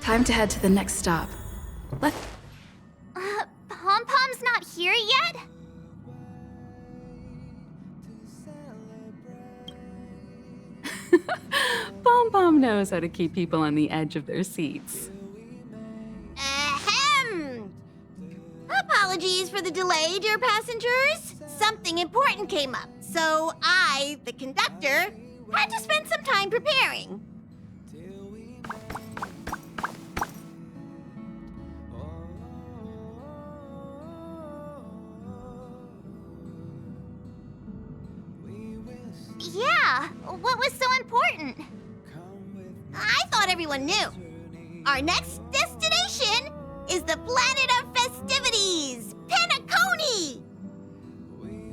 Time to head to the next stop. Pom-Pom's not here yet? Pom-Pom knows how to keep people on the edge of their seats. Ahem! Apologies for the delay, dear passengers. Something important came up, so I, the conductor, had to spend some time preparing. Yeah, what was so important? I thought everyone knew. Our next destination is the planet of festivities, Peackony!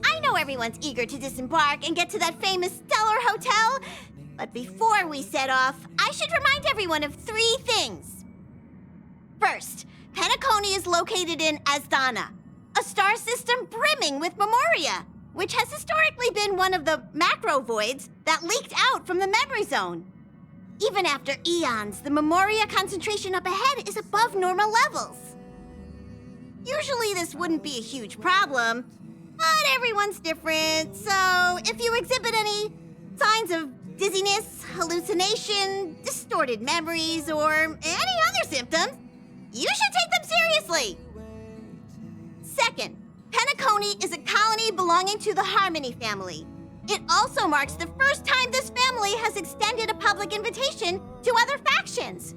I know everyone's eager to disembark and get to that famous Stellar Hotel, but before we set off, I should remind everyone of 3 things. First, Peackony is located in Asdana, a star system brimming with memoria, which has historically been one of the macro voids that leaked out from the memory zone. Even after eons, the memoria concentration up ahead is above normal levels. Usually this wouldn't be a huge problem, but everyone's different, so if you exhibit any signs of dizziness, hallucination, distorted memories, or any other symptoms, you should take them seriously. Second, Peackony is a colony belonging to the Harmony family. It also marks the first time this family has extended a public invitation to other factions.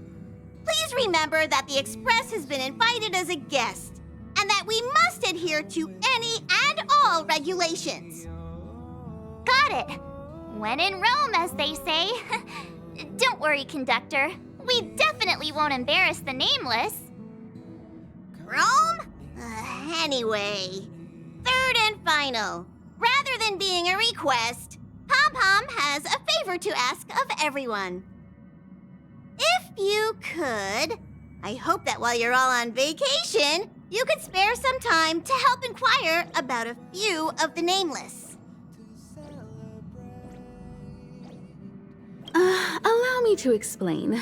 Please remember that the Express has been invited as a guest, and that we must adhere to any and all regulations. Got it. When in Rome, as they say. Don't worry, conductor. We definitely won't embarrass the nameless. Rome? Anyway, third and final. Rather than being a request, Pom-Pom has a favor to ask of everyone. If you could, I hope that while you're all on vacation, you could spare some time to help inquire about a few of the nameless. Allow me to explain.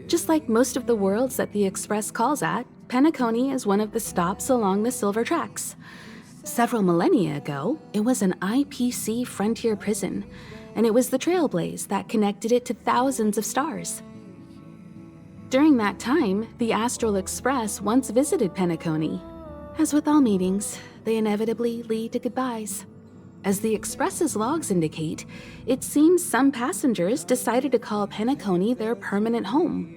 Just like most of the worlds that the Express calls at, Peackony is one of the stops along the Silver Tracks. Several millennia ago, it was an IPC frontier prison, and it was the trailblaze that connected it to thousands of stars. During that time, the Astral Express once visited Peackony. As with all meetings, they inevitably lead to goodbyes. As the Express's logs indicate, it seems some passengers decided to call Peackony their permanent home.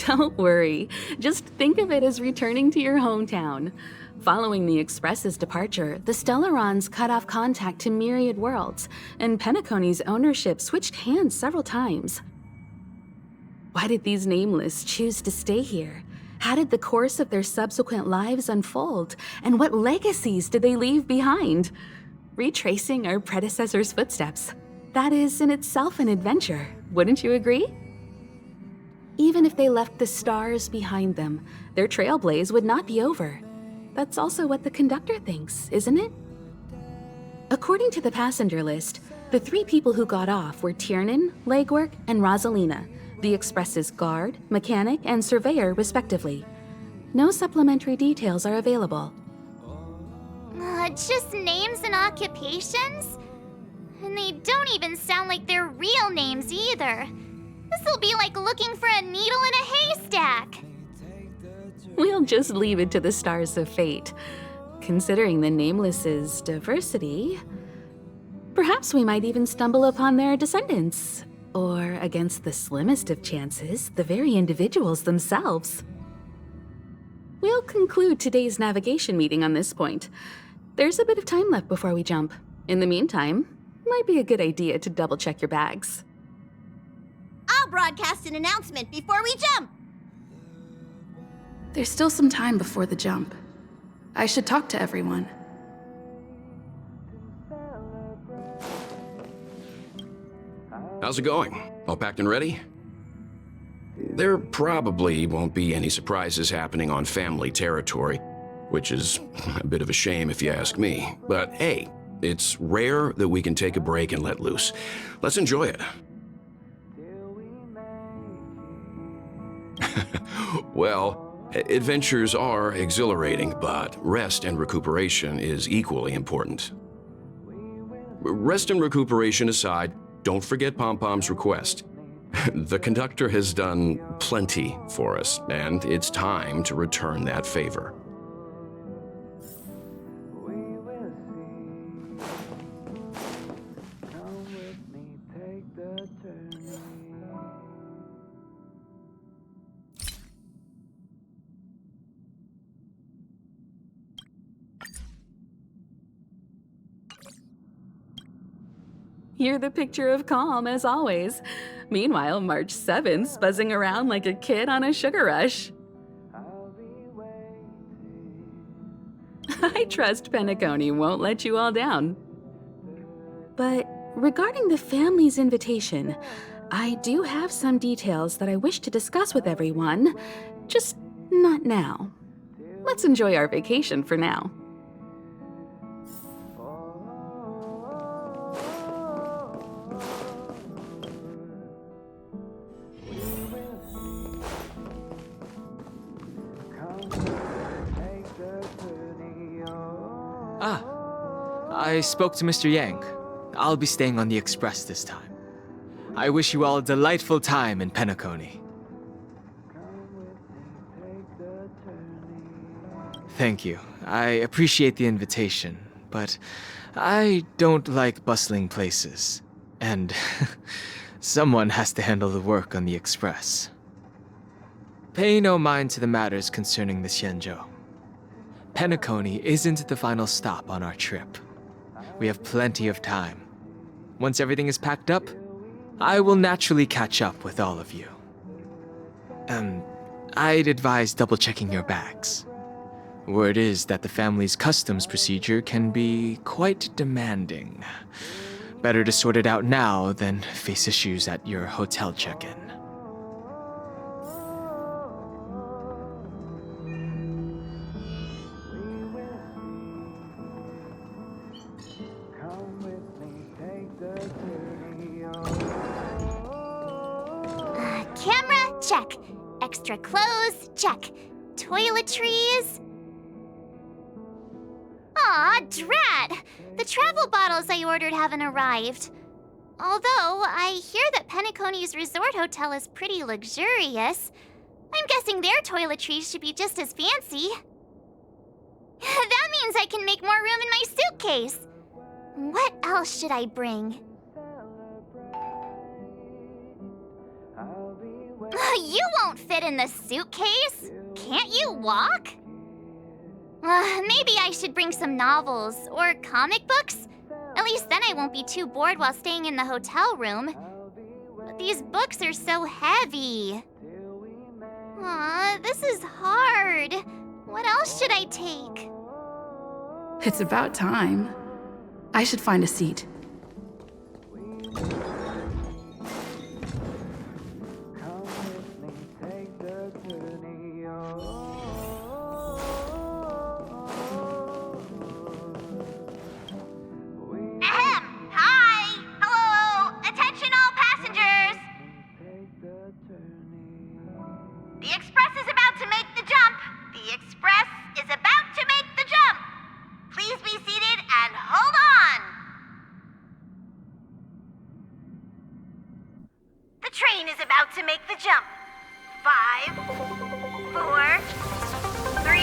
Don't worry, just think of it as returning to your hometown. Following the Express's departure, the Stellarons cut off contact to myriad worlds, and Peackony's ownership switched hands several times. Why did these nameless choose to stay here? How did the course of their subsequent lives unfold? And what legacies did they leave behind? Retracing our predecessors' footsteps. That is in itself an adventure, wouldn't you agree? Even if they left the stars behind them, their trailblaze would not be over. That's also what the conductor thinks, isn't it? According to the passenger list, the 3 people who got off were Tiernan, Legwork, and Rosalina, the Express's guard, mechanic, and surveyor, respectively. No supplementary details are available. Just names and occupations? And they don't even sound like their real names either. This'll be like looking for a needle in a haystack. We'll just leave it to the stars of fate. Considering the Nameless's diversity, perhaps we might even stumble upon their descendants. Or, against the slimmest of chances, the very individuals themselves. We'll conclude today's navigation meeting on this point. There's a bit of time left before we jump. In the meantime, might be a good idea to double-check your bags. I'll broadcast an announcement before we jump. There's still some time before the jump. I should talk to everyone. How's it going? All packed and ready? There probably won't be any surprises happening on family territory, which is a bit of a shame if you ask me. But hey, It's rare that we can take a break and let loose. Let's enjoy it. Well, adventures are exhilarating, but rest and recuperation is equally important. Rest and recuperation aside, don't forget Pom-Pom's request. The conductor has done plenty for us, and it's time to return that favor. You're the picture of calm, as always. Meanwhile, March 7th's buzzing around like a kid on a sugar rush. I trust Peackony won't let you all down. But regarding the family's invitation, I do have some details that I wish to discuss with everyone, just not now. Let's enjoy our vacation for now. I spoke to Mr. Yang. I'll be staying on the express this time. I wish you all a delightful time in Peackony. Thank you. I appreciate the invitation, but I don't like bustling places. And someone has to handle the work on the express. Pay no mind to the matters concerning the Xianzhou. Peackony isn't the final stop on our trip. We have plenty of time. Once everything is packed up, I will naturally catch up with all of you. I'd advise double-checking your bags. Word is that the family's customs procedure can be quite demanding. Better to sort it out now than face issues at your hotel check-in. Camera, check. Extra clothes, check. Toiletries. Aw, drat! The travel bottles I ordered haven't arrived. Although, I hear that Peackony's resort hotel is pretty luxurious. I'm guessing their toiletries should be just as fancy. That means I can make more room in my suitcase. What else should I bring? You won't fit in the suitcase. Can't you walk? Maybe I should bring some novels or comic books. At least then I won't be too bored while staying in the hotel room. But these books are so heavy. Aw, this is hard. What else should I take? It's about time. I should find a seat. Train is about to make the jump. 5, 4, 3,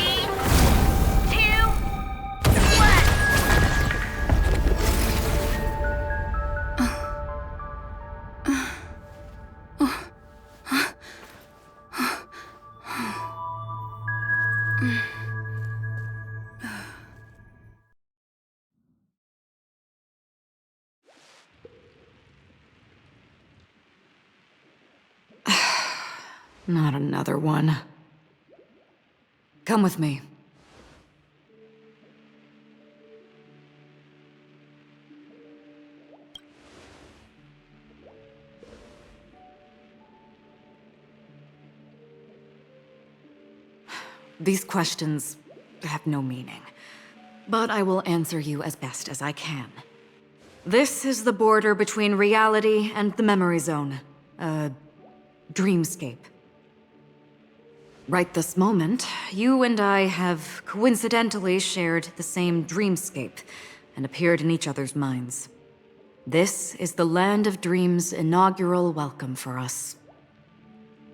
2, 1. Not another one. Come with me. These questions have no meaning. but I will answer you as best as I can. This is the border between reality and the memory zone. A dreamscape. Right this moment, you and I have coincidentally shared the same dreamscape and appeared in each other's minds. This is the Land of Dreams' inaugural welcome for us.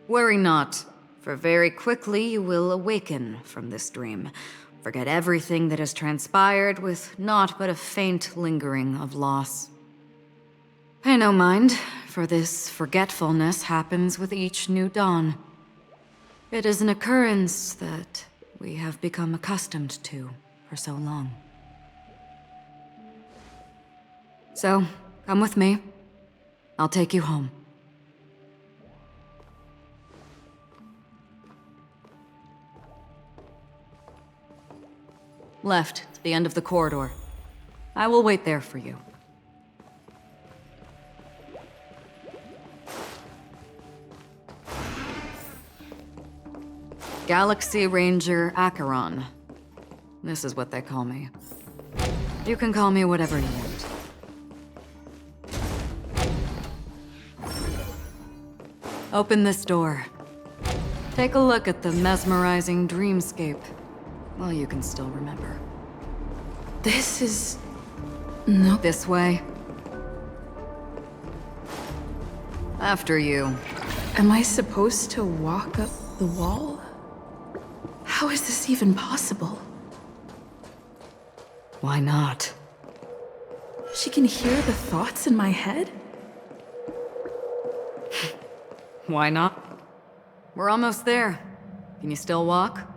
Worry not, for very quickly you will awaken from this dream. Forget everything that has transpired with naught but a faint lingering of loss. Pay no mind, for this forgetfulness happens with each new dawn. It is an occurrence that we have become accustomed to for so long. So, come with me. I'll take you home. Left, to the end of the corridor. I will wait there for you. Galaxy Ranger Acheron. This is what they call me. You can call me whatever you want. Open this door. Take a look at the mesmerizing dreamscape. Well, you can still remember. This is... no. This way. After you. Am I supposed to walk up the wall? How is this even possible? Why not? She can hear the thoughts in my head? Why not? We're almost there. Can you still walk?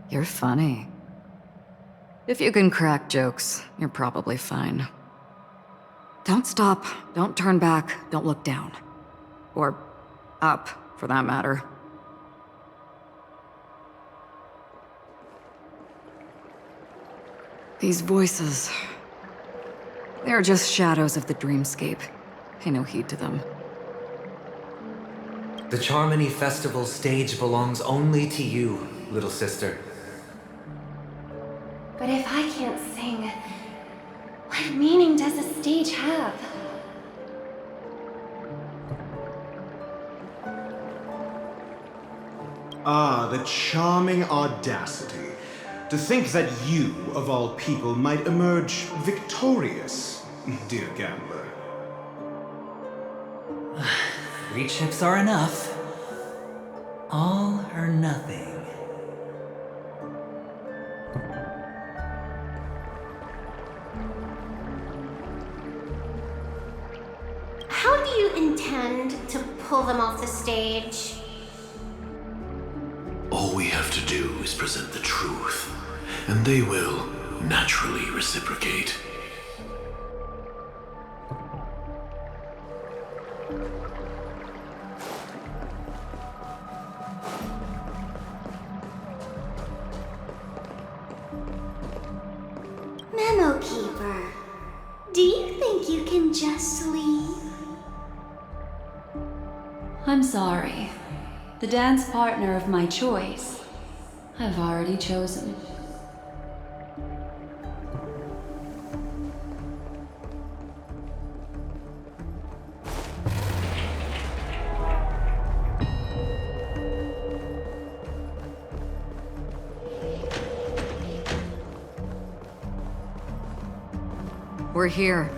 You're funny. If you can crack jokes, you're probably fine. Don't stop, don't turn back, don't look down. Or up, for that matter. These voices... they're just shadows of the dreamscape. Pay no heed to them. The Charmony Festival stage belongs only to you, little sister. But if I can't sing, what meaning does a stage have? Ah, the charming audacity. To think that you, of all people, might emerge victorious, dear gambler. 3 chips are enough. All or nothing. How do you intend to pull them off the stage? All we have to do is present the truth, and they will naturally reciprocate. Memo Keeper, do you think you can just leave? I'm sorry. The dance partner of my choice, I've already chosen. We're here.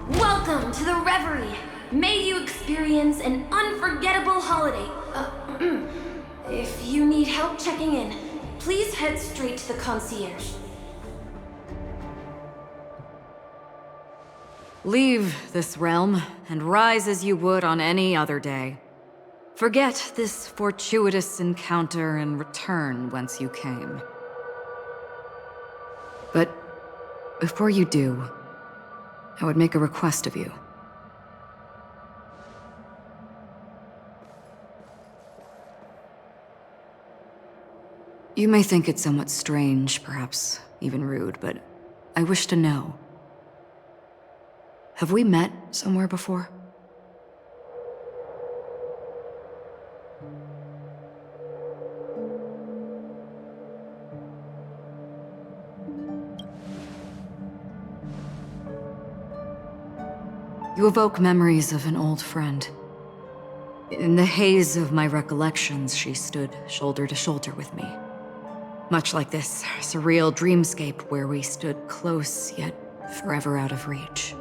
Welcome to the Reverie! May you experience an unforgettable holiday. If you need help checking in, please head straight to the concierge. Leave this realm, and rise as you would on any other day. Forget this fortuitous encounter and return whence you came. But before you do, I would make a request of you. You may think it somewhat strange, perhaps even rude, but I wish to know. Have we met somewhere before? You evoke memories of an old friend. In the haze of my recollections, she stood shoulder to shoulder with me. Much like this surreal dreamscape where we stood close, yet forever out of reach.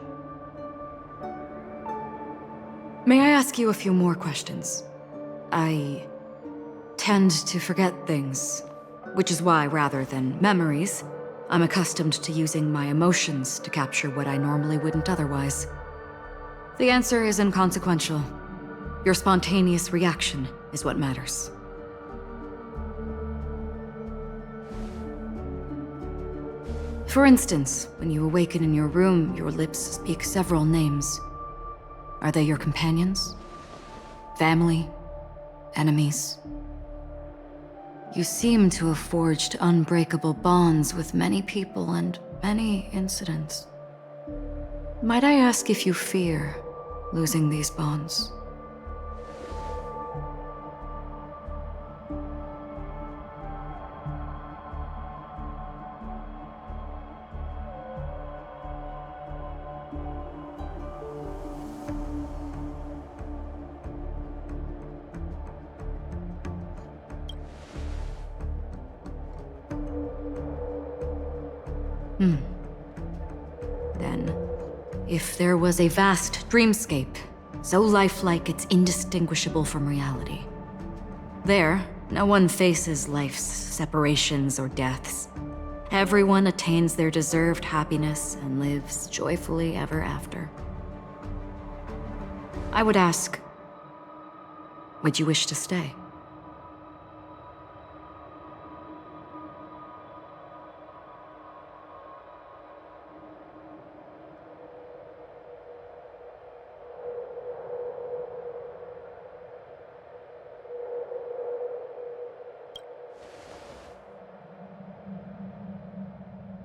May I ask you a few more questions? I tend to forget things, which is why, rather than memories, I'm accustomed to using my emotions to capture what I normally wouldn't otherwise. The answer is inconsequential. Your spontaneous reaction is what matters. For instance, when you awaken in your room, your lips speak several names. Are they your companions? Family? Enemies? You seem to have forged unbreakable bonds with many people and many incidents. Might I ask if you fear losing these bonds? Then, if there was a vast dreamscape, so lifelike it's indistinguishable from reality, there, no one faces life's separations or deaths. Everyone attains their deserved happiness and lives joyfully ever after. I would ask, would you wish to stay?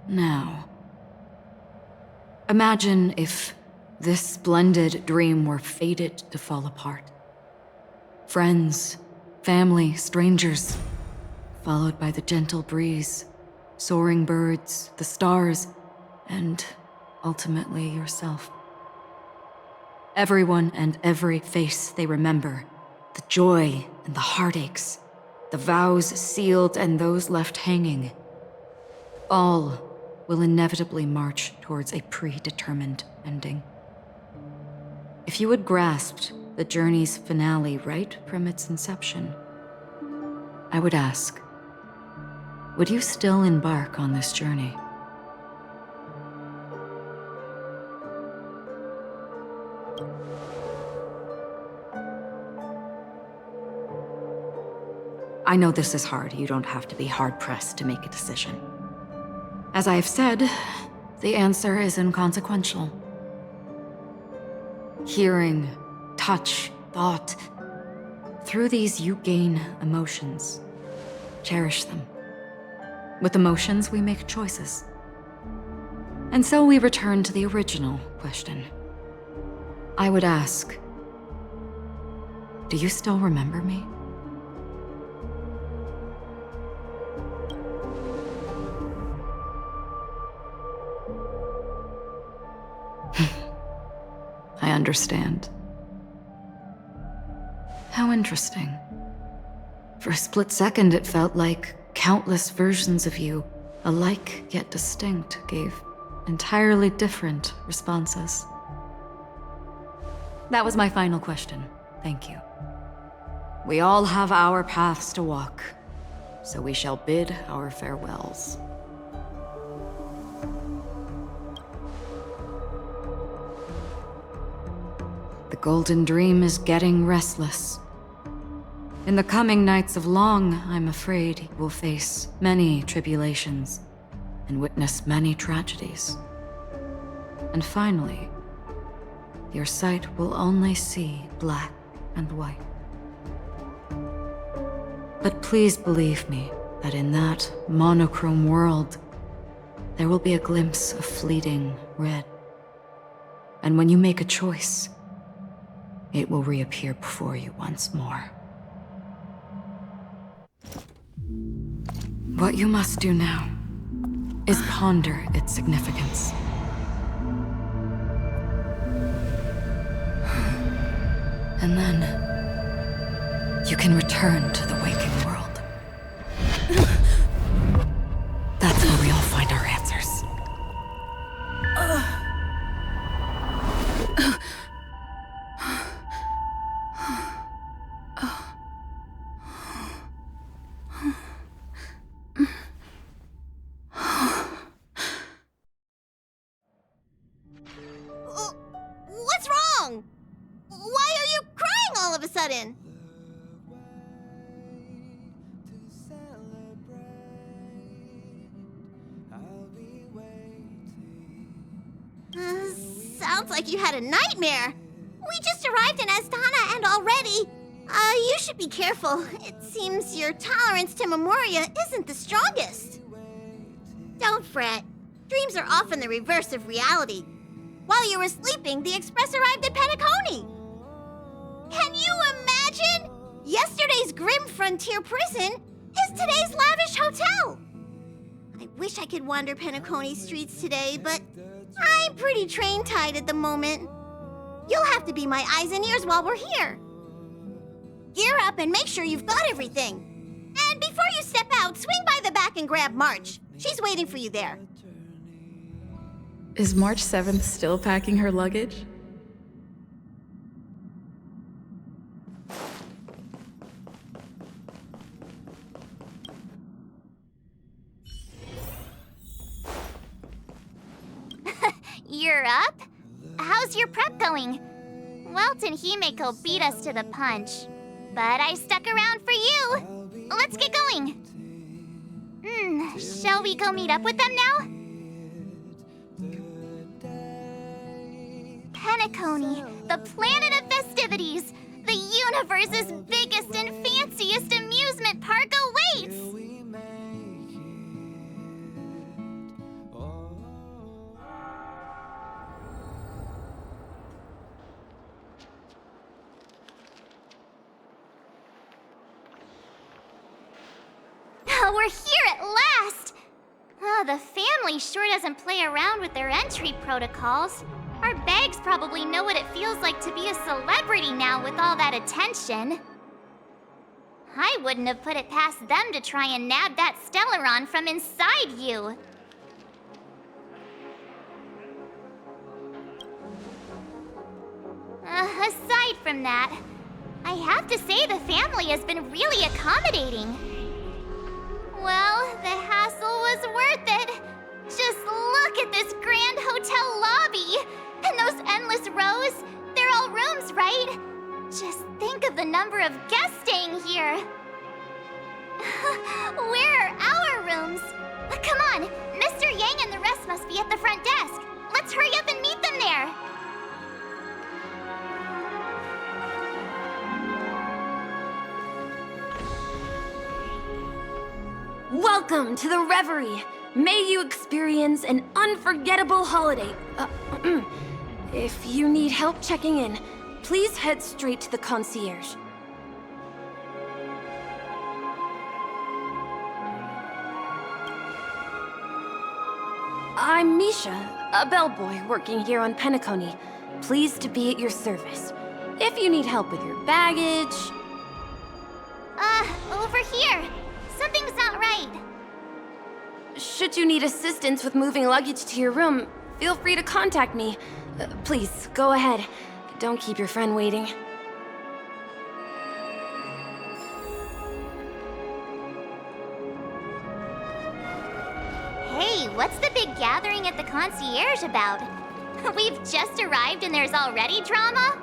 Now, imagine if this splendid dream were fated to fall apart. Friends, family, strangers, followed by the gentle breeze, soaring birds, the stars, and ultimately yourself. Everyone and every face they remember, the joy and the heartaches, the vows sealed and those left hanging, all will inevitably march towards a predetermined ending. If you had grasped the journey's finale right from its inception, I would ask, would you still embark on this journey? I know this is hard. You don't have to be hard-pressed to make a decision. As I have said, the answer is inconsequential. Hearing, touch, thought. Through these you gain emotions. Cherish them. With emotions, we make choices. And so we return to the original question. I would ask, do you still remember me? I understand. How interesting. For a split second, it felt like countless versions of you, alike yet distinct, gave entirely different responses. That was my final question. Thank you. We all have our paths to walk, so we shall bid our farewells. The Golden Dream is getting restless. In the coming nights of Long, I'm afraid you will face many tribulations and witness many tragedies. And finally, your sight will only see black and white. But please believe me that in that monochrome world, there will be a glimpse of fleeting red. And when you make a choice, it will reappear before you once more. What you must do now is ponder its significance. And then you can return to the waking world. That's where we all find our answers. What's wrong? Why are you crying all of a sudden? Sounds like you had a nightmare. We just arrived in Astana and already... you should be careful. It seems your tolerance to Memoria isn't the strongest. Don't fret. Dreams are often the reverse of reality. While you were sleeping, the Express arrived at Peackony. Can you imagine? Yesterday's grim frontier prison is today's lavish hotel. I wish I could wander Peackony streets today, but I'm pretty train-tied at the moment. You'll have to be my eyes and ears while we're here. Gear up and make sure you've got everything. And before you step out, swing by the back and grab March. She's waiting for you there. Is March 7th still packing her luggage? You're up? How's your prep going? Welt and Himeko beat us to the punch, but I stuck around for you. Let's get going. Shall we go meet up with them now? Peackony, the planet of festivities. The universe's biggest and fanciest amusement park awaits. We're here at last! Oh, the family sure doesn't play around with their entry protocols. Our bags probably know what it feels like to be a celebrity now with all that attention. I wouldn't have put it past them to try and nab that Stellaron from inside you. Aside from that, I have to say the family has been really accommodating. Well, the hassle was worth it. Just look at this grand hotel lobby. And those endless rows. They're all rooms, right? Just think of the number of guests staying here. Where are our rooms? Come on, Mr. Yang and the rest must be at the front desk. Let's hurry up and meet them there. Welcome to the Reverie. May you experience an unforgettable holiday. If you need help checking in, please head straight to the concierge. I'm Misha, a bellboy working here on Peackony. Pleased to be at your service. If you need help with your baggage... Over here. Something's not right. Should you need assistance with moving luggage to your room, feel free to contact me. Please, go ahead. Don't keep your friend waiting. Hey, what's the big gathering at the concierge about? We've just arrived and there's already drama?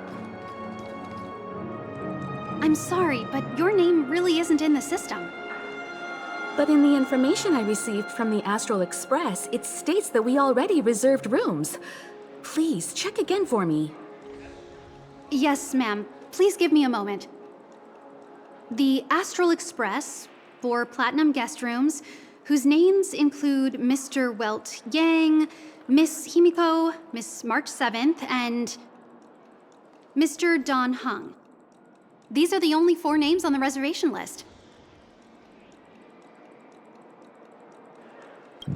I'm sorry, but your name really isn't in the system. But in the information I received from the Astral Express, it states that we already reserved rooms. Please, check again for me. Yes, ma'am. Please give me a moment. The Astral Express, for Platinum guest rooms, whose names include Mr. Welt Yang, Miss Himiko, Miss March 7th, and Mr. Don Hung. These are the only 4 names on the reservation list.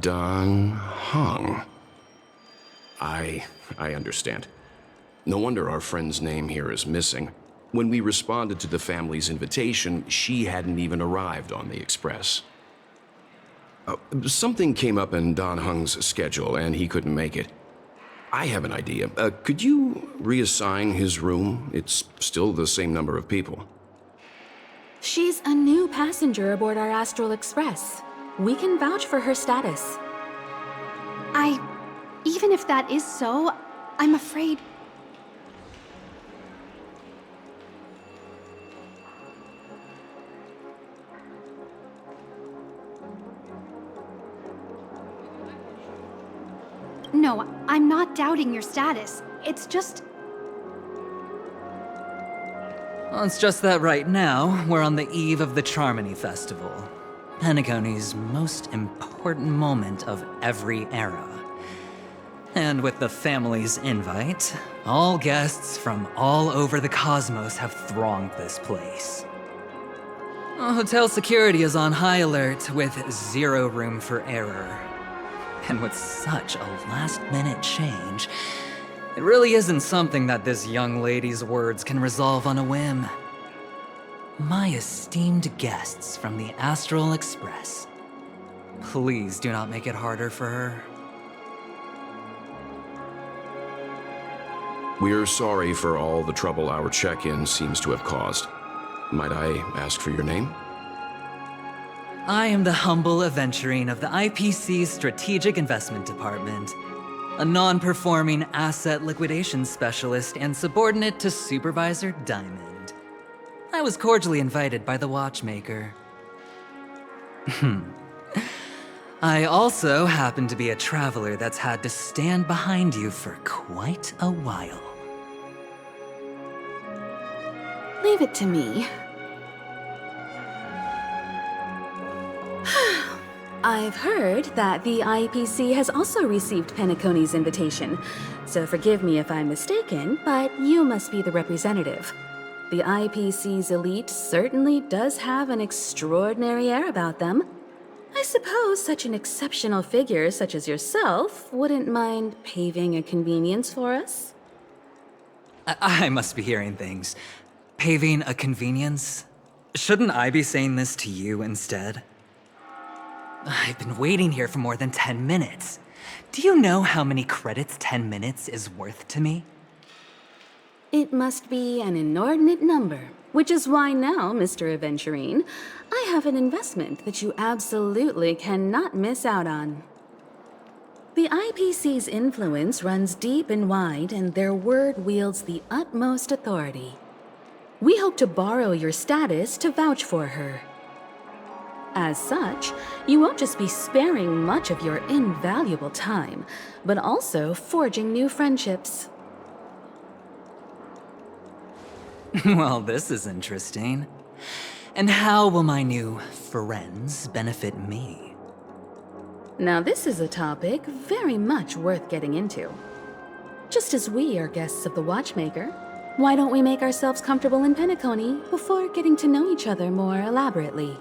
Don Hung. I understand. No wonder our friend's name here is missing. When we responded to the family's invitation, she hadn't even arrived on the Express. Something came up in Don Hung's schedule, and he couldn't make it. I have an idea. Could you reassign his room? It's still the same number of people. She's a new passenger aboard our Astral Express. We can vouch for her status. Even if that is so, I'm afraid... No, I'm not doubting your status. It's just... Well, it's just that right now, we're on the eve of the Charmony Festival. Peackony's most important moment of every era. And with the family's invite, all guests from all over the cosmos have thronged this place. Hotel security is on high alert with zero room for error. And with such a last-minute change, it really isn't something that this young lady's words can resolve on a whim. My esteemed guests from the Astral Express, please do not make it harder for her. We're sorry for all the trouble our check-in seems to have caused. Might I ask for your name? I am the humble aventurine of the IPC's Strategic Investment Department, a non-performing asset liquidation specialist and subordinate to Supervisor Diamond. I was cordially invited by the watchmaker. I also happen to be a traveler that's had to stand behind you for quite a while. Leave it to me. I've heard that the IPC has also received Peackony's invitation, so forgive me if I'm mistaken, but you must be the representative. The IPC's elite certainly does have an extraordinary air about them. I suppose such an exceptional figure such as yourself wouldn't mind paving a convenience for us? I must be hearing things. Paving a convenience? Shouldn't I be saying this to you instead? I've been waiting here for more than 10 minutes. Do you know how many credits 10 minutes is worth to me? It must be an inordinate number, which is why now, Mr. Aventurine, I have an investment that you absolutely cannot miss out on. The IPC's influence runs deep and wide, and their word wields the utmost authority. We hope to borrow your status to vouch for her. As such, you won't just be sparing much of your invaluable time, but also forging new friendships. Well, this is interesting. And how will my new friends benefit me? Now this is a topic very much worth getting into. Just as we are guests of the Watchmaker, why don't we make ourselves comfortable in Peackony before getting to know each other more elaborately?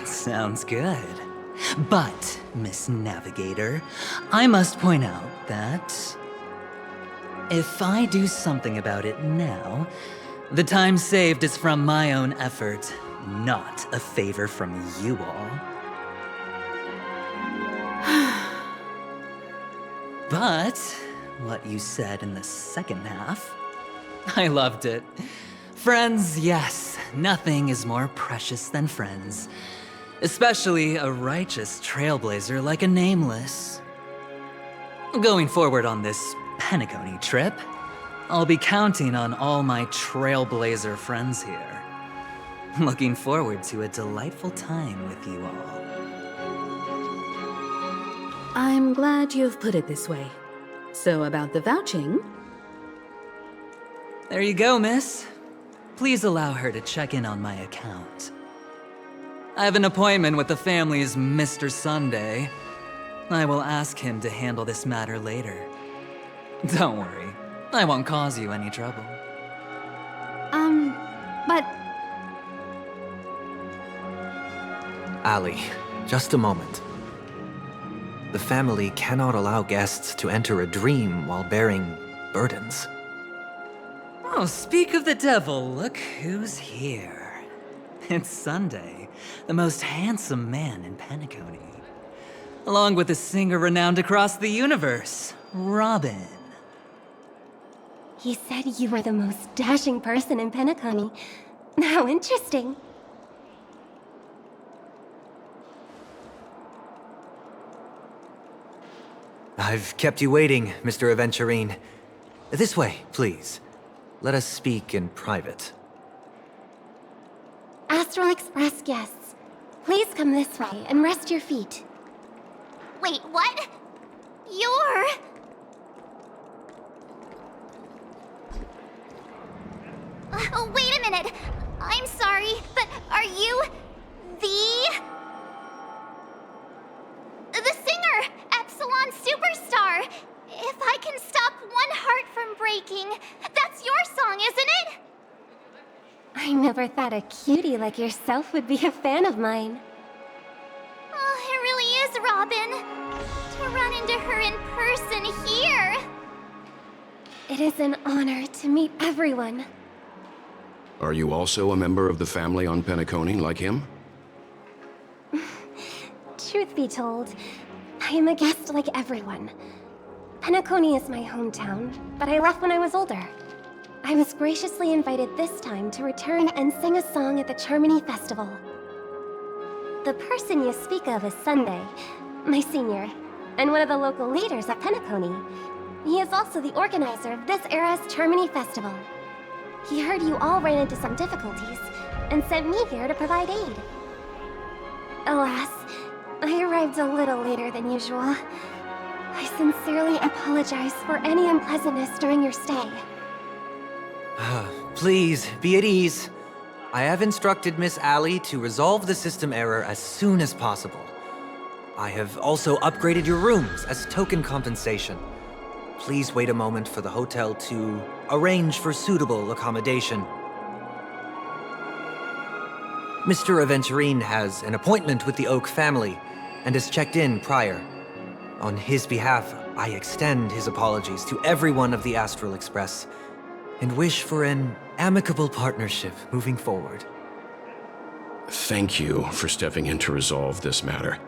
Sounds good. But, Miss Navigator, I must point out that if I do something about it now, the time saved is from my own effort, not a favor from you all. But what you said in the second half, I loved it. Friends, yes, nothing is more precious than friends. Especially a righteous trailblazer like a Nameless. Going forward on this Peackony trip, I'll be counting on all my trailblazer friends here. Looking forward to a delightful time with you all. I'm glad you've put it this way. So about the vouching... There you go, miss. Please allow her to check in on my account. I have an appointment with the family's Mr. Sunday. I will ask him to handle this matter later. Don't worry, I won't cause you any trouble. But... Ali, just a moment. The family cannot allow guests to enter a dream while bearing burdens. Oh, speak of the devil, look who's here. It's Sunday, the most handsome man in Peackony. Along with a singer renowned across the universe, Robin. He said you were the most dashing person in Peackony. How interesting. I've kept you waiting, Mr. Aventurine. This way, please. Let us speak in private. Astral Express guests, please come this way and rest your feet. Wait, what? You're... wait a minute. I'm sorry, but are you the singer, Epsilon Superstar? If I can stop one heart from breaking, that's your song, isn't it? I never thought a cutie like yourself would be a fan of mine. Oh, it really is, Robin. To run into her in person here. It is an honor to meet everyone. Are you also a member of the family on Peackony like him? Truth be told, I am a guest like everyone. Peackony is my hometown, but I left when I was older. I was graciously invited this time to return and sing a song at the Charmony Festival. The person you speak of is Sunday, my senior, and one of the local leaders at Peackony. He is also the organizer of this era's Charmony Festival. He heard you all ran into some difficulties, and sent me here to provide aid. Alas, I arrived a little later than usual. I sincerely apologize for any unpleasantness during your stay. Please, be at ease. I have instructed Miss Allie to resolve the system error as soon as possible. I have also upgraded your rooms as token compensation. Please wait a moment for the hotel to arrange for suitable accommodation. Mr. Aventurine has an appointment with the Oak family and has checked in prior. On his behalf, I extend his apologies to everyone of the Astral Express and wish for an amicable partnership moving forward. Thank you for stepping in to resolve this matter.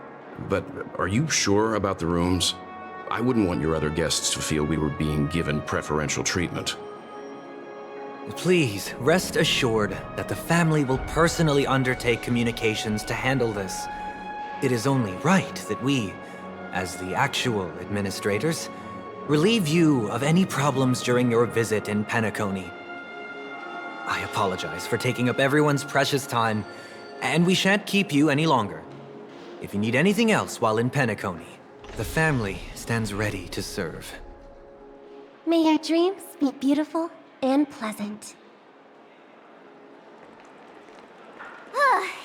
But are you sure about the rooms? I wouldn't want your other guests to feel we were being given preferential treatment. Please, rest assured that the family will personally undertake communications to handle this. It is only right that we, as the actual administrators, relieve you of any problems during your visit in Peackony. I apologize for taking up everyone's precious time, and we shan't keep you any longer. If you need anything else while in Peackony, the family stands ready to serve. May your dreams be beautiful and pleasant.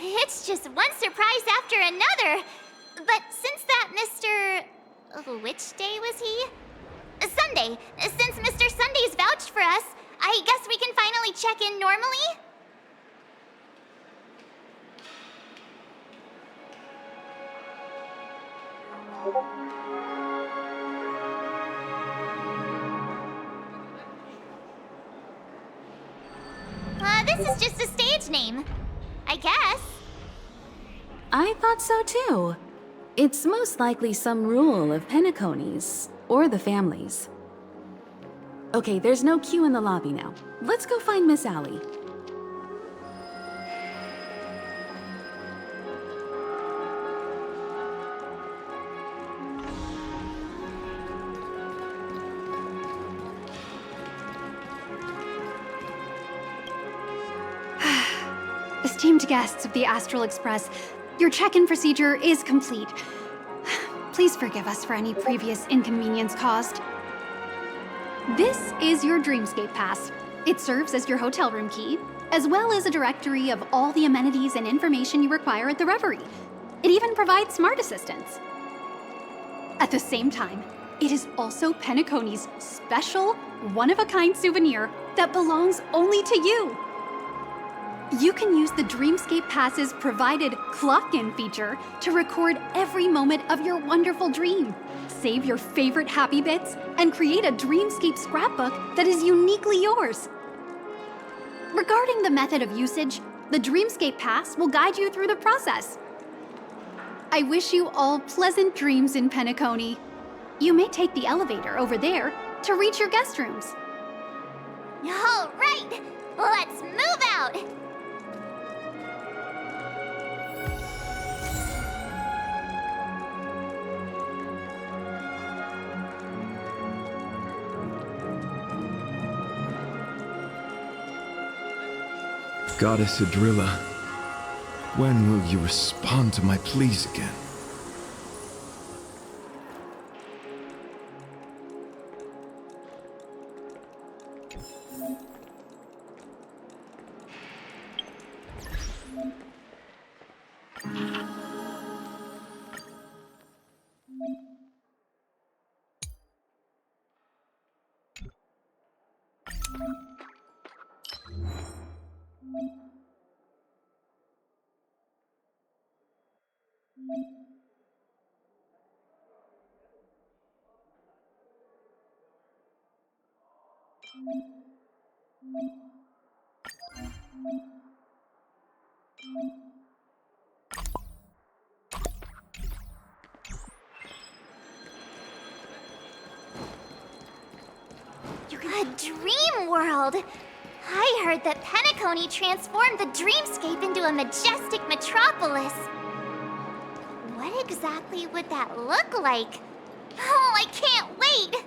It's just one surprise after another. But since that Mr... which day was he? Sunday. Since Mr. Sunday's vouched for us, I guess we can finally check in normally? This is just a stage name, I guess. I thought so too. It's most likely some rule of Peackony's, or the family's. Okay, there's no queue in the lobby now. Let's go find Miss Allie. Esteemed guests of the Astral Express, your check-in procedure is complete. Please forgive us for any previous inconvenience caused. This is your Dreamscape Pass. It serves as your hotel room key, as well as a directory of all the amenities and information you require at the Reverie. It even provides smart assistants. At the same time, it is also Peackony's special, one-of-a-kind souvenir that belongs only to you. You can use the Dreamscape Pass's provided clock-in feature to record every moment of your wonderful dream. Save your favorite happy bits and create a Dreamscape scrapbook that is uniquely yours. Regarding the method of usage, the Dreamscape Pass will guide you through the process. I wish you all pleasant dreams in Peackony. You may take the elevator over there to reach your guest rooms. All right, let's move out. Goddess Adrilla, when will you respond to my pleas again? A dream world! I heard that Peackony transformed the dreamscape into a majestic metropolis. What exactly would that look like? Oh, I can't wait!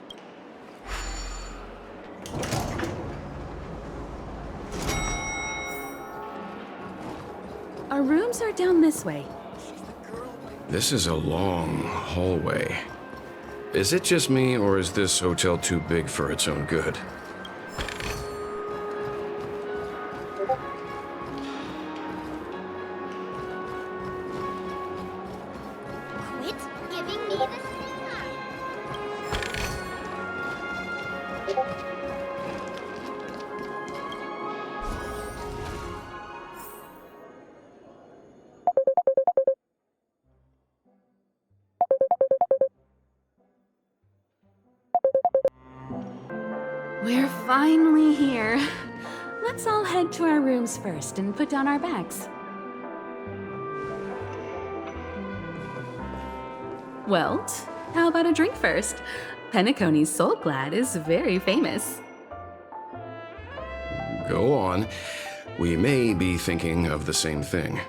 Our rooms are down this way. This is a long hallway. Is it just me, or is this hotel too big for its own good? Quit giving me the We're finally here. Let's all head to our rooms first and put down our bags. Well, how about a drink first? Peackony's Soul Glad is very famous. Go on. We may be thinking of the same thing.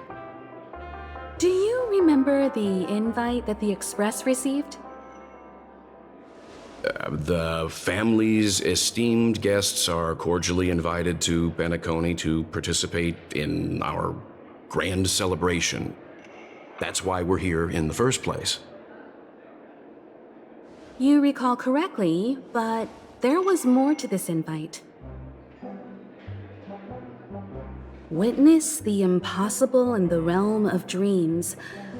Do you remember the invite that the Express received? The family's esteemed guests are cordially invited to Peackony to participate in our grand celebration. That's why we're here in the first place. You recall correctly, but there was more to this invite. Witness the impossible in the realm of dreams.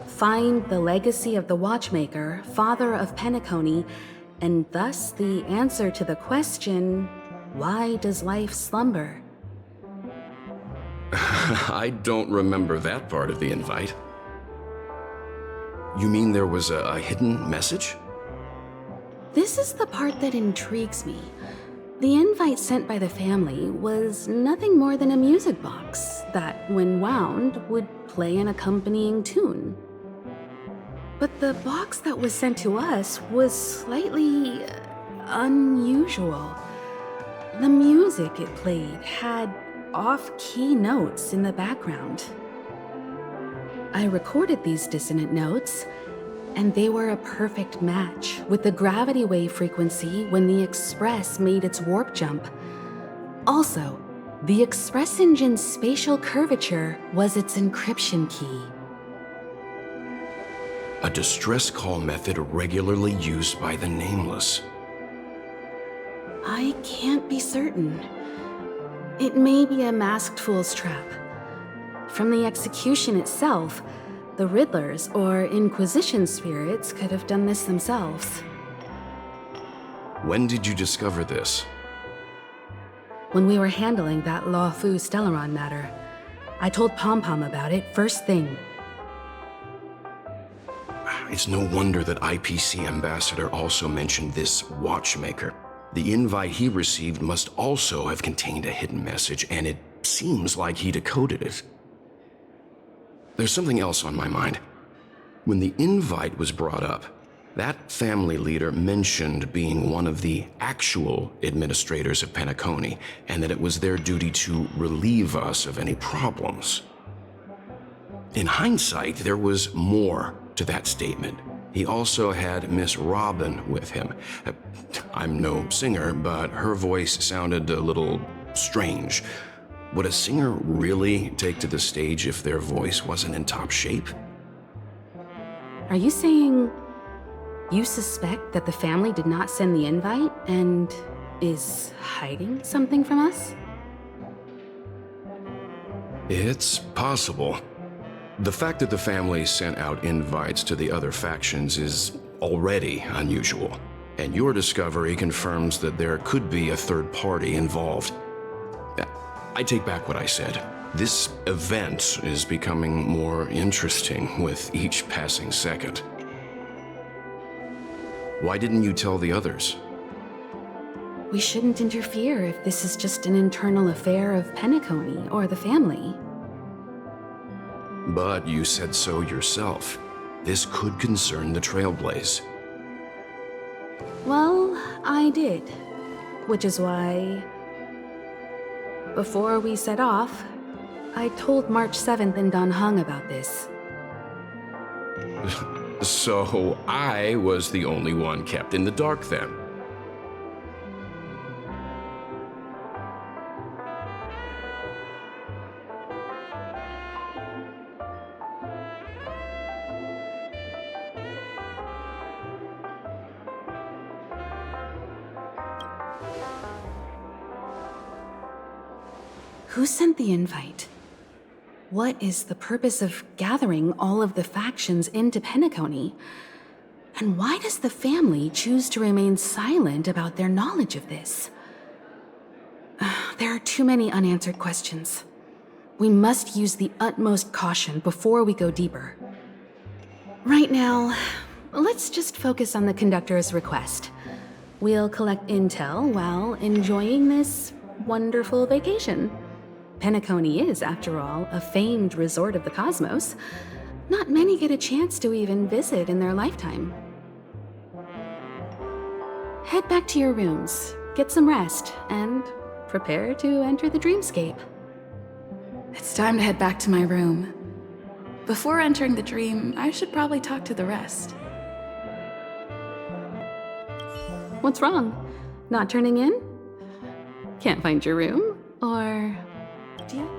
Find the legacy of the Watchmaker, father of Peackony, and thus the answer to the question, why does life slumber? I don't remember that part of the invite. You mean there was a hidden message? This is the part that intrigues me. The invite sent by the family was nothing more than a music box that, when wound, would play an accompanying tune. But the box that was sent to us was slightly unusual. The music it played had off-key notes in the background. I recorded these dissonant notes, and they were a perfect match with the gravity wave frequency when the Express made its warp jump. Also, the Express engine's spatial curvature was its encryption key. A distress call method regularly used by the Nameless. I can't be certain. It may be a masked fool's trap. From the execution itself, the Riddlers or Inquisition spirits could have done this themselves. When did you discover this? When we were handling that Law Fu Stellaron matter, I told Pom Pom about it first thing. It's no wonder that IPC Ambassador also mentioned this Watchmaker. The invite he received must also have contained a hidden message, and it seems like he decoded it. There's something else on my mind. When the invite was brought up, that family leader mentioned being one of the actual administrators of Peackony, and that it was their duty to relieve us of any problems. In hindsight, there was more to that statement. He also had Miss Robin with him. I'm no singer, but her voice sounded a little strange. Would a singer really take to the stage if their voice wasn't in top shape? Are you saying you suspect that the family did not send the invite and is hiding something from us? It's possible. The fact that the family sent out invites to the other factions is already unusual, and your discovery confirms that there could be a third party involved. I take back what I said. This event is becoming more interesting with each passing second. Why didn't you tell the others? We shouldn't interfere if this is just an internal affair of Peackony or the family. But you said so yourself. This could concern the Trailblaze. Well, I did. Which is why, before we set off, I told March 7th in Dan Heng about this. So I was the only one kept in the dark then. Who sent the invite? What is the purpose of gathering all of the factions into Peackony? And why does the family choose to remain silent about their knowledge of this? There are too many unanswered questions. We must use the utmost caution before we go deeper. Right now, let's just focus on the conductor's request. We'll collect intel while enjoying this wonderful vacation. Peackony is, after all, a famed resort of the cosmos. Not many get a chance to even visit in their lifetime. Head back to your rooms, get some rest, and prepare to enter the dreamscape. It's time to head back to my room. Before entering the dream, I should probably talk to the rest. What's wrong? Not turning in? Can't find your room? Or... do you?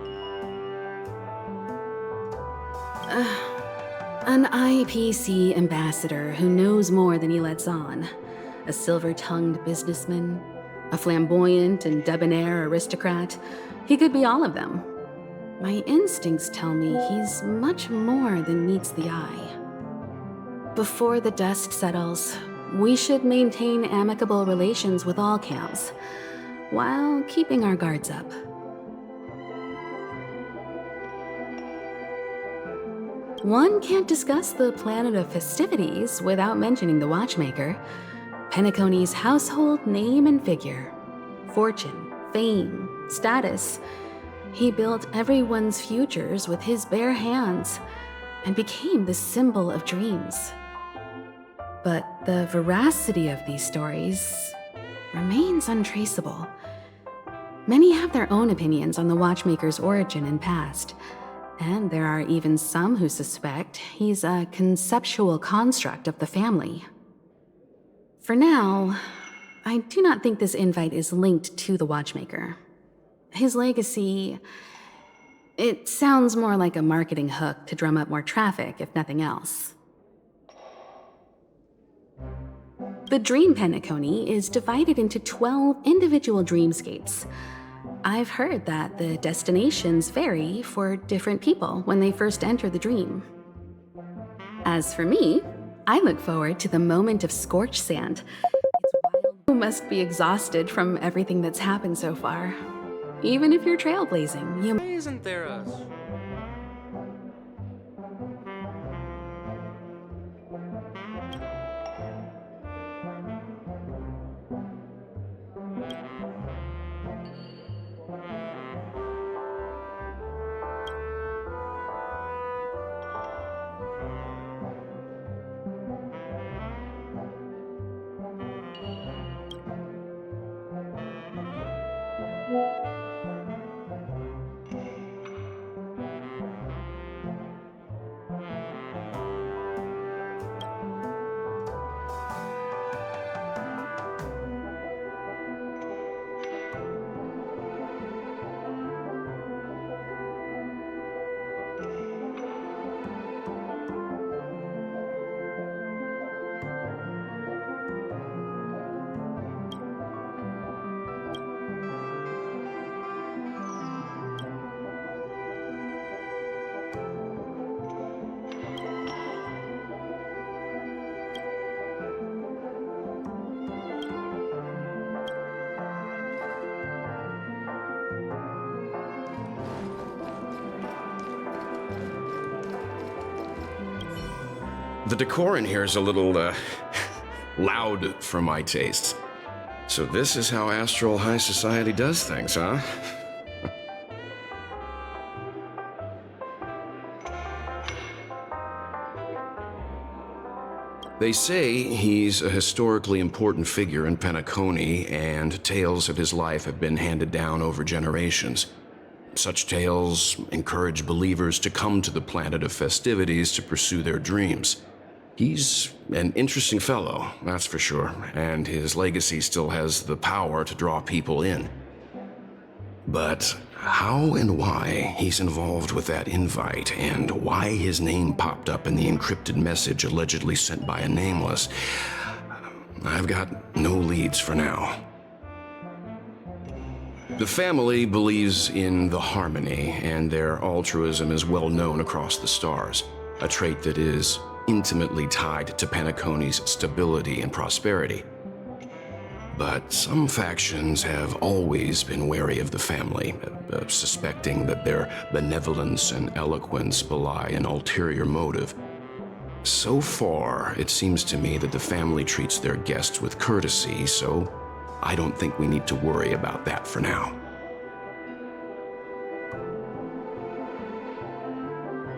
An IPC ambassador who knows more than he lets on. A silver-tongued businessman. A flamboyant and debonair aristocrat. He could be all of them. My instincts tell me he's much more than meets the eye. Before the dust settles, we should maintain amicable relations with all camps, while keeping our guards up. One can't discuss the planet of festivities without mentioning the Watchmaker, Peackony's household name and figure. Fortune, fame, status. He built everyone's futures with his bare hands and became the symbol of dreams. But the veracity of these stories remains untraceable. Many have their own opinions on the Watchmaker's origin and past, and there are even some who suspect he's a conceptual construct of the family. For now, I do not think this invite is linked to the Watchmaker. His legacy, it sounds more like a marketing hook to drum up more traffic, if nothing else. The Dream Peackony is divided into 12 individual dreamscapes. I've heard that the destinations vary for different people when they first enter the dream. As for me, I look forward to the moment of scorched sand. You must be exhausted from everything that's happened so far. Even if you're trailblazing, you... Why isn't there a... The decor in here is a little, loud for my tastes. So this is how Astral High Society does things, huh? They say he's a historically important figure in Peackony, and tales of his life have been handed down over generations. Such tales encourage believers to come to the planet of festivities to pursue their dreams. He's an interesting fellow, that's for sure, and his legacy still has the power to draw people in. But how and why he's involved with that invite, and why his name popped up in the encrypted message allegedly sent by a nameless, I've got no leads for now. The family believes in the harmony, and their altruism is well known across the stars, a trait that is intimately tied to Peackony's stability and prosperity. But some factions have always been wary of the family, suspecting that their benevolence and eloquence belie an ulterior motive. So far, it seems to me that the family treats their guests with courtesy, so I don't think we need to worry about that for now.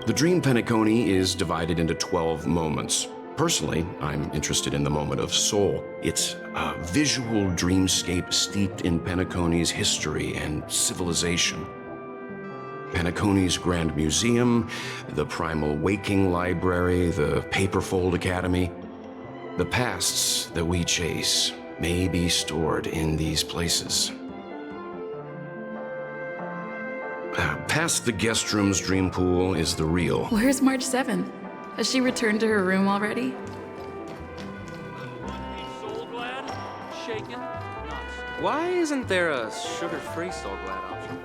The Dream Peackony is divided into 12 moments. Personally, I'm interested in the moment of Soul. It's a visual dreamscape steeped in Peackony's history and civilization. Peackony's Grand Museum, the Primal Waking Library, the Paperfold Academy. The pasts that we chase may be stored in these places. Past the guest room's dream pool is the real. Where's March 7th? Has she returned to her room already? Why isn't there a sugar-free Soul Glad option?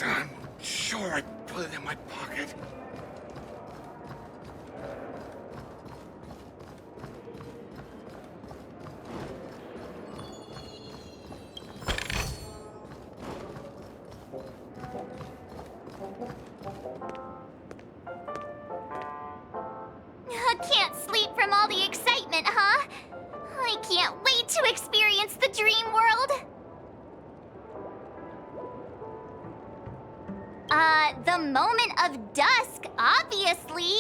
I'm sure I put it in my pocket. Can't sleep from all the excitement, huh? I can't wait to experience the dream world. The moment of dusk, obviously.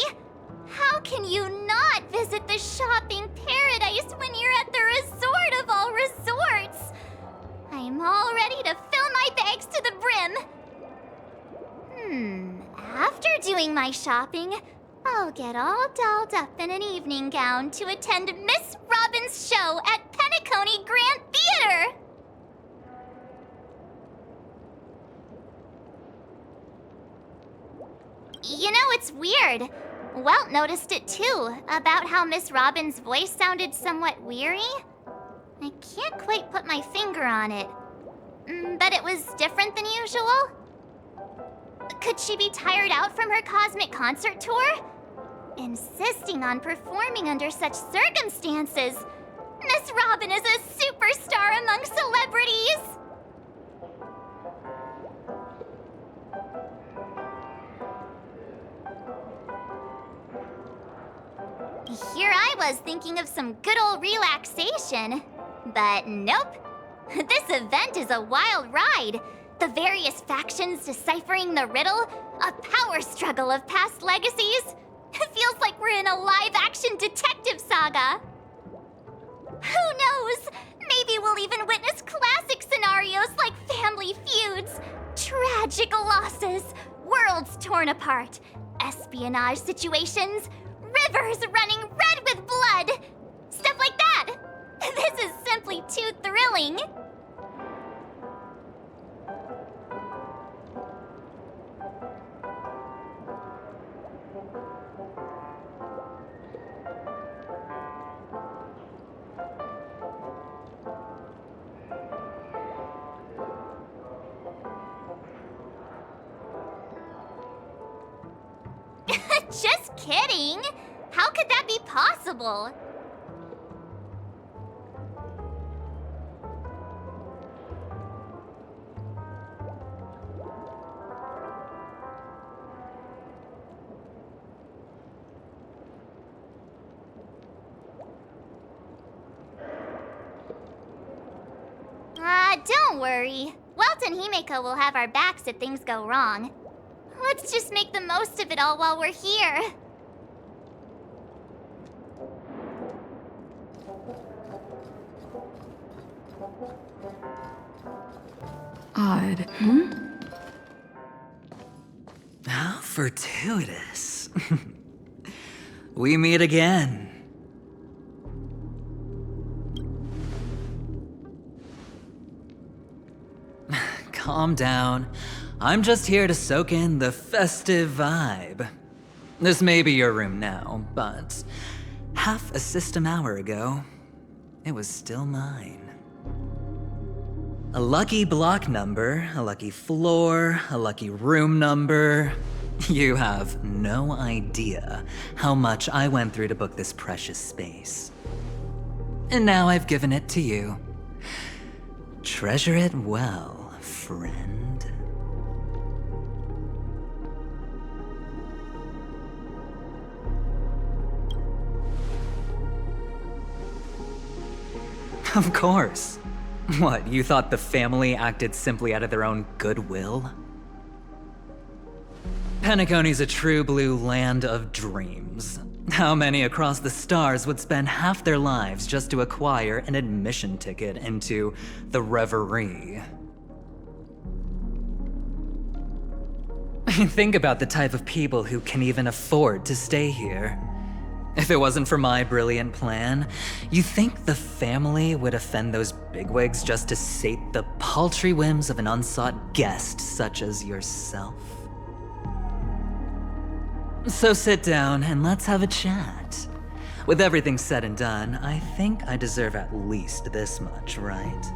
How can you not visit the shopping paradise when you're at the resort of all resorts? I'm all ready to fill my bags to the brim. After doing my shopping, I'll get all dolled up in an evening gown to attend Miss Robin's show at Peackony Grand Theater. You know, it's weird. Welt noticed it too, about how Miss Robin's voice sounded somewhat weary. I can't quite put my finger on it, but it was different than usual. Could she be tired out from her cosmic concert tour? Insisting on performing under such circumstances. Miss Robin is a superstar among celebrities. Here I was thinking of some good old relaxation, but nope. This event is a wild ride. The various factions deciphering the riddle, a power struggle of past legacies. It feels like we're in a live-action detective saga. Who knows? Maybe we'll even witness classic scenarios like family feuds, tragic losses, worlds torn apart, espionage situations, rivers running red with blood. Stuff like that. This is simply too thrilling. Just kidding. How could that be possible? Don't worry. Welt and Himeko will have our backs if things go wrong. Let's just make the most of it all while we're here. Odd. How fortuitous. We meet again. Calm down. I'm just here to soak in the festive vibe. This may be your room now, but half a system hour ago, it was still mine. A lucky block number, a lucky floor, a lucky room number. You have no idea how much I went through to book this precious space. And now I've given it to you. Treasure it well, friend. Of course. What, you thought the family acted simply out of their own goodwill? Peackony's a true blue land of dreams. How many across the stars would spend half their lives just to acquire an admission ticket into the Reverie? Think about the type of people who can even afford to stay here. If it wasn't for my brilliant plan, you think the family would offend those bigwigs just to sate the paltry whims of an unsought guest such as yourself? So sit down and let's have a chat. With everything said and done, I think I deserve at least this much, right?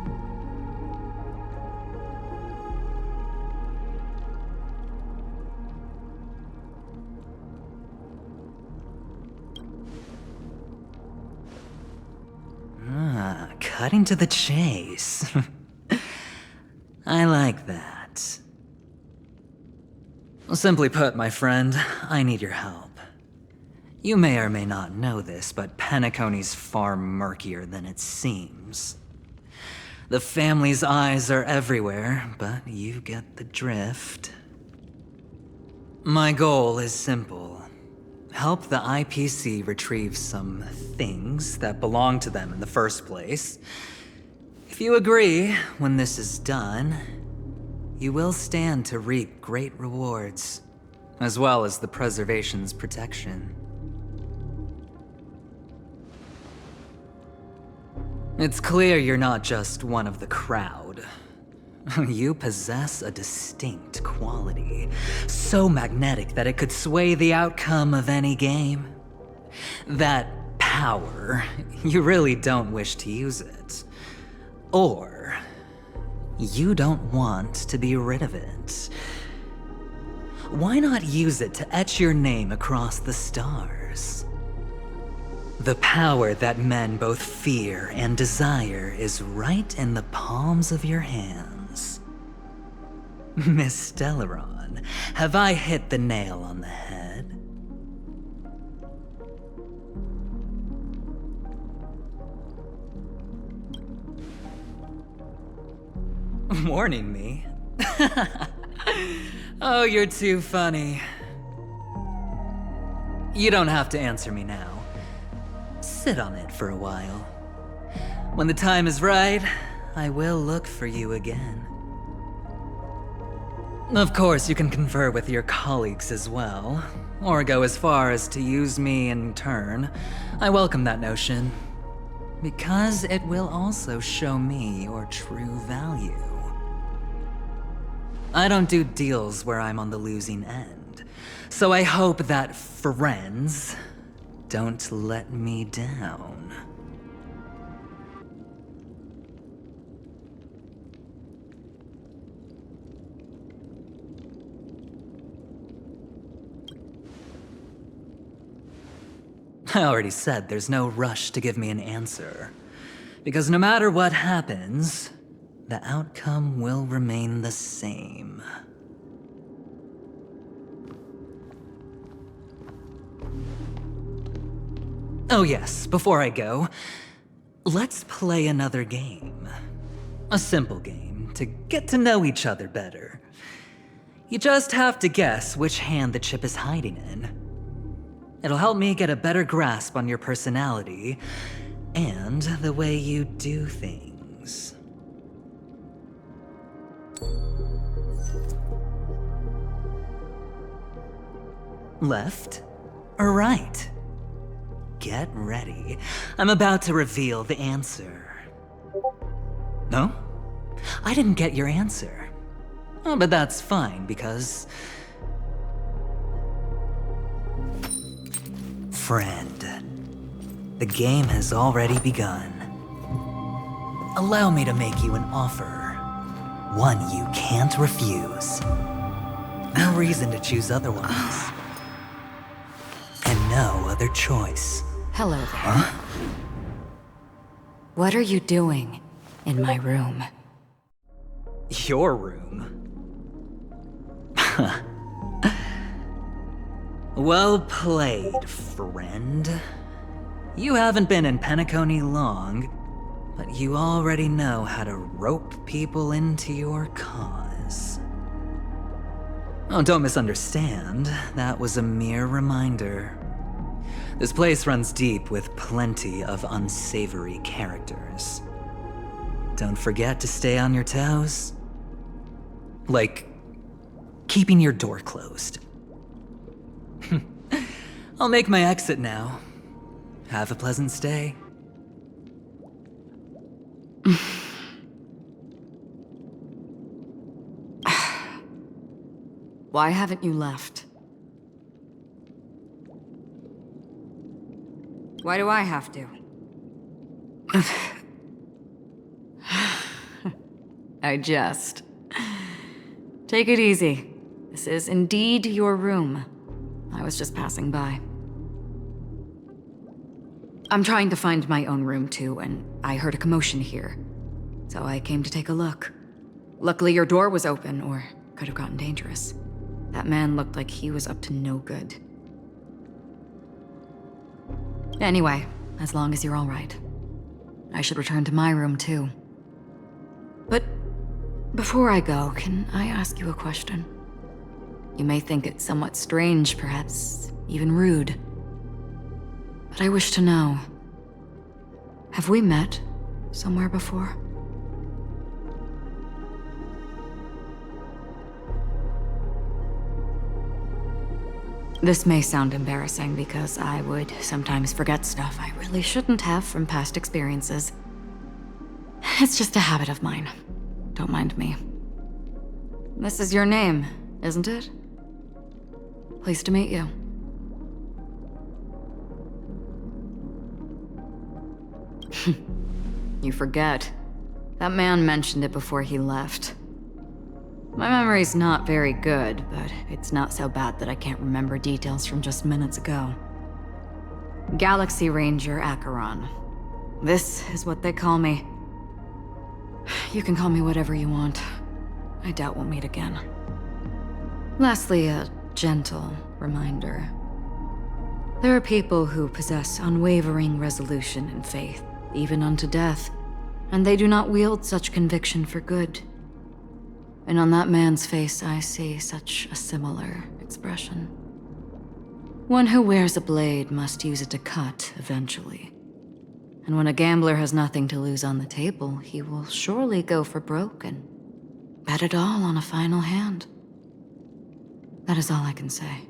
Cutting to the chase. I like that. Simply put, my friend, I need your help. You may or may not know this, but Peackony's far murkier than it seems. The family's eyes are everywhere, but you get the drift. My goal is simple. Help the IPC retrieve some things that belong to them in the first place. If you agree, when this is done, you will stand to reap great rewards, as well as the preservation's protection. It's clear you're not just one of the crowd. You possess a distinct quality, so magnetic that it could sway the outcome of any game. That power, you really don't wish to use it. Or, you don't want to be rid of it. Why not use it to etch your name across the stars? The power that men both fear and desire is right in the palms of your hands. Miss Stellaron, have I hit the nail on the head? Warning me? Oh, you're too funny. You don't have to answer me now. Sit on it for a while. When the time is right, I will look for you again. Of course, you can confer with your colleagues as well, or go as far as to use me in turn. I welcome that notion, because it will also show me your true value. I don't do deals where I'm on the losing end, so I hope that friends don't let me down. I already said there's no rush to give me an answer. Because no matter what happens, the outcome will remain the same. Oh yes, before I go, let's play another game. A simple game to get to know each other better. You just have to guess which hand the chip is hiding in. It'll help me get a better grasp on your personality and the way you do things. Left or right? Get ready. I'm about to reveal the answer. No? I didn't get your answer. Oh, but that's fine because... Friend, the game has already begun. Allow me to make you an offer. One you can't refuse. No reason to choose otherwise. And no other choice. Hello there. Huh? What are you doing in my room? Your room? Well played, friend. You haven't been in Peackony long, but you already know how to rope people into your cause. Oh, don't misunderstand. That was a mere reminder. This place runs deep with plenty of unsavory characters. Don't forget to stay on your toes. Like, keeping your door closed. I'll make my exit now. Have a pleasant stay. Why haven't you left? Why do I have to? I jest. Take it easy. This is indeed your room. I was just passing by. I'm trying to find my own room too, and I heard a commotion here. So I came to take a look. Luckily your door was open, or could have gotten dangerous. That man looked like he was up to no good. Anyway, as long as you're all right. I should return to my room too. But before I go, can I ask you a question? You may think it somewhat strange, perhaps even rude. But I wish to know, have we met somewhere before? This may sound embarrassing because I would sometimes forget stuff I really shouldn't have from past experiences. It's just a habit of mine. Don't mind me. This is your name, isn't it? Pleased to meet you. You forget. That man mentioned it before he left. My memory's not very good, but it's not so bad that I can't remember details from just minutes ago. Galaxy Ranger Acheron. This is what they call me. You can call me whatever you want. I doubt we'll meet again. Lastly, a gentle reminder. There are people who possess unwavering resolution and faith, even unto death, and they do not wield such conviction for good. And on that man's face, I see such a similar expression. One who wears a blade must use it to cut eventually. And when a gambler has nothing to lose on the table, he will surely go for broke and bet it all on a final hand. That is all I can say.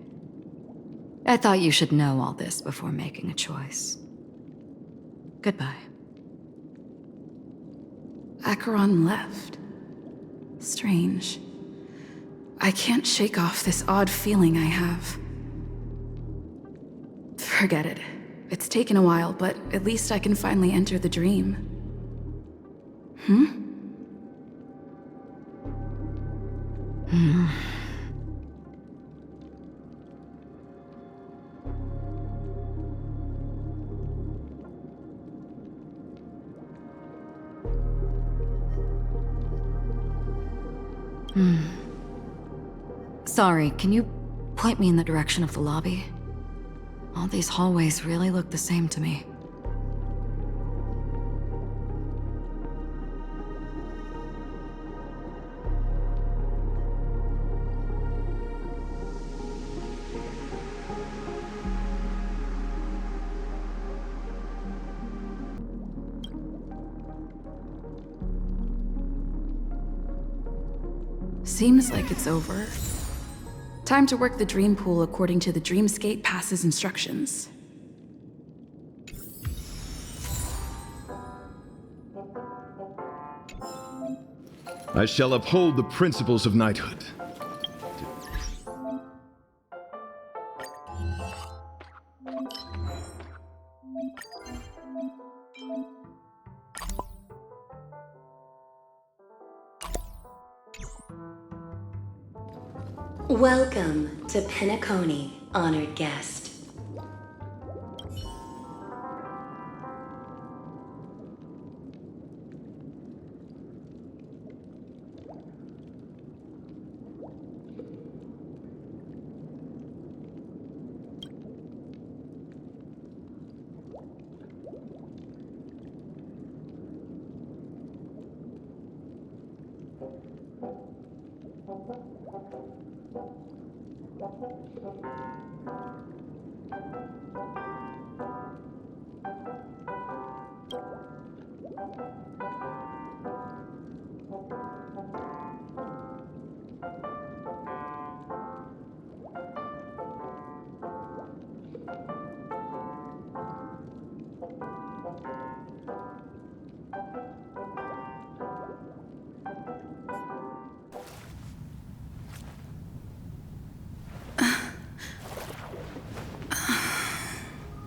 I thought you should know all this before making a choice. Goodbye. Acheron left. Strange. I can't shake off this odd feeling I have. Forget it. It's taken a while, but at least I can finally enter the dream. Sorry, can you point me in the direction of the lobby? All these hallways really look the same to me. Seems like it's over. Time to work the dream pool according to the Dreamscape Pass's instructions. I shall uphold the principles of knighthood. Welcome to Peackony, honored guest.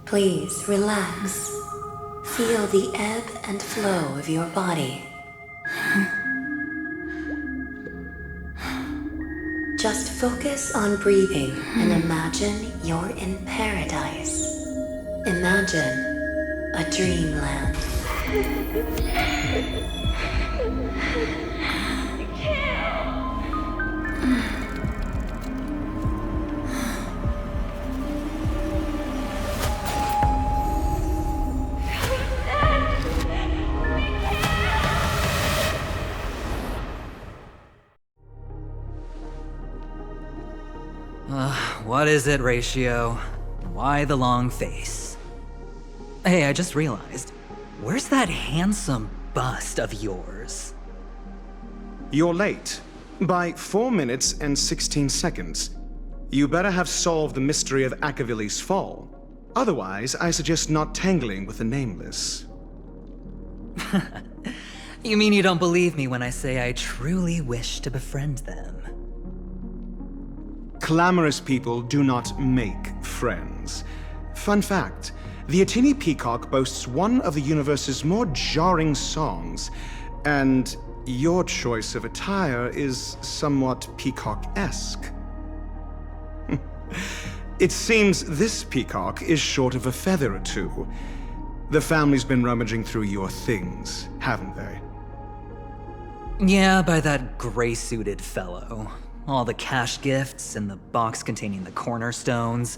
Please relax. Feel the ebb and flow of your body. Just focus on breathing and imagine you're in paradise. Imagine a dreamland. What is it, Ratio? Why the long face? Hey, I just realized, where's that handsome bust of yours? You're late. By 4 minutes and 16 seconds. You better have solved the mystery of Akavili's fall. Otherwise, I suggest not tangling with the Nameless. You mean you don't believe me when I say I truly wish to befriend them? Clamorous people do not make friends. Fun fact, the Atini Peacock boasts one of the universe's more jarring songs, and your choice of attire is somewhat peacock-esque. It seems this peacock is short of a feather or two. The family's been rummaging through your things, haven't they? Yeah, by that gray-suited fellow. All the cash gifts and the box containing the cornerstones.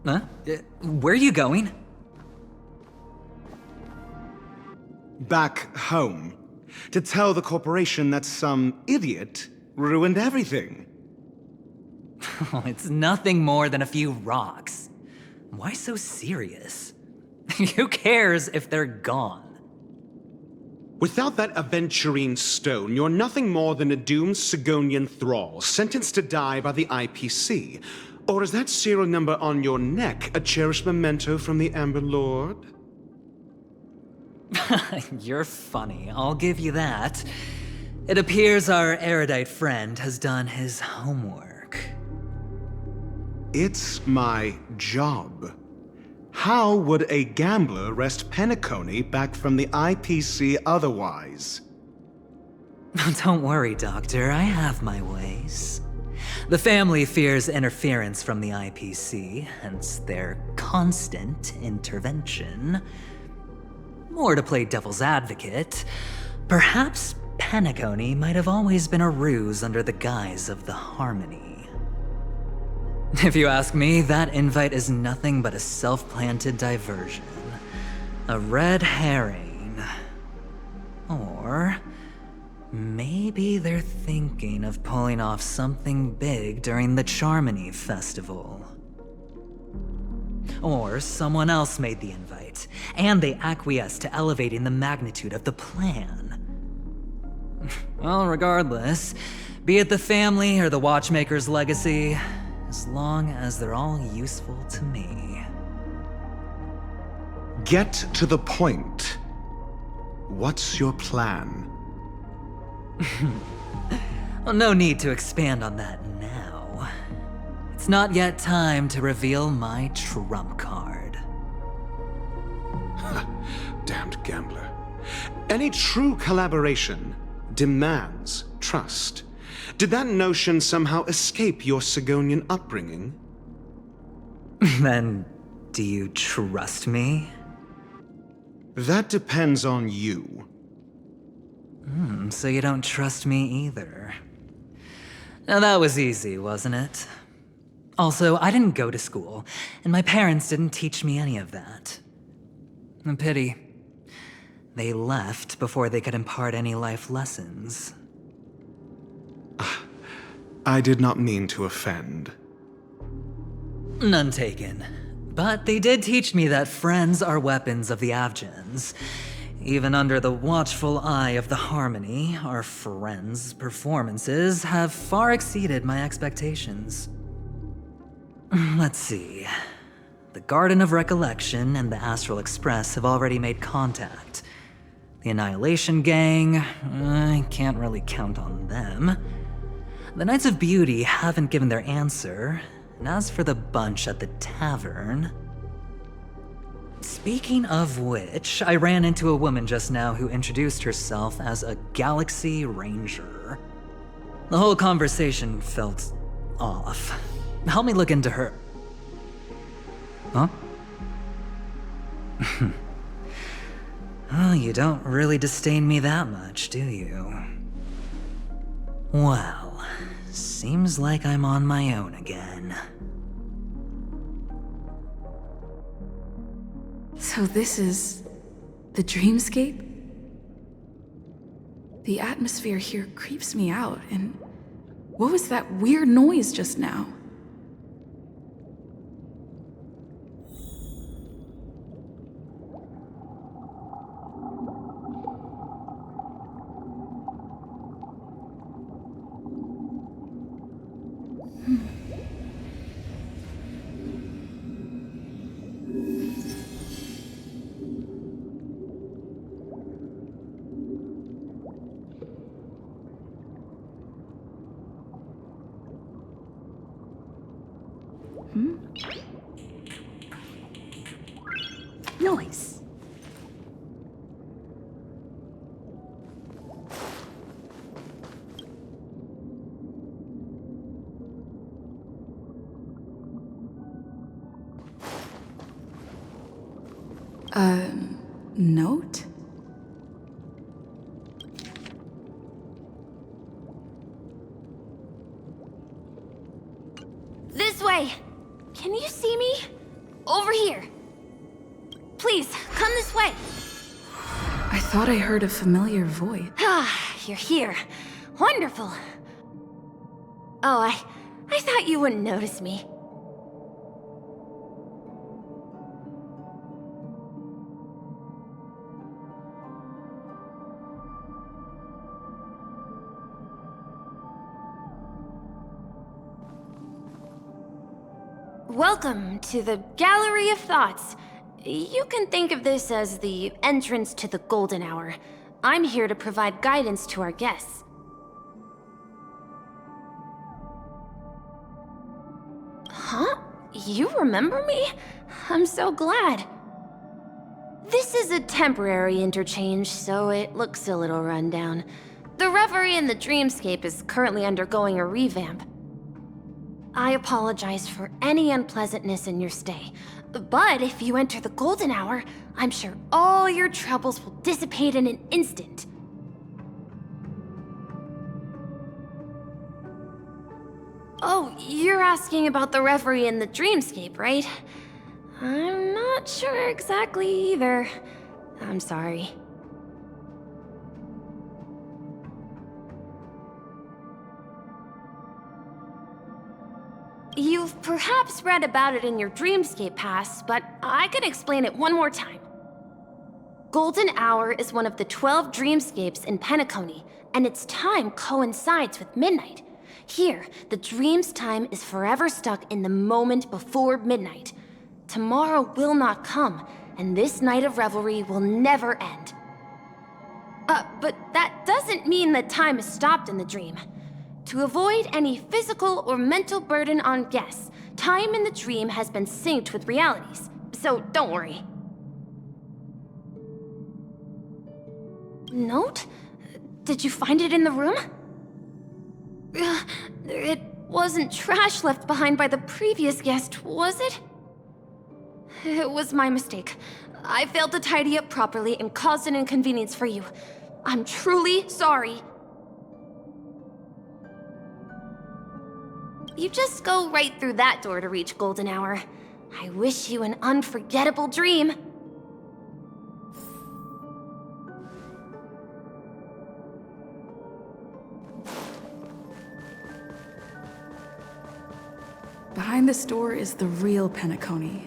Huh? Where are you going? Back home. To tell the corporation that some idiot ruined everything. It's nothing more than a few rocks. Why so serious? Who cares if they're gone? Without that aventurine stone, you're nothing more than a doomed Sigonian thrall, sentenced to die by the IPC. Or is that serial number on your neck a cherished memento from the Amber Lord? You're funny, I'll give you that. It appears our erudite friend has done his homework. It's my job. How would a gambler wrest Peackony back from the IPC otherwise? Don't worry, Doctor, I have my ways. The family fears interference from the IPC, hence their constant intervention. Or to play devil's advocate, perhaps Peackony might have always been a ruse under the guise of the Harmony. If you ask me, that invite is nothing but a self-planted diversion. A red herring. Or maybe they're thinking of pulling off something big during the Charmony Festival. Or someone else made the invite, and they acquiesced to elevating the magnitude of the plan. Well, regardless, be it the family or the Watchmaker's legacy, as long as they're all useful to me. Get to the point. What's your plan? Well, no need to expand on that now. It's not yet time to reveal my trump card. Damned gambler. Any true collaboration demands trust. Did that notion somehow escape your Sigonian upbringing? Then, do you trust me? That depends on you. So you don't trust me either. Now that was easy, wasn't it? Also, I didn't go to school, and my parents didn't teach me any of that. A pity. They left before they could impart any life lessons. I did not mean to offend. None taken. But they did teach me that friends are weapons of the Avgens. Even under the watchful eye of the Harmony, our friends' performances have far exceeded my expectations. Let's see. The Garden of Recollection and the Astral Express have already made contact. The Annihilation Gang, I can't really count on them. The Knights of Beauty haven't given their answer, and as for the bunch at the tavern... Speaking of which, I ran into a woman just now who introduced herself as a Galaxy Ranger. The whole conversation felt off. Help me look into her... Huh? Oh, you don't really disdain me that much, do you? Well, seems like I'm on my own again. So this is the dreamscape? The atmosphere here creeps me out, and what was that weird noise just now? Noise. Note? This way! Can you see me? Over here! Please, come this way! I thought I heard a familiar voice. Ah, you're here. Wonderful. Oh, I thought you wouldn't notice me. Welcome to the Gallery of Thoughts. You can think of this as the entrance to the Golden Hour. I'm here to provide guidance to our guests. Huh? You remember me? I'm so glad. This is a temporary interchange, so it looks a little rundown. The Reverie in the Dreamscape is currently undergoing a revamp. I apologize for any unpleasantness in your stay, but if you enter the Golden Hour, I'm sure all your troubles will dissipate in an instant. Oh, you're asking about the reverie in the dreamscape, right? I'm not sure exactly either. I'm sorry. You've perhaps read about it in your Dreamscape Pass, but I can explain it one more time. Golden Hour is one of the 12 dreamscapes in Peackony, and its time coincides with midnight. Here, the dream's time is forever stuck in the moment before midnight. Tomorrow will not come, and this night of revelry will never end. But that doesn't mean that time is stopped in the dream. To avoid any physical or mental burden on guests, time in the dream has been synced with realities, so don't worry. Note? Did you find it in the room? It wasn't trash left behind by the previous guest, was it? It was my mistake. I failed to tidy up properly and caused an inconvenience for you. I'm truly sorry. You just go right through that door to reach Golden Hour. I wish you an unforgettable dream. Behind this door is the real Peackony.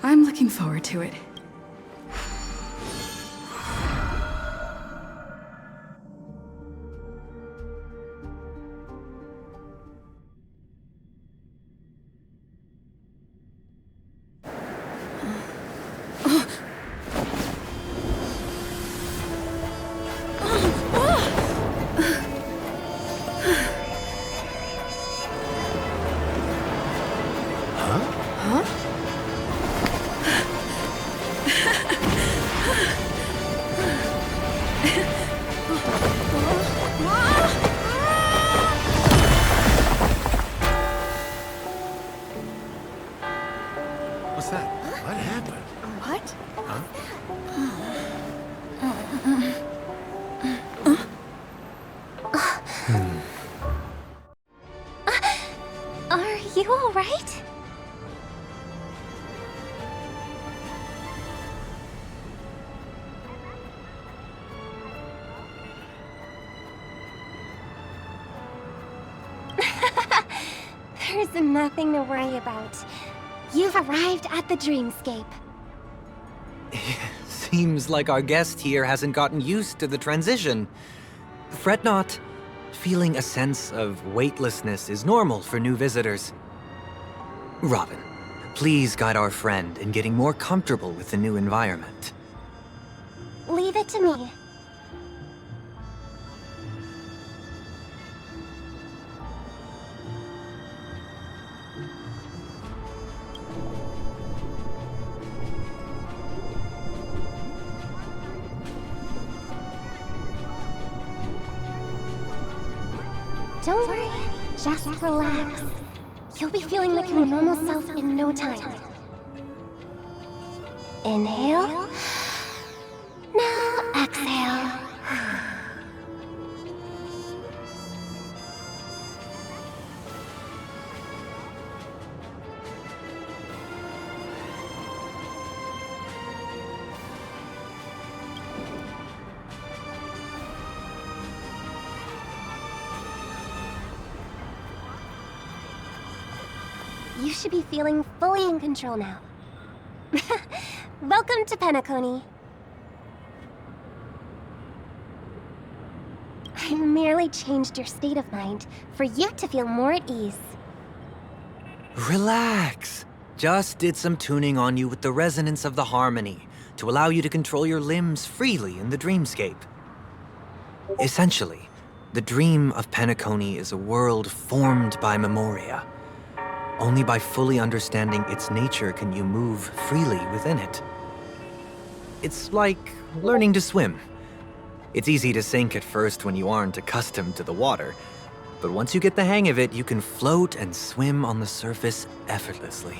I'm looking forward to it. What's that? What happened? What? Are you all right? There's nothing to worry about. You've arrived at the dreamscape. Seems like our guest here hasn't gotten used to the transition. Fret not. Feeling a sense of weightlessness is normal for new visitors. Robin, please guide our friend in getting more comfortable with the new environment. Leave it to me. Don't worry, just relax. You'll be feeling like your normal self in no time. Inhale. Now exhale. You should be feeling fully in control now. Welcome to Peackony. I merely changed your state of mind for you to feel more at ease. Relax. Just did some tuning on you with the resonance of the harmony to allow you to control your limbs freely in the dreamscape. Essentially, the dream of Peackony is a world formed by memoria. Only by fully understanding its nature can you move freely within it. It's like learning to swim. It's easy to sink at first when you aren't accustomed to the water, but once you get the hang of it, you can float and swim on the surface effortlessly.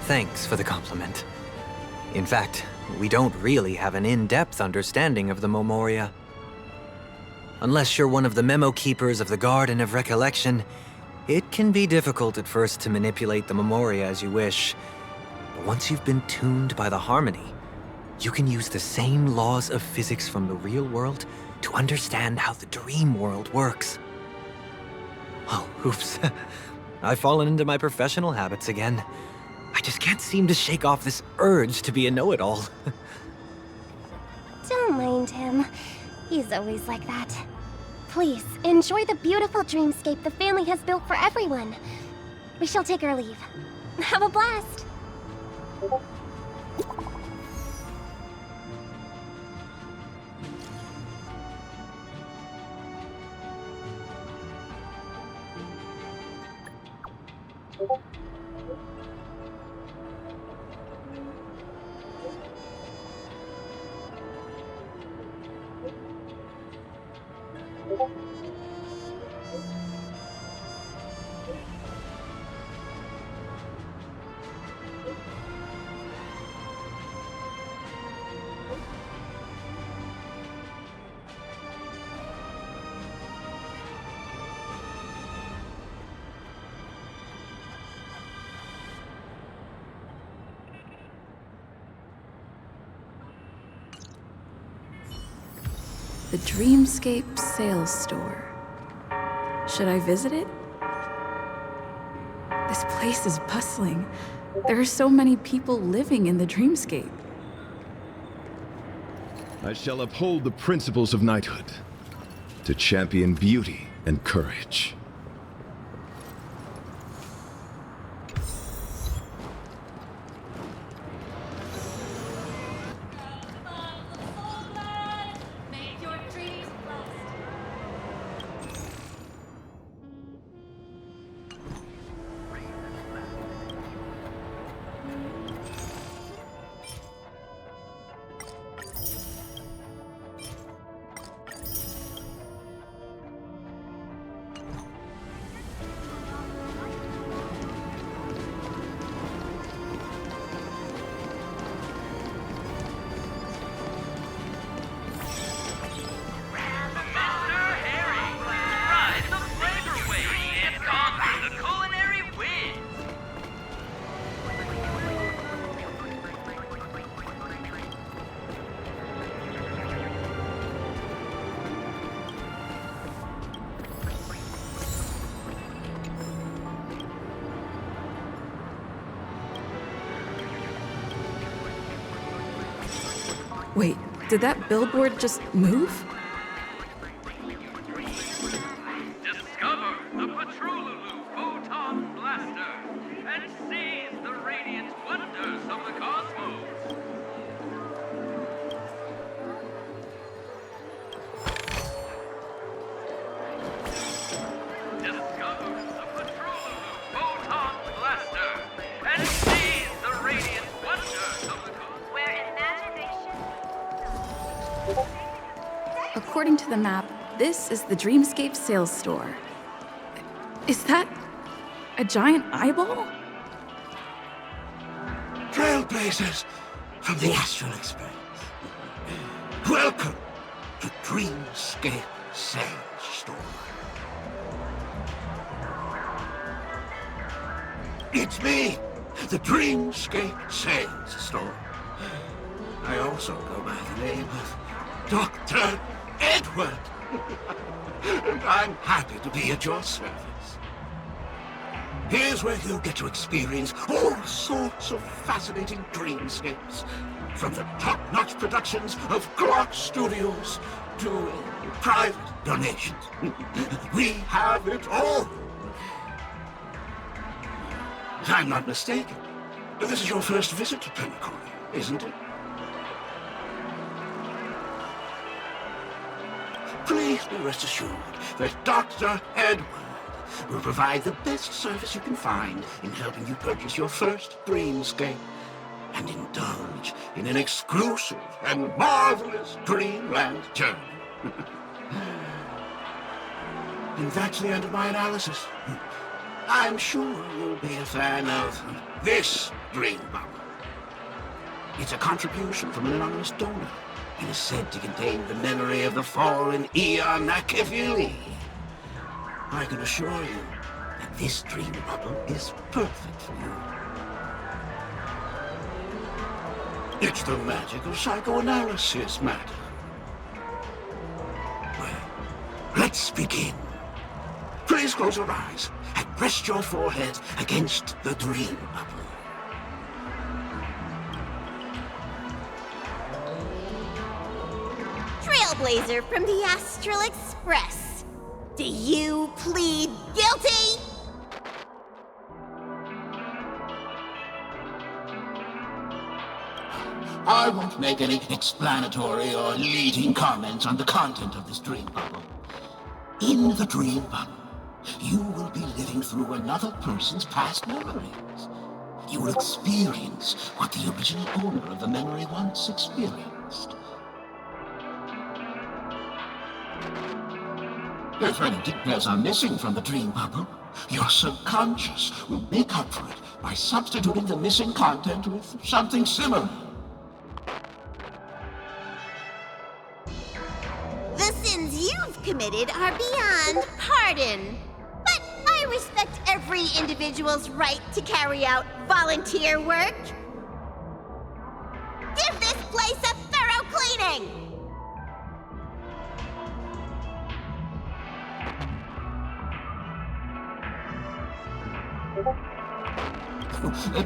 Thanks for the compliment. In fact, we don't really have an in-depth understanding of the Memoria. Unless you're one of the memo keepers of the Garden of Recollection, it can be difficult at first to manipulate the Memoria as you wish. But once you've been tuned by the harmony, you can use the same laws of physics from the real world to understand how the dream world works. Oh, oops. I've fallen into my professional habits again. I just can't seem to shake off this urge to be a know-it-all. Don't mind him. He's always like that. Please, enjoy the beautiful dreamscape the family has built for everyone. We shall take our leave. Have a blast! The Dreamscape Sales Store. Should I visit it? This place is bustling. There are so many people living in the Dreamscape. I shall uphold the principles of knighthood, to champion beauty and courage. Wait, did that billboard just move? Discover the Patrolulu Photon Blaster and seize the radiant wonders of the cosmos. Discover the Patrolulu Photon Blaster and seize the radiant wonders of the cosmos. Where imagination... According to the map, this is the Dreamscape Sales Store. Is that a giant eyeball? Trailblazers from the Astral Express. Welcome to Dreamscape Sales Store. It's me, the Dreamscape Sales Store. I also go by the name of Dr. Edward. And I'm happy to be at your service. Here's where you get to experience all sorts of fascinating dreamscapes. From the top-notch productions of Glock Studios to private donations. We have it all. If I'm not mistaken, this is your first visit to Peackony, isn't it? Please be rest assured that Dr. Edward will provide the best service you can find in helping you purchase your first dreamscape and indulge in an exclusive and marvelous dreamland journey. And that's the end of my analysis. I'm sure you'll be a fan of this dream bubble. It's a contribution from an anonymous donor. It is said to contain the memory of the fallen Eon Nakavili. I can assure you that this dream bubble is perfect for you. It's the magic of psychoanalysis, madam. Well, let's begin. Please close your eyes and rest your forehead against the dream bubble. Trailblazer from the Astral Express. Do you plead guilty? I won't make any explanatory or leading comments on the content of this dream bubble. In the dream bubble, you will be living through another person's past memories. You will experience what the original owner of the memory once experienced. If any details are missing from the dream bubble, your subconscious will make up for it by substituting the missing content with something similar. The sins you've committed are beyond pardon. But I respect every individual's right to carry out volunteer work. Give this place a thorough cleaning!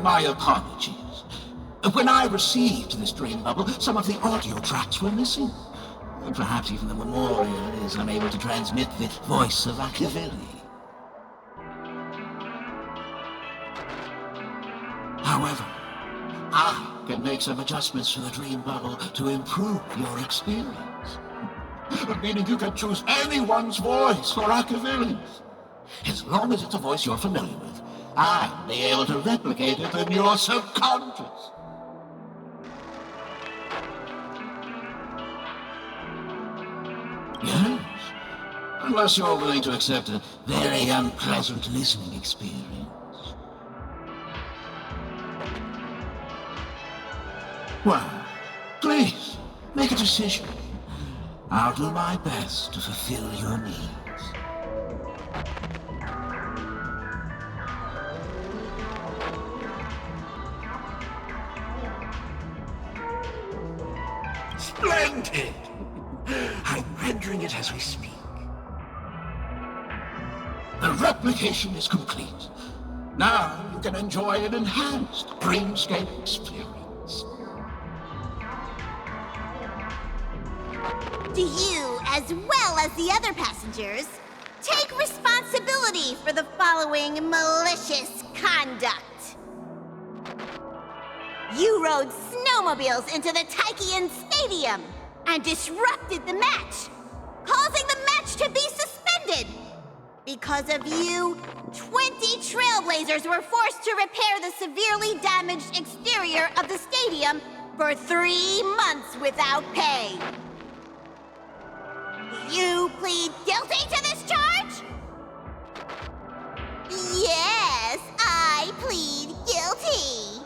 My apologies. When I received this dream bubble, some of the audio tracks were missing. Perhaps even the memorial is unable to transmit the voice of Akavili. However, I can make some adjustments to the dream bubble to improve your experience. Meaning you can choose anyone's voice for Akavili's. As long as it's a voice you're familiar with, I'll be able to replicate it in your subconscious. Yes, unless you're willing to accept a very unpleasant listening experience. Well, please, make a decision. I'll do my best to fulfill your needs. Splendid! I'm rendering it as we speak. The replication is complete. Now you can enjoy an enhanced dreamscape experience. Do you, as well as the other passengers, take responsibility for the following malicious conduct? You rode snowmobiles into the Taikian Stadium and disrupted the match, causing the match to be suspended. Because of you, 20 Trailblazers were forced to repair the severely damaged exterior of the stadium for 3 months without pay. Do you plead guilty to this charge? Yes, I plead guilty.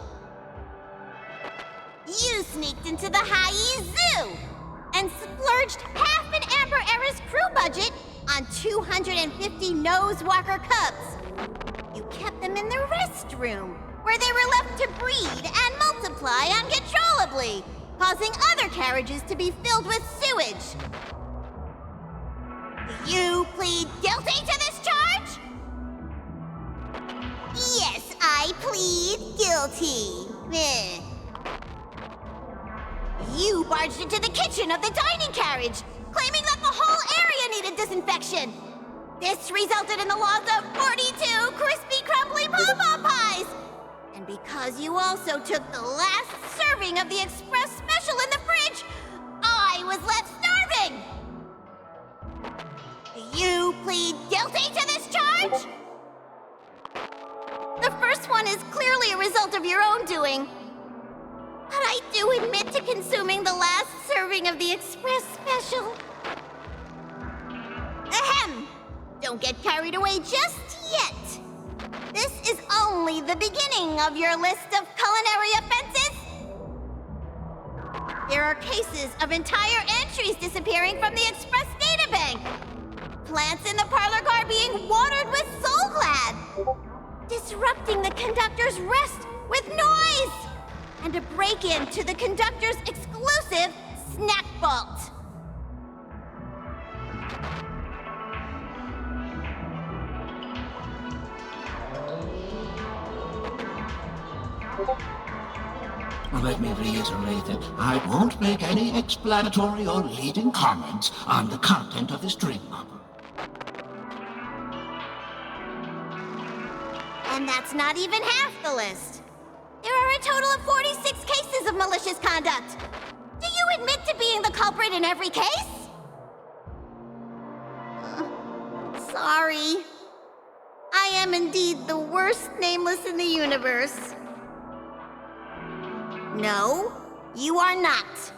You sneaked into the Haie Zoo and splurged half an Amber Era's crew budget on 250 Nosewalker cubs. You kept them in the restroom, where they were left to breed and multiply uncontrollably, causing other carriages to be filled with sewage. Do you plead guilty to this charge? Yes, I plead guilty. You barged into the kitchen of the dining carriage, claiming that the whole area needed disinfection. This resulted in the loss of 42 crispy, crumbly pom-pom pies. And because you also took the last serving of the express special in the fridge, I was left starving. Do you plead guilty to this charge? The first one is clearly a result of your own doing. But I do admit to consuming the last serving of the express special. Ahem! Don't get carried away just yet. only the beginning of your list of culinary offenses. There are cases of entire entries disappearing from the Express databank. Plants in the parlor car being watered with Soulglad. Disrupting the conductor's rest with noise. And a break-in to the conductor's exclusive snack vault. Well, let me reiterate that I won't make any explanatory or leading comments on the content of this dream bubble. And that's not even half the list. There are a total of 46 cases of malicious conduct. Do you admit to being the culprit in every case? Sorry. I am indeed the worst nameless in the universe. No, you are not.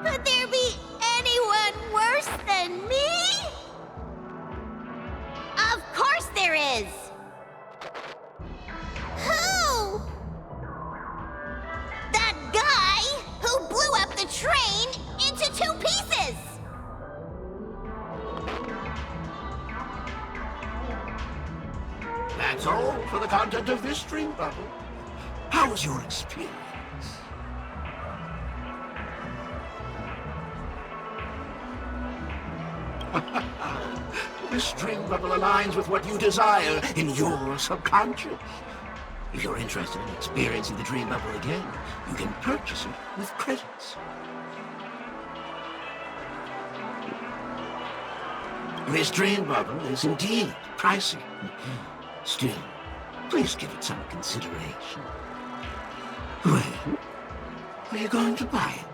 Could there be anyone worse than me? Of course there is! Who? That guy who blew up the train into 2 pieces! That's all for the content of this dream bubble. How was your experience? This dream bubble aligns with what you desire in your subconscious. If you're interested in experiencing the dream bubble again, you can purchase it with credits. This dream bubble is indeed pricey. Still, please give it some consideration. When are you going to buy it?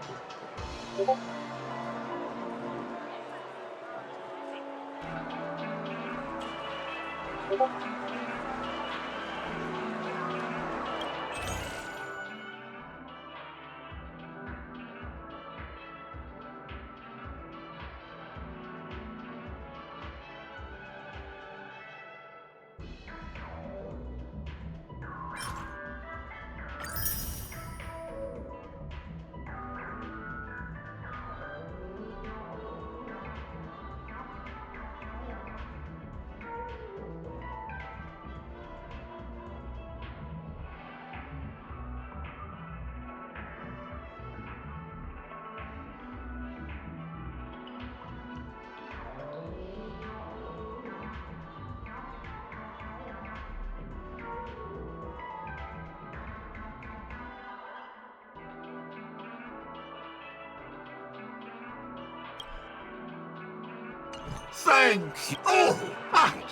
Thank you. Oh, right.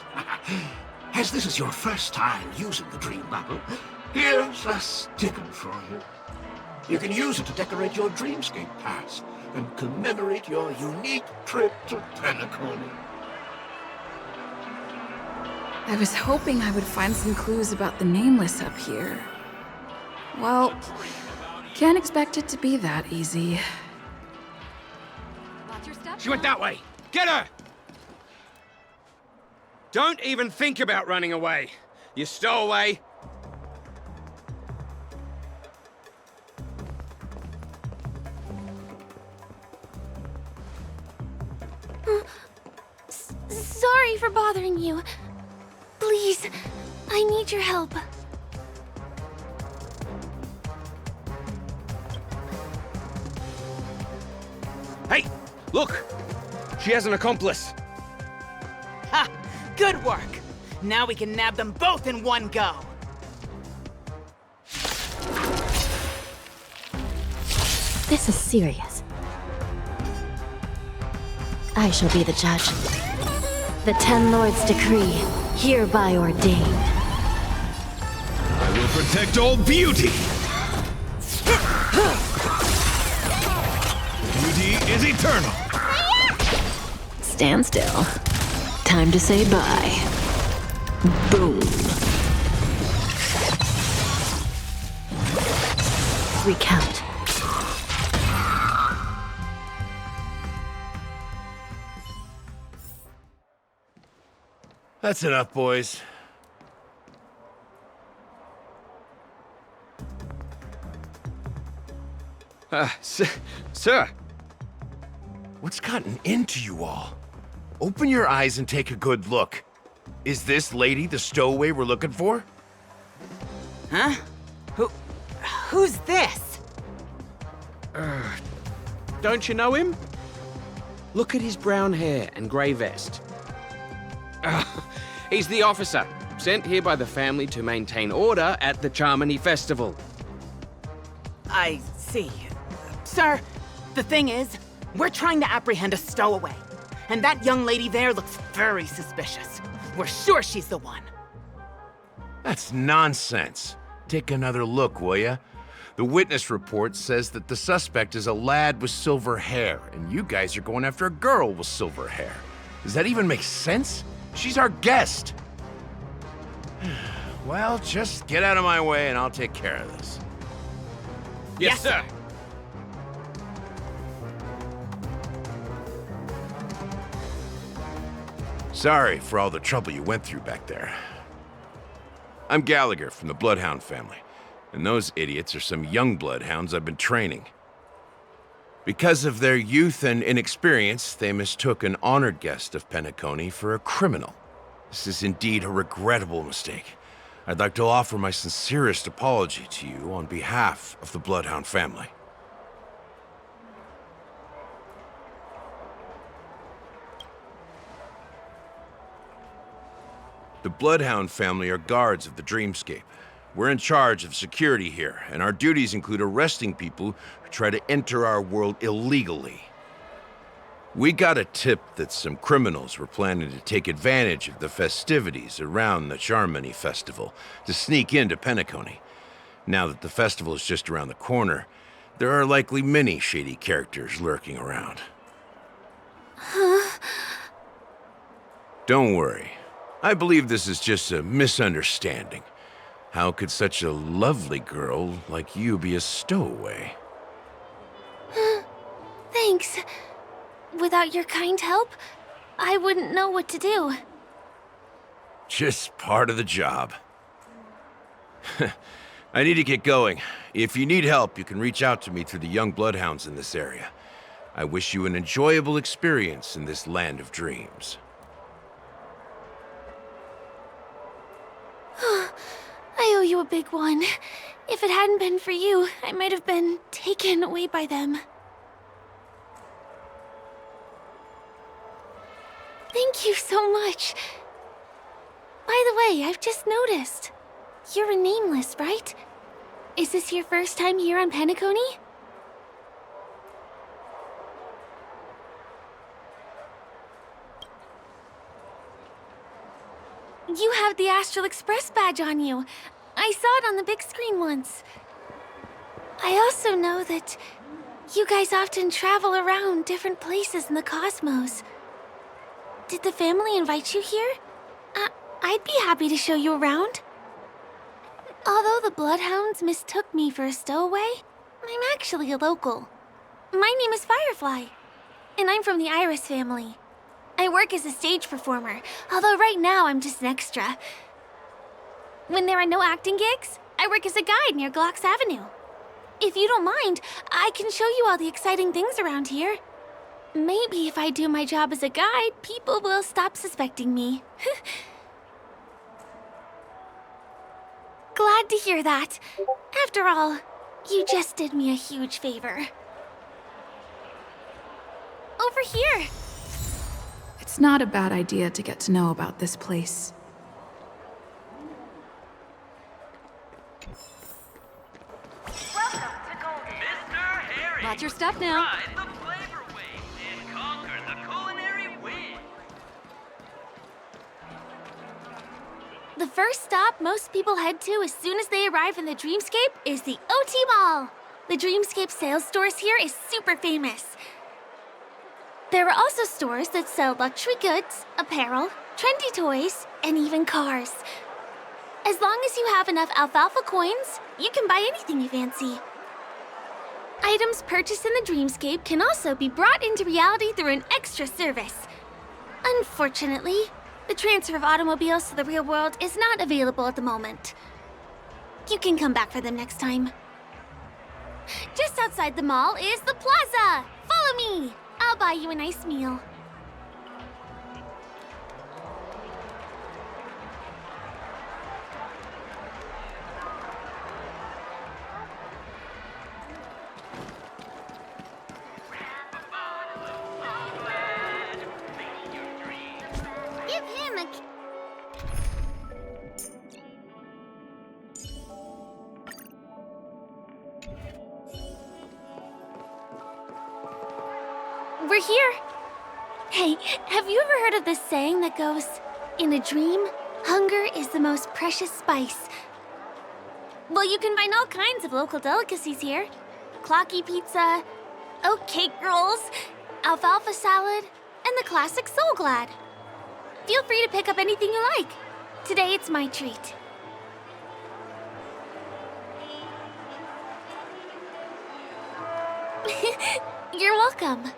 As this is your first time using the dream bubble, here's a sticker for you. You can use it to decorate your dreamscape pass and commemorate your unique trip to Peackony. I was hoping I would find some clues about the Nameless up here. Well, can't expect it to be that easy. She went that way! Get her! Don't even think about running away. You stowaway. Sorry for bothering you. Please, I need your help. Hey, look! She has an accomplice. Ha! Good work! Now we can nab them both in one go! This is serious. I shall be the judge. The Ten Lords' decree, hereby ordained. I will protect all beauty! Beauty is eternal! Stand still. Time to say bye. Boom. Recount. That's enough, boys. Sir! What's gotten into you all? Open your eyes and take a good look. Is this lady the stowaway we're looking for? Huh? Who's this? Don't you know him? Look at his brown hair and grey vest. He's the officer, sent here by the family to maintain order at the Charmony Festival. I see. Sir, the thing is, we're trying to apprehend a stowaway. And that young lady there looks very suspicious. We're sure she's the one. That's nonsense. Take another look, will ya? The witness report says that the suspect is a lad with silver hair, and you guys are going after a girl with silver hair. Does that even make sense? She's our guest. Well, just get out of my way and I'll take care of this. Yes, sir. Sorry for all the trouble you went through back there. I'm Gallagher from the Bloodhound family, and those idiots are some young bloodhounds I've been training. Because of their youth and inexperience, they mistook an honored guest of Peackony for a criminal. This is indeed a regrettable mistake. I'd like to offer my sincerest apology to you on behalf of the Bloodhound family. The Bloodhound family are guards of the Dreamscape. We're in charge of security here, and our duties include arresting people who try to enter our world illegally. We got a tip that some criminals were planning to take advantage of the festivities around the Charmony Festival to sneak into Peackony. Now that the festival is just around the corner, there are likely many shady characters lurking around. Huh? Don't worry. I believe this is just a misunderstanding. How could such a lovely girl like you be a stowaway? Thanks. Without your kind help, I wouldn't know what to do. Just part of the job. I need to get going. If you need help, you can reach out to me through the young bloodhounds in this area. I wish you an enjoyable experience in this land of dreams. I owe you a big one. If it hadn't been for you, I might have been taken away by them. Thank you so much. By the way, I've just noticed. You're a nameless, right? Is this your first time here on Peackony? You have the Astral Express badge on you. I saw it on the big screen once. I also know that you guys often travel around different places in the cosmos. Did the family invite you here? I'd be happy to show you around. Although the Bloodhounds mistook me for a stowaway, I'm actually a local. My name is Firefly, and I'm from the Iris family. I work as a stage performer, although right now I'm just an extra. When there are no acting gigs, I work as a guide near Glox Avenue. If you don't mind, I can show you all the exciting things around here. Maybe if I do my job as a guide, people will stop suspecting me. Glad to hear that. After all, you just did me a huge favor. Over here! It's not a bad idea to get to know about this place. Watch your step now. Ride the flavor waves and conquer the culinary wind. The first stop most people head to as soon as they arrive in the Dreamscape is the OT Mall. The Dreamscape sales stores here is super famous. There are also stores that sell luxury goods, apparel, trendy toys, and even cars. As long as you have enough alfalfa coins, you can buy anything you fancy. Items purchased in the Dreamscape can also be brought into reality through an extra service. Unfortunately, the transfer of automobiles to the real world is not available at the moment. You can come back for them next time. Just outside the mall is the plaza. Follow me. I'll buy you a nice meal. Give him a... We're here. Hey, have you ever heard of this saying that goes, in a dream, hunger is the most precious spice? Well, you can find all kinds of local delicacies here. Clocky pizza, oat cake rolls, alfalfa salad, and the classic Soul Glad. Feel free to pick up anything you like. Today it's my treat. You're welcome.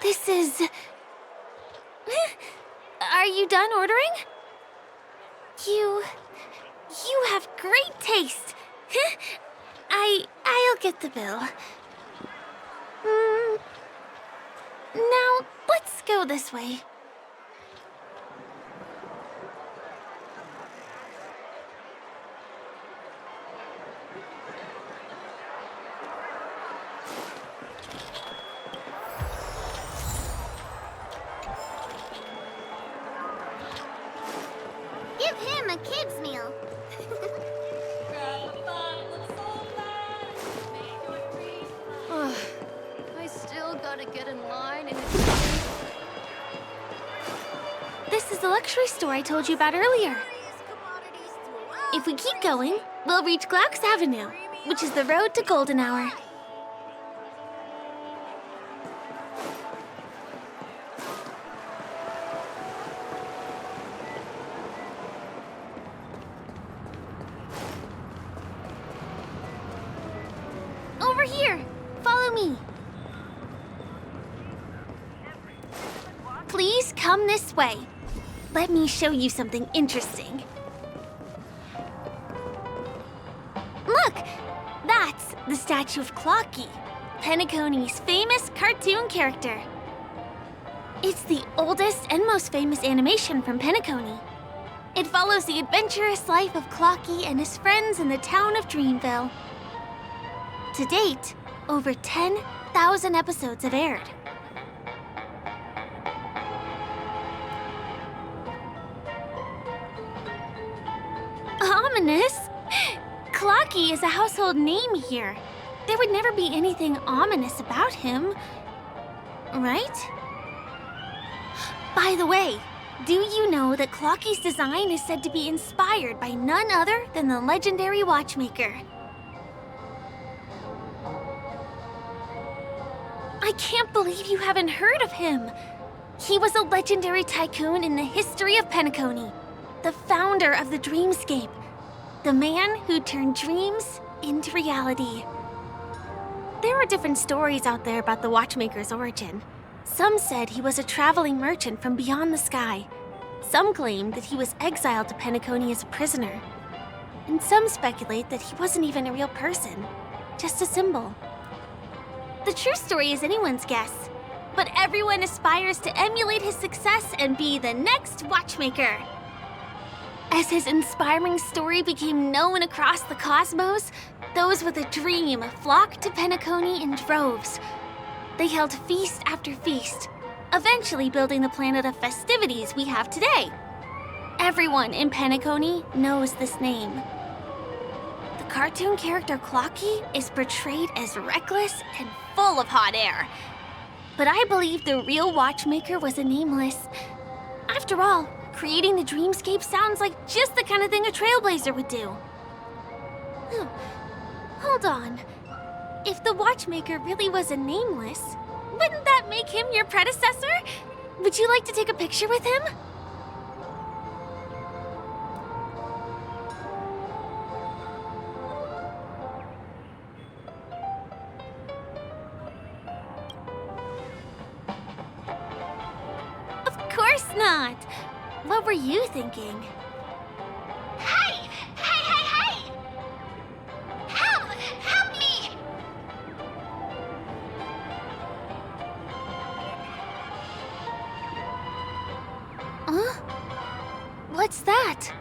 This is... Are you done ordering? You have great taste. I'll get the bill. Now, let's go this way. Give him a kid's meal. I still gotta get in line and... This is the luxury store I told you about earlier. If we keep going, we'll reach Glauc's Avenue, which is the road to Golden Hour. Over here! Follow me! Please come this way. Let me show you something interesting. Look! That's the statue of Clocky, Peackony's famous cartoon character. It's the oldest and most famous animation from Peackony. It follows the adventurous life of Clocky and his friends in the town of Dreamville. To date, over 10,000 episodes have aired. Ominous? Clocky is a household name here. There would never be anything ominous about him, right? By the way, do you know that Clocky's design is said to be inspired by none other than the legendary watchmaker? I can't believe you haven't heard of him. He was a legendary tycoon in the history of Peackony, the founder of the Dreamscape, the man who turned dreams into reality. There are different stories out there about the watchmaker's origin. Some said he was a traveling merchant from beyond the sky. Some claim that he was exiled to Peackony as a prisoner. And some speculate that he wasn't even a real person, just a symbol. The true story is anyone's guess, but everyone aspires to emulate his success and be the next watchmaker. As his inspiring story became known across the cosmos, those with a dream flocked to Peackony in droves. They held feast after feast, eventually building the planet of festivities we have today. Everyone in Peackony knows this name. The cartoon character Clocky is portrayed as reckless and full of hot air. But I believe the real watchmaker was a nameless. After all, creating the dreamscape sounds like just the kind of thing a trailblazer would do. Hold on. If the watchmaker really was a nameless, wouldn't that make him your predecessor? Would you like to take a picture with him? Of course not. What were you thinking? Hey! Hey, hey, hey! Help! Help me! Huh? What's that?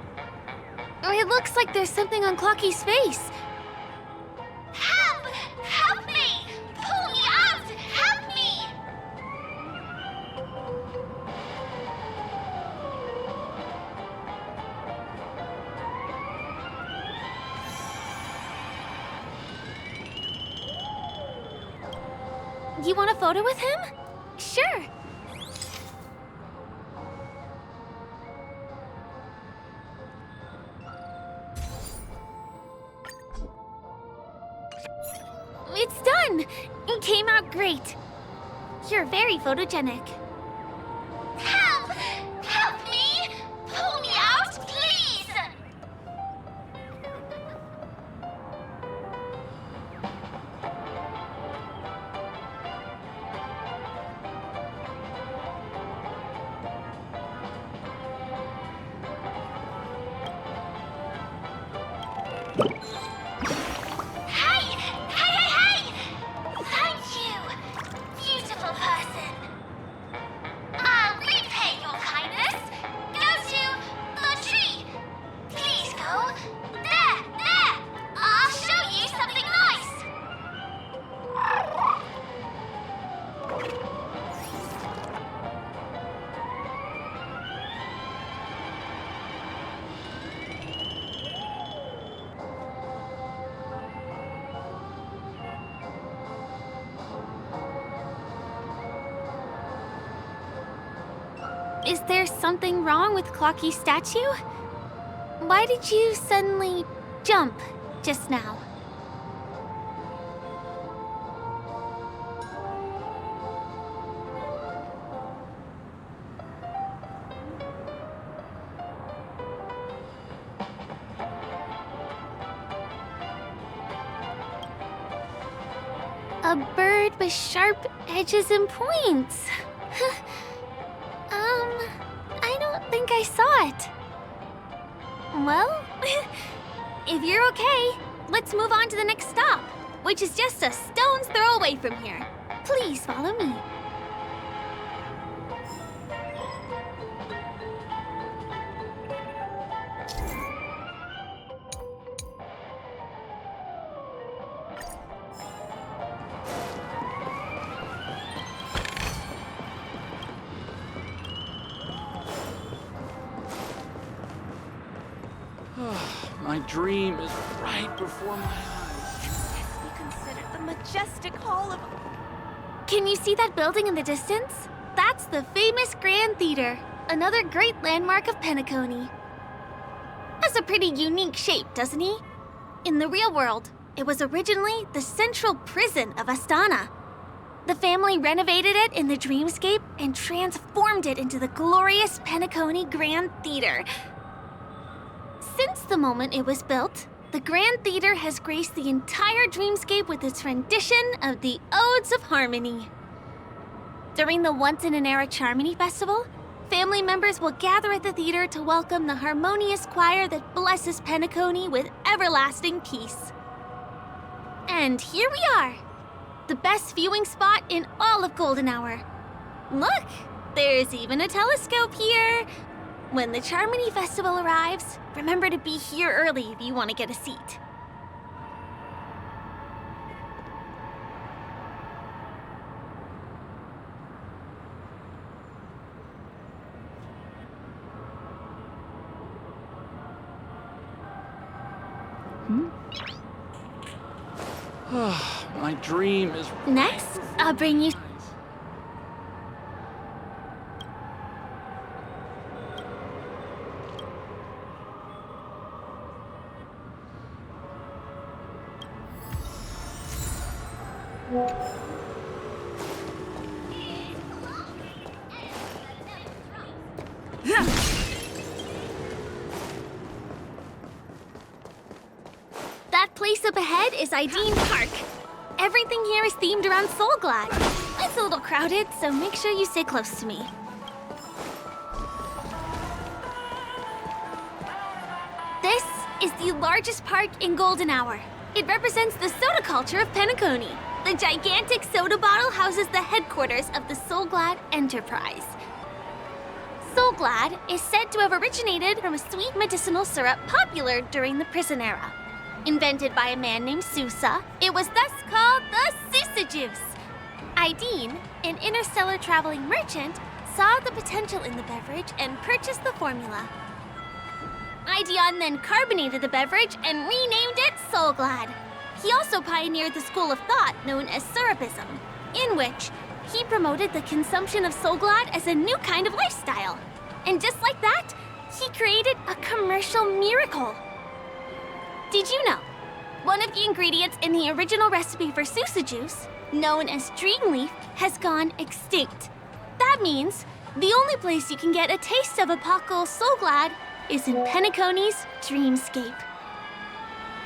It looks like there's something on Clocky's face. Help! Help me! Pull me out! Help me! You want a photo with him? Sure. It's done! It came out great. You're very photogenic. Help! Help me! Pull me out, please! Hey! Hey, hey, hey! Thank you, beautiful person. I'll repay your kindness. Go to the tree. Please go. There! I'll show you something nice. Is there something wrong with Clocky's statue? Why did you suddenly jump just now? A bird with sharp edges and points. I don't think I saw it. Well, if you're okay, let's move on to the next stop, which is just a stone's throw away from here. Please follow me. My dream is right before my eyes. We consider the majestic hall of... Can you see that building in the distance? That's the famous Grand Theater, another great landmark of Peackony. Has a pretty unique shape, doesn't he? In the real world, it was originally the central prison of Astana. The family renovated it in the dreamscape and transformed it into the glorious Peackony Grand Theater. Since the moment it was built, the Grand Theater has graced the entire dreamscape with its rendition of the Odes of Harmony. During the Once-in-an-Era Charmony Festival, family members will gather at the theater to welcome the harmonious choir that blesses Peackony with everlasting peace. And here we are, the best viewing spot in all of Golden Hour. Look, there's even a telescope here. When the Charmony Festival arrives, remember to be here early if you want to get a seat. My dream is... Next, I'll bring you... That place up ahead is Ideen Park. Everything here is themed around Soulglad. It's a little crowded, so make sure you stay close to me. This is the largest park in Golden Hour. It represents the soda culture of Peackony. The gigantic soda bottle houses the headquarters of the Soulglad Enterprise. Soulglad is said to have originated from a sweet medicinal syrup popular during the prison era. Invented by a man named Sousa, it was thus called the Sousa Juice. Ideen, an interstellar traveling merchant, saw the potential in the beverage and purchased the formula. Ideon then carbonated the beverage and renamed it Soulglad. He also pioneered the school of thought known as Syrupism, in which he promoted the consumption of Soulglad as a new kind of lifestyle. And just like that, he created a commercial miracle. Did you know? One of the ingredients in the original recipe for Sousa Juice, known as Dreamleaf, has gone extinct. That means the only place you can get a taste of Apocal Soulglad is in Peackony's Dreamscape.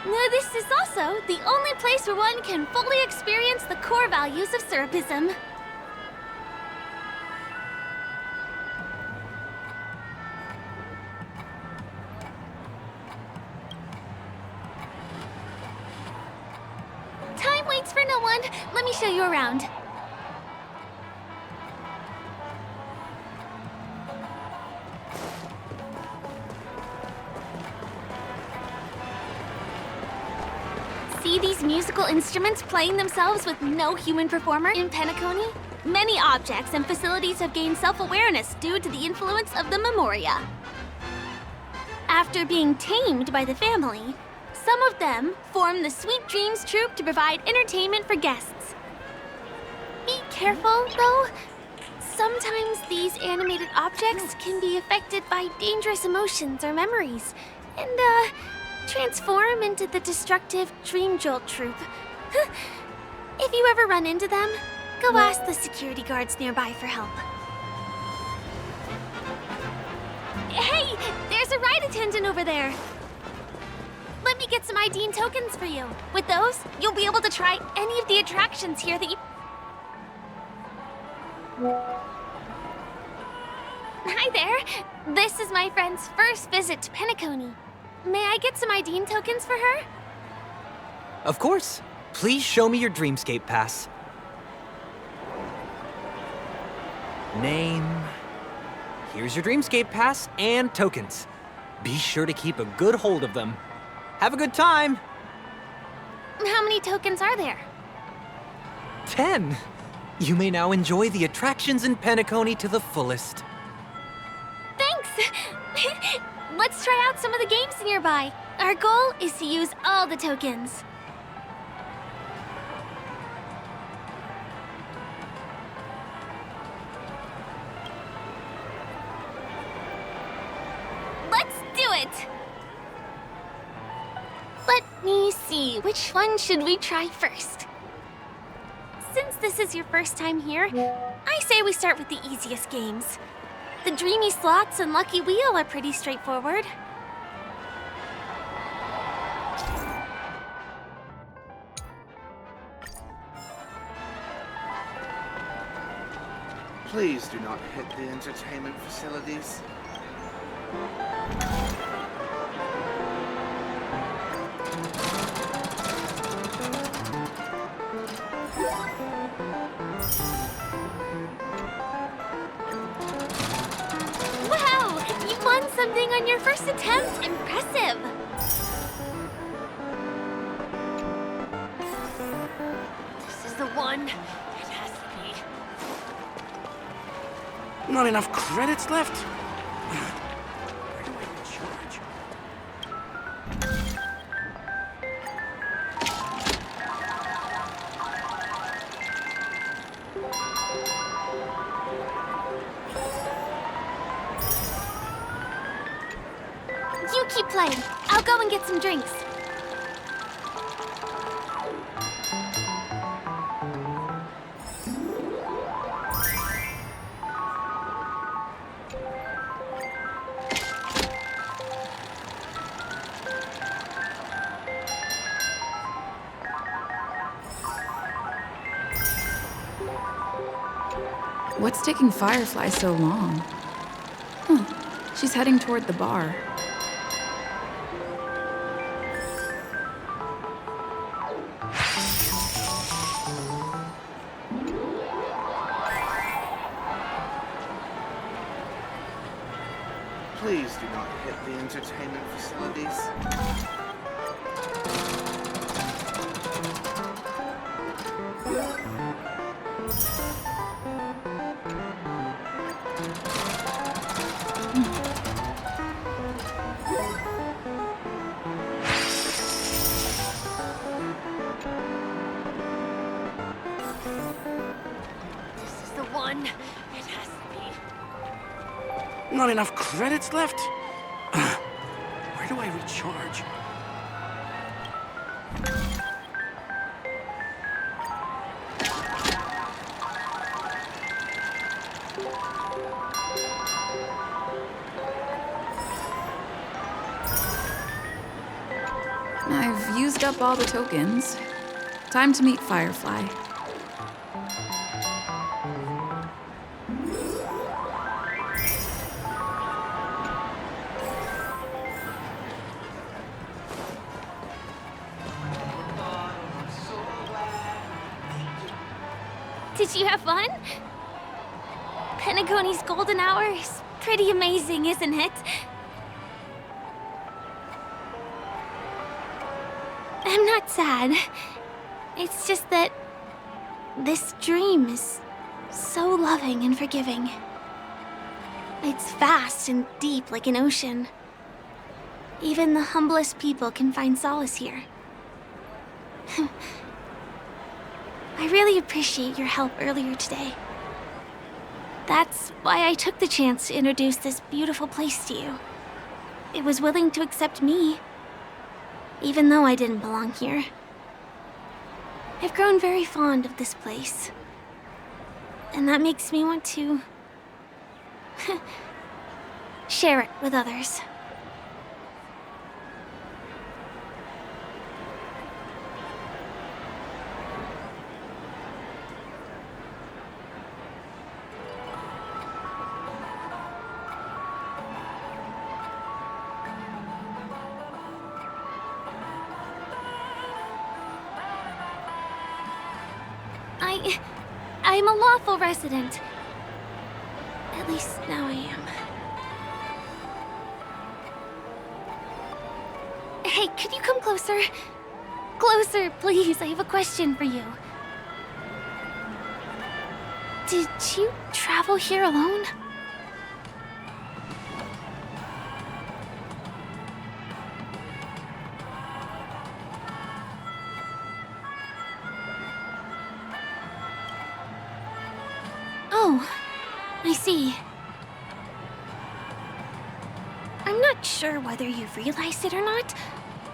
Now, this is also the only place where one can fully experience the core values of Syrupism. Time waits for no one. Let me show you around. See these musical instruments playing themselves with no human performer in Peackony? Many objects and facilities have gained self-awareness due to the influence of the Memoria. After being tamed by the family, some of them form the Sweet Dreams Troupe to provide entertainment for guests. Be careful, though. Sometimes these animated objects can be affected by dangerous emotions or memories, and, transform into the destructive Dream Jolt Troupe. If you ever run into them, go ask the security guards nearby for help. Hey, there's a ride attendant over there. Let me get some Ideen tokens for you. With those, you'll be able to try any of the attractions here that you... Hi there. This is my friend's first visit to Peackony. May I get some Ideen tokens for her? Of course. Please show me your Dreamscape pass. Name. Here's your Dreamscape pass and tokens. Be sure to keep a good hold of them. Have a good time. How many tokens are there? 10. You may now enjoy the attractions in Peackony to the fullest. Thanks! Let's try out some of the games nearby. Our goal is to use all the tokens. Let's do it! Let me see, which one should we try first? Since this is your first time here, I say we start with the easiest games. The Dreamy Slots and Lucky Wheel are pretty straightforward. Please do not hit the entertainment facilities. Wow! You won something on your first attempt! Impressive! This is the one. It has to be. Not enough credits left? keep playing. I'll go and get some drinks. What's taking Firefly so long? Huh. She's heading toward the bar. Please do not hit the entertainment facilities. This is the one. It has to be. Not enough credits left? Where do I recharge? I've used up all the tokens. Time to meet Firefly. Did you have fun? Peackony's golden hour is pretty amazing, isn't it? I'm not sad. It's just that this dream is so loving and forgiving. It's vast and deep like an ocean. Even the humblest people can find solace here. I really appreciate your help earlier today. That's why I took the chance to introduce this beautiful place to you. It was willing to accept me, even though I didn't belong here. I've grown very fond of this place, and that makes me want to share it with others. I'm a lawful resident. At least now I am. Hey, could you come closer? Closer, please. I have a question for you. Did you travel here alone? Oh, I see. I'm not sure whether you realized it or not,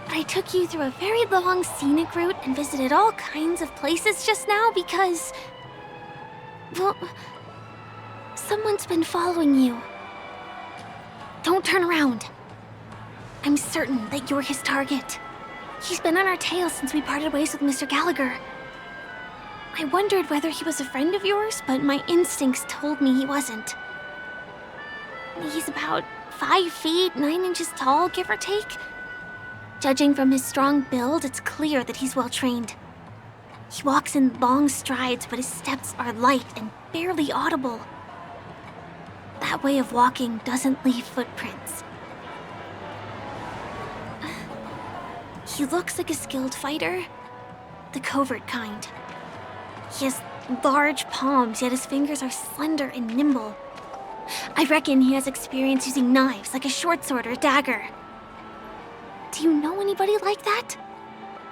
but I took you through a very long scenic route and visited all kinds of places just now because... well, someone's been following you. Don't turn around. I'm certain that you're his target. He's been on our tail since we parted ways with Mr. Gallagher. I wondered whether he was a friend of yours, but my instincts told me he wasn't. He's about 5 feet, 9 inches tall, give or take. Judging from his strong build, it's clear that he's well-trained. He walks in long strides, but his steps are light and barely audible. That way of walking doesn't leave footprints. He looks like a skilled fighter, the covert kind. He has large palms, yet his fingers are slender and nimble. I reckon he has experience using knives, like a short sword or a dagger. Do you know anybody like that?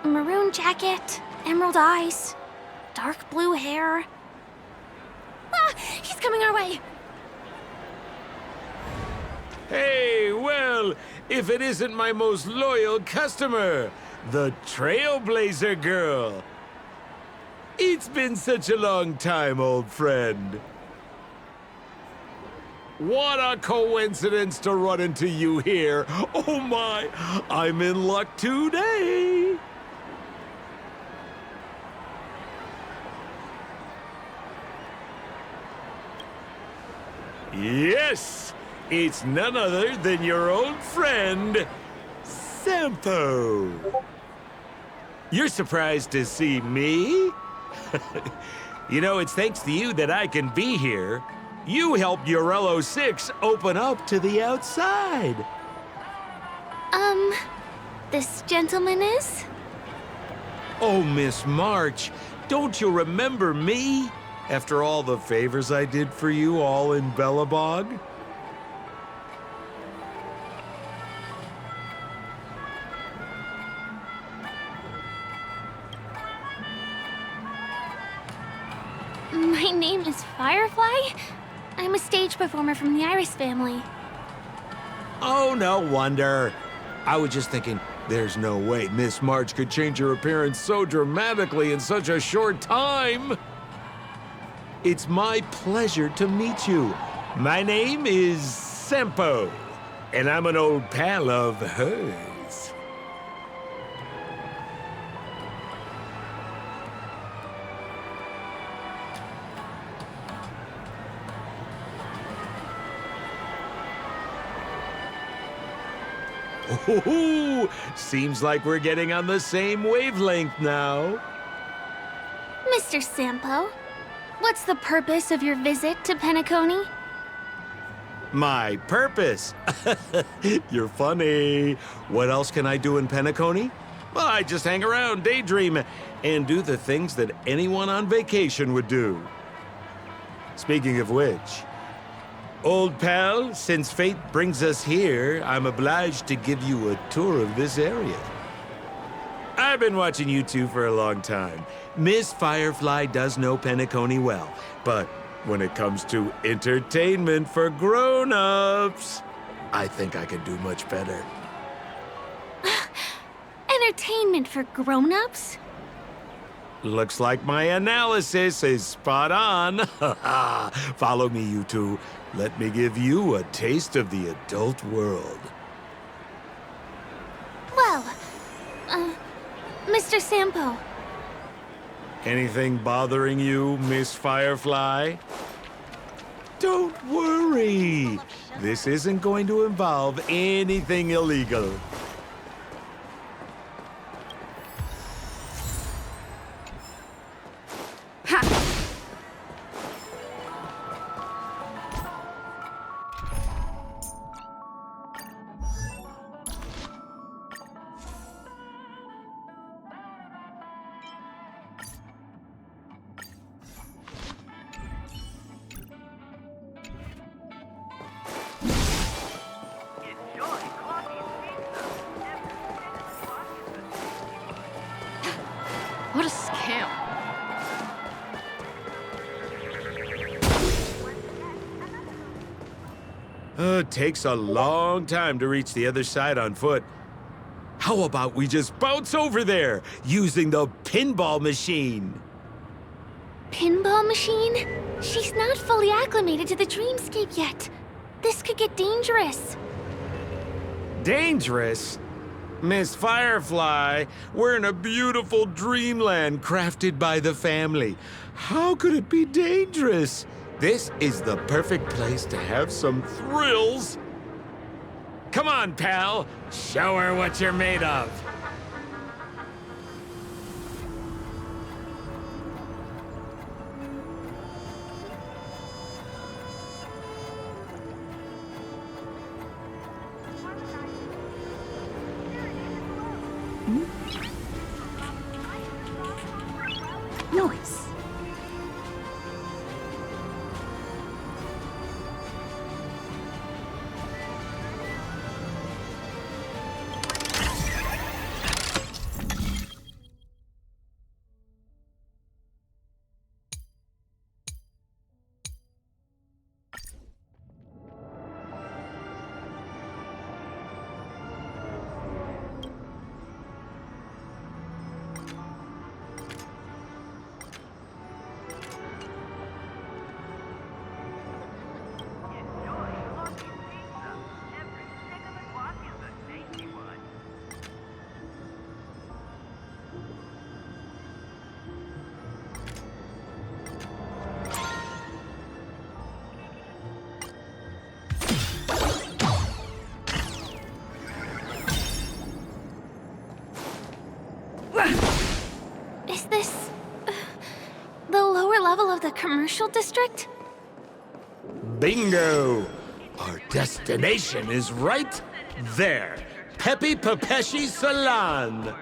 A maroon jacket, emerald eyes, dark blue hair. Ah! He's coming our way! Hey, well, if it isn't my most loyal customer, the Trailblazer Girl. It's been such a long time, old friend. What a coincidence to run into you here. Oh my, I'm in luck today. Yes, it's none other than your old friend, Sampo. You're surprised to see me? You know, it's thanks to you that I can be here. You helped Urello 6 open up to the outside. This gentleman is? Oh, Miss March, don't you remember me? After all the favors I did for you all in Bellabog? My name is Firefly? I'm a stage performer from the Iris family. Oh, no wonder. I was just thinking, there's no way Miss March could change her appearance so dramatically in such a short time. It's my pleasure to meet you. My name is Sampo, and I'm an old pal of hers. Oh, seems like we're getting on the same wavelength now. Mr. Sampo, what's the purpose of your visit to Peackony? My purpose? You're funny. What else can I do in Peackony? Well, I just hang around, daydream, and do the things that anyone on vacation would do. Speaking of which, old pal, since fate brings us here, I'm obliged to give you a tour of this area. I've been watching you two for a long time. Miss Firefly does know Peackony well, but when it comes to entertainment for grown-ups, I think I could do much better. Entertainment for grown-ups? Looks like my analysis is spot on. Follow me, you two. Let me give you a taste of the adult world. Well, Mr. Sampo. Anything bothering you, Miss Firefly? Don't worry. This isn't going to involve anything illegal. What a scam. It takes a long time to reach the other side on foot. How about we just bounce over there using the pinball machine? Pinball machine? She's not fully acclimated to the dreamscape yet. This could get dangerous. Dangerous? Miss Firefly, we're in a beautiful dreamland crafted by the family. How could it be dangerous? This is the perfect place to have some thrills. Come on, pal. Show her what you're made of. Nice. level of the commercial district? Bingo! Our destination is right there. Peppy Papeshi Salon.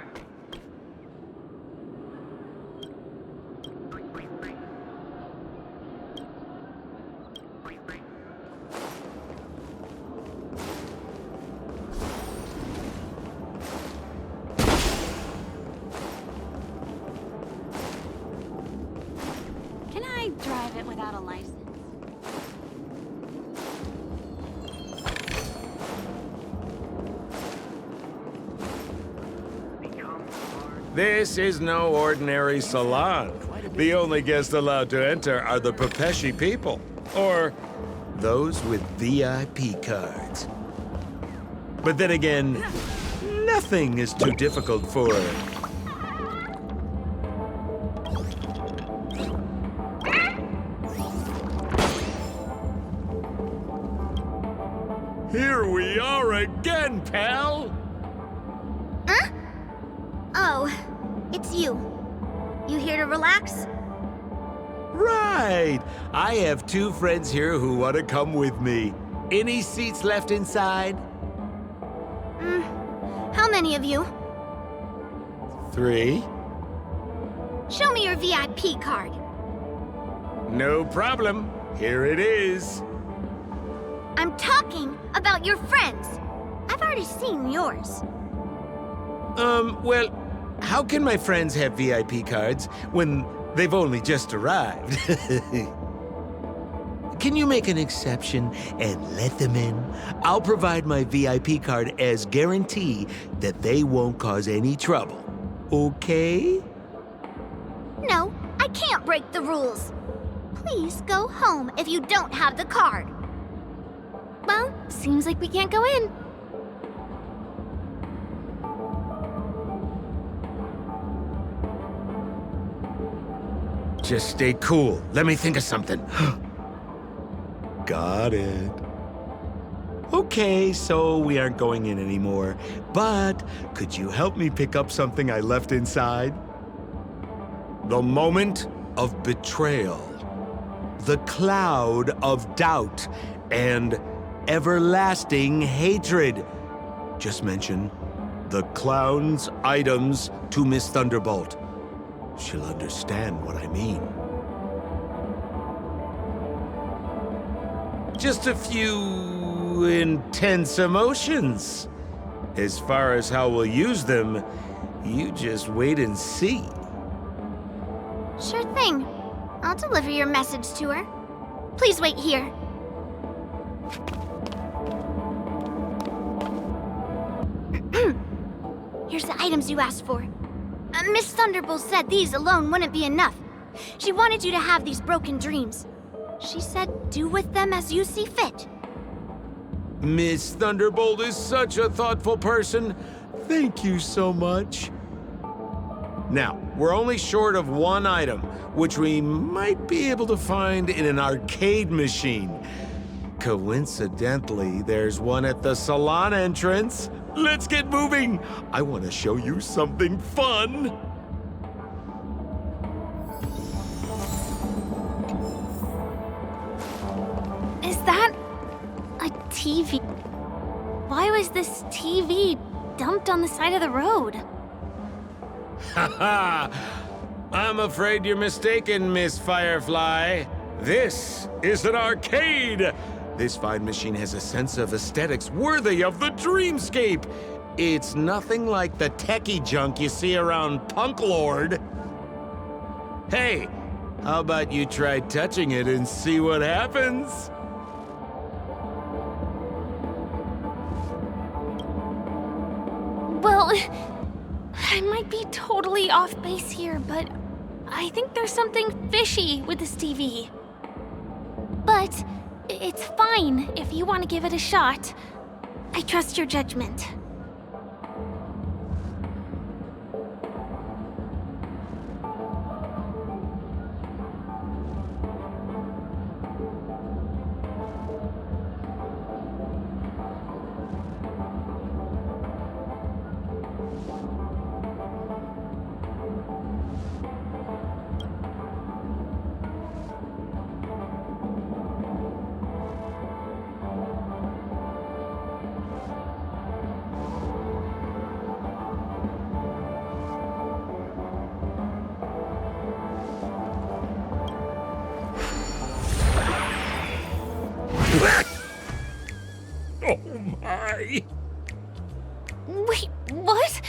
Can I drive it without a license? This is no ordinary salon. The only guests allowed to enter are the Papeshi people, or those with VIP cards. But then again, nothing is too difficult for Here we are again, pal! Huh? Oh, it's you. You here to relax? Right! I have 2 friends here who want to come with me. Any seats left inside? How many of you? 3? Show me your VIP card. No problem. Here it is. I'm talking about your friends. I've already seen yours. Well, how can my friends have VIP cards when they've only just arrived? Can you make an exception and let them in? I'll provide my VIP card as guarantee that they won't cause any trouble. Okay? No, I can't break the rules. Please go home if you don't have the card. Well, seems like we can't go in. Just stay cool. Let me think of something. Got it. Okay, so we aren't going in anymore. But could you help me pick up something I left inside? The moment of betrayal. The cloud of doubt and everlasting hatred. Just mention the clown's items to Miss Thunderbolt. She'll understand what I mean. Just a few intense emotions. As far as how we'll use them, you just wait and see. Sure thing. I'll deliver your message to her. Please wait here. Here's the items you asked for. Miss Thunderbolt said these alone wouldn't be enough. She wanted you to have these broken dreams. She said do with them as you see fit. Miss Thunderbolt is such a thoughtful person. Thank you so much. Now, we're only short of one item, which we might be able to find in an arcade machine. Coincidentally, there's one at the salon entrance. Let's get moving. I want to show you something fun. Is that a TV? Why was this TV dumped on the side of the road? Ha I'm afraid you're mistaken, Miss Firefly. This is an arcade. This fine machine has a sense of aesthetics worthy of the dreamscape. It's nothing like the techie junk you see around Punk Lord. Hey, how about you try touching it and see what happens? Well, I might be totally off base here, but I think there's something fishy with this TV. But it's fine if you want to give it a shot. I trust your judgment. die. Wait, what?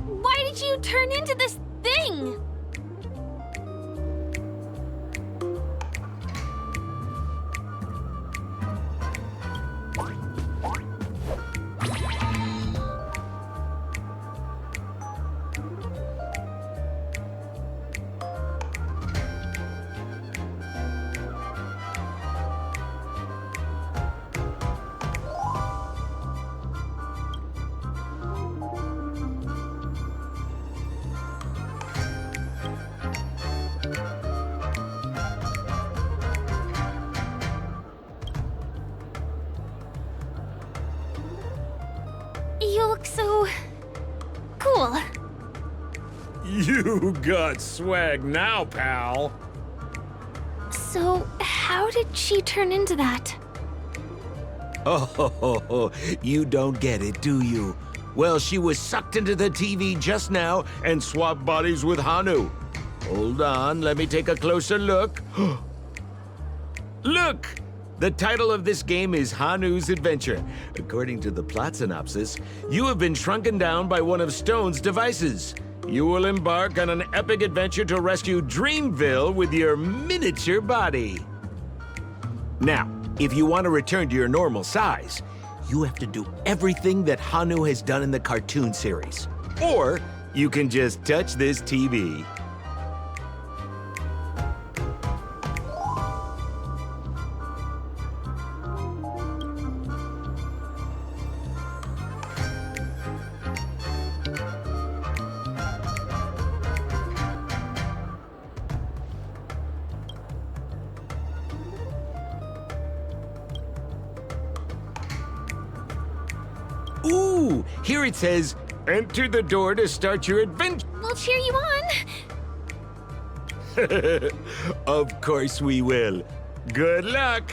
Why did you turn into this thing? You look so... cool. You got swag now, pal. So, how did she turn into that? Oh, you don't get it, do you? Well, she was sucked into the TV just now and swapped bodies with Hanu. Hold on, let me take a closer look. Look! The title of this game is Hanu's Adventure. According to the plot synopsis, you have been shrunken down by one of Stone's devices. You will embark on an epic adventure to rescue Dreamville with your miniature body. Now, if you want to return to your normal size, you have to do everything that Hanu has done in the cartoon series. Or you can just touch this TV. Ooh, here it says, enter the door to start your adventure. We'll cheer you on. Of course we will. Good luck.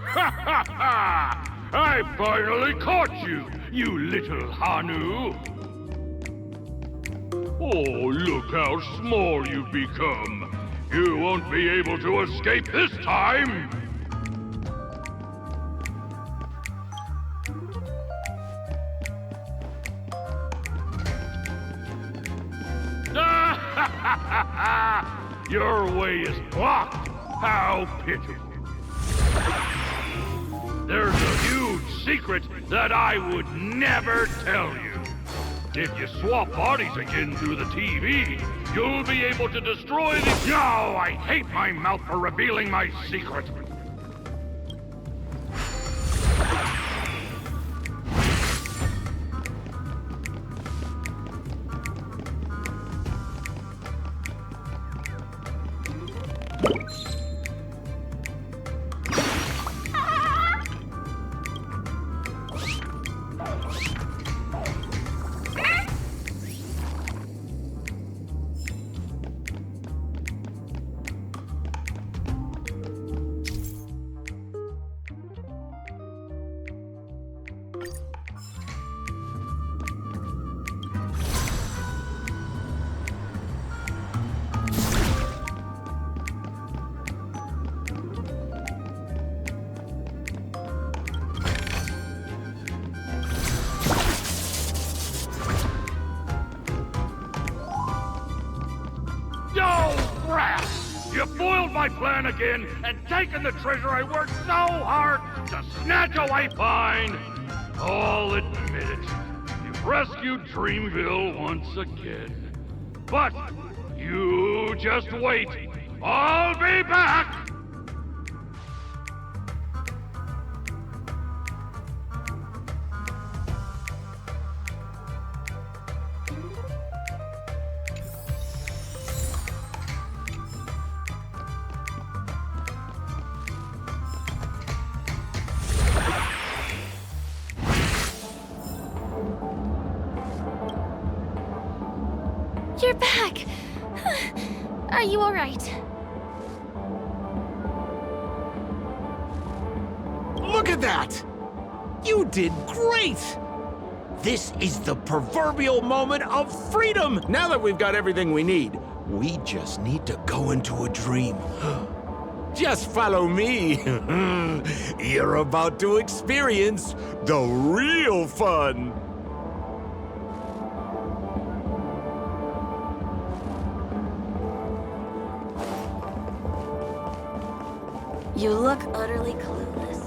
Ha ha ha! I finally caught you, you little Hanu! Oh, look how small you've become. You won't be able to escape this time! Your way is blocked! How pitiful! There's a huge secret that I would never tell you. If you swap bodies again through the TV, you'll be able to destroy the... No, I hate my mouth for revealing my secret. You foiled my plan again and taken the treasure I worked so hard to snatch away. Fine. I'll admit it. You've rescued Dreamville once again. But you just wait. I'll be back! You're back! Are you alright? Look at that! You did great! This is the proverbial moment of freedom! Now that we've got everything we need, we just need to go into a dream. Just follow me. You're about to experience the real fun. You look utterly clueless.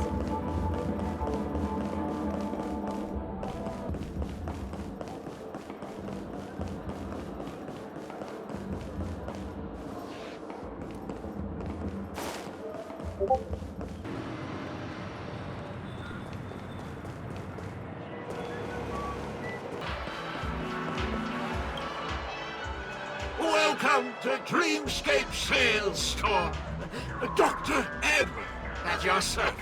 Welcome to Dreamscape Sales Store. Dr. Edward at your service.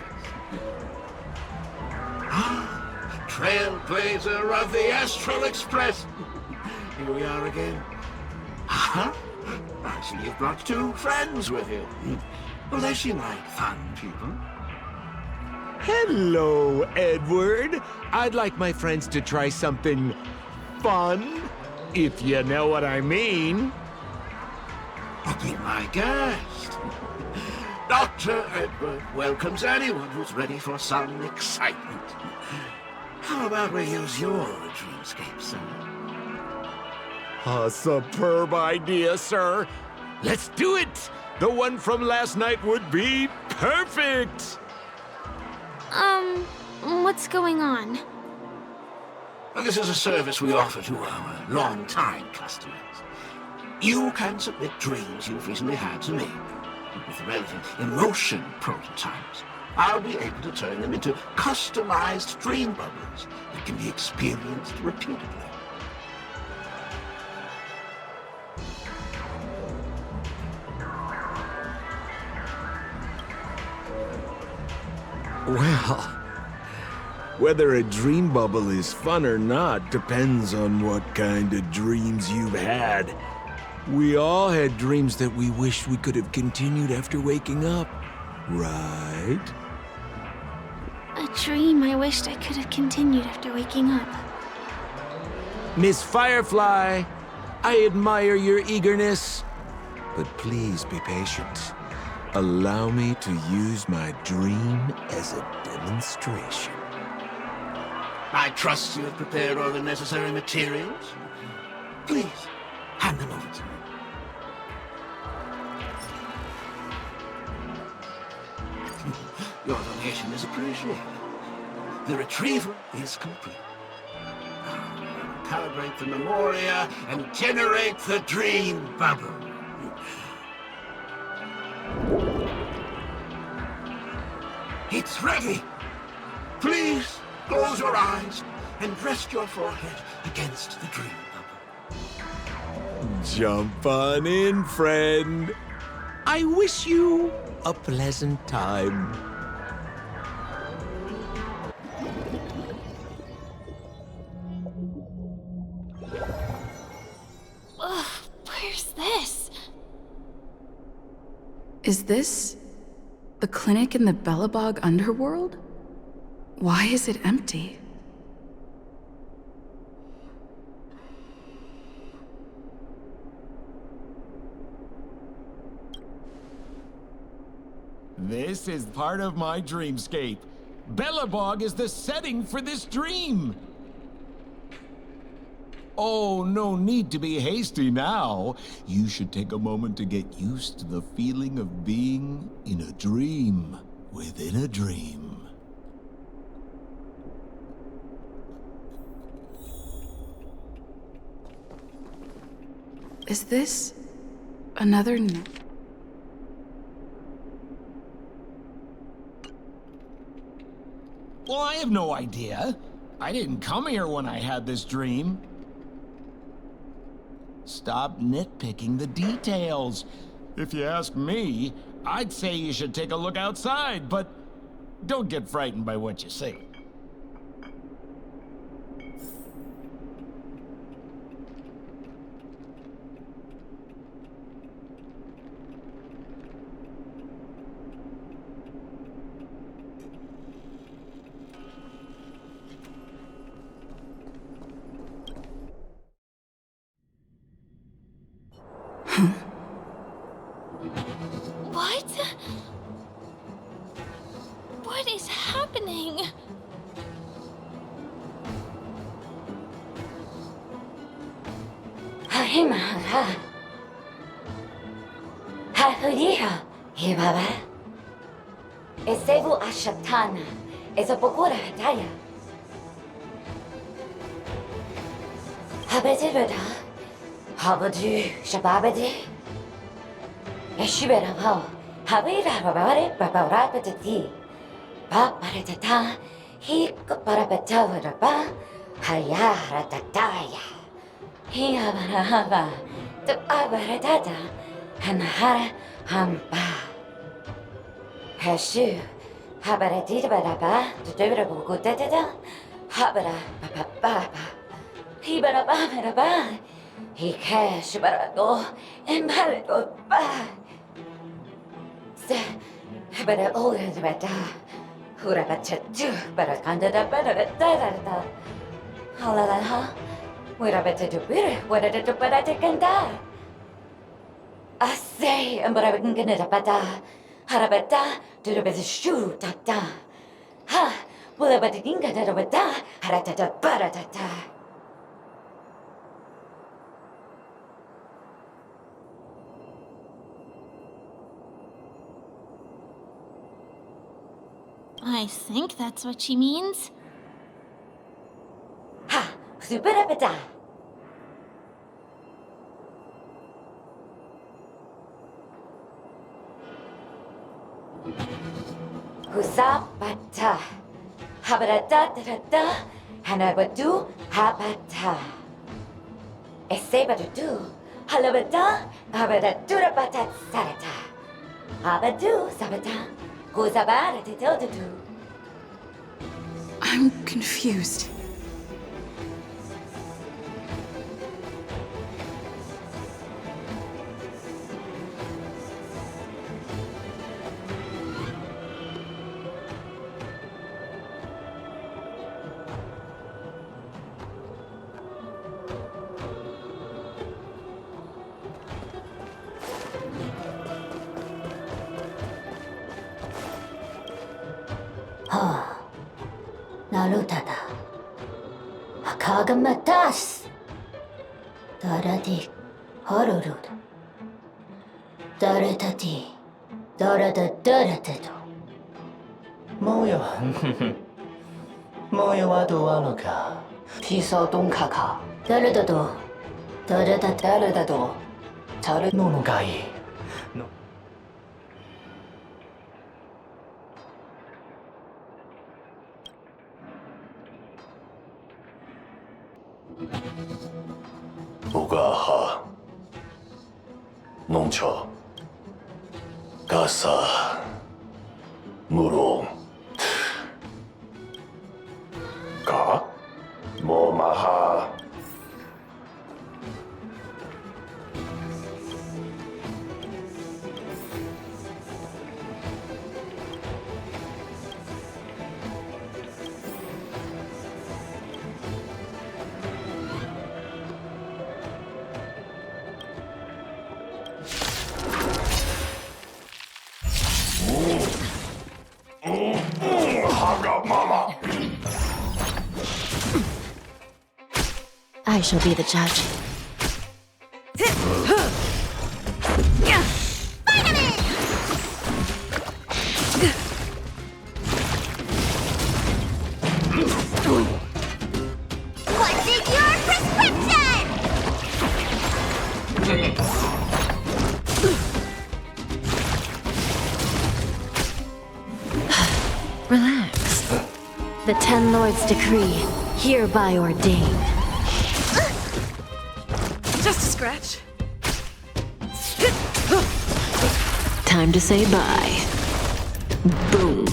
Trailblazer of the Astral Express. Here we are again. I see you've brought 2 friends with you. Well, they seem like fun people. Hello, Edward. I'd like my friends to try something fun, if you know what I mean. Be my guest. Dr. Edward welcomes anyone who's ready for some excitement. How about we use your dreamscape, sir? A superb idea, sir. Let's do it! The one from last night would be perfect! What's going on? Well, this is a service we offer to our long-time customers. You can submit dreams you've recently had to me. With the relevant emotion prototypes, I'll be able to turn them into customized dream bubbles that can be experienced repeatedly. Well, whether a dream bubble is fun or not depends on what kind of dreams you've had. We all had dreams that we wished we could have continued after waking up, right? A dream I wished I could have continued after waking up. Miss Firefly, I admire your eagerness, but please be patient. Allow me to use my dream as a demonstration. I trust you have prepared all the necessary materials. Please, hand them over to me. Your donation is appreciated. The retrieval is complete. Calibrate the memoria and generate the dream bubble. It's ready. Please close your eyes and rest your forehead against the dream bubble. Jump on in, friend. I wish you a pleasant time. Ugh, where's this? Is this the clinic in the Bellabog underworld? Why is it empty? This is part of my dreamscape. Bellabog is the setting for this dream. Oh, no need to be hasty now. You should take a moment to get used to the feeling of being in a dream within a dream. Is this another Well, I have no idea. I didn't come here when I had this dream. Stop nitpicking the details. If you ask me, I'd say you should take a look outside, but don't get frightened by what you see. happening? Hahimara. Hahuriha. Hibaba. Esevu Ashatana. Ezapokura Hataya. Habedibada. Habadu Shababadi. Eshibera Pao. Habira Babare Babarapatati. Baparatata. He Parapatavadaba. Hayara Tataya. He Abarahaba. To Abaratata. Hanahara Hamba. Hashu. Habaratita Badaba. To Debrabukutada. Habara Baba. He Barababa. He cash Barado. And Barado Ba. But I always better. Hurabachatu, but I can't do that. Halalaha. What I better do better. What I do, but I take and die. I say, and but I can get it a bada. Harabata, do the best shoe, tata. Ha, will I better think that a bada, haratata, baratata. I think that's what she means. Ha, superabata. Husabata. Habarata, Hanabadu, Habata. Esebadu, Halabata, Habadurabata Sarata. Abadu, Sabata, Husabara to tell the two. I'm confused. Nalutada. Hakagamatas. Daradi. Horurud. Daratati. Daratato. moyo. moyo waどうなのか。ピサドンカカ。誰だと。誰だと。誰ののかい。Ugaha, Nongcho, Gasa, Muro, Ka, Momaha. I shall be the judge. What's in your prescription? Relax. The Ten Lords' decree, hereby ordained. Just a scratch. Time to say bye. Boom.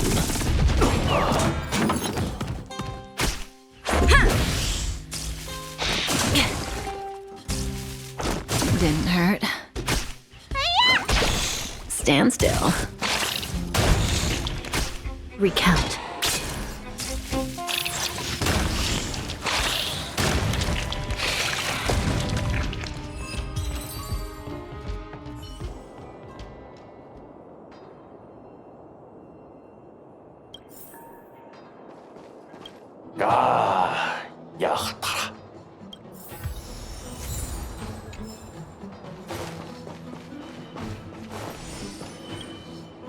Didn't hurt. Stand still. Recount. 아, 야타라.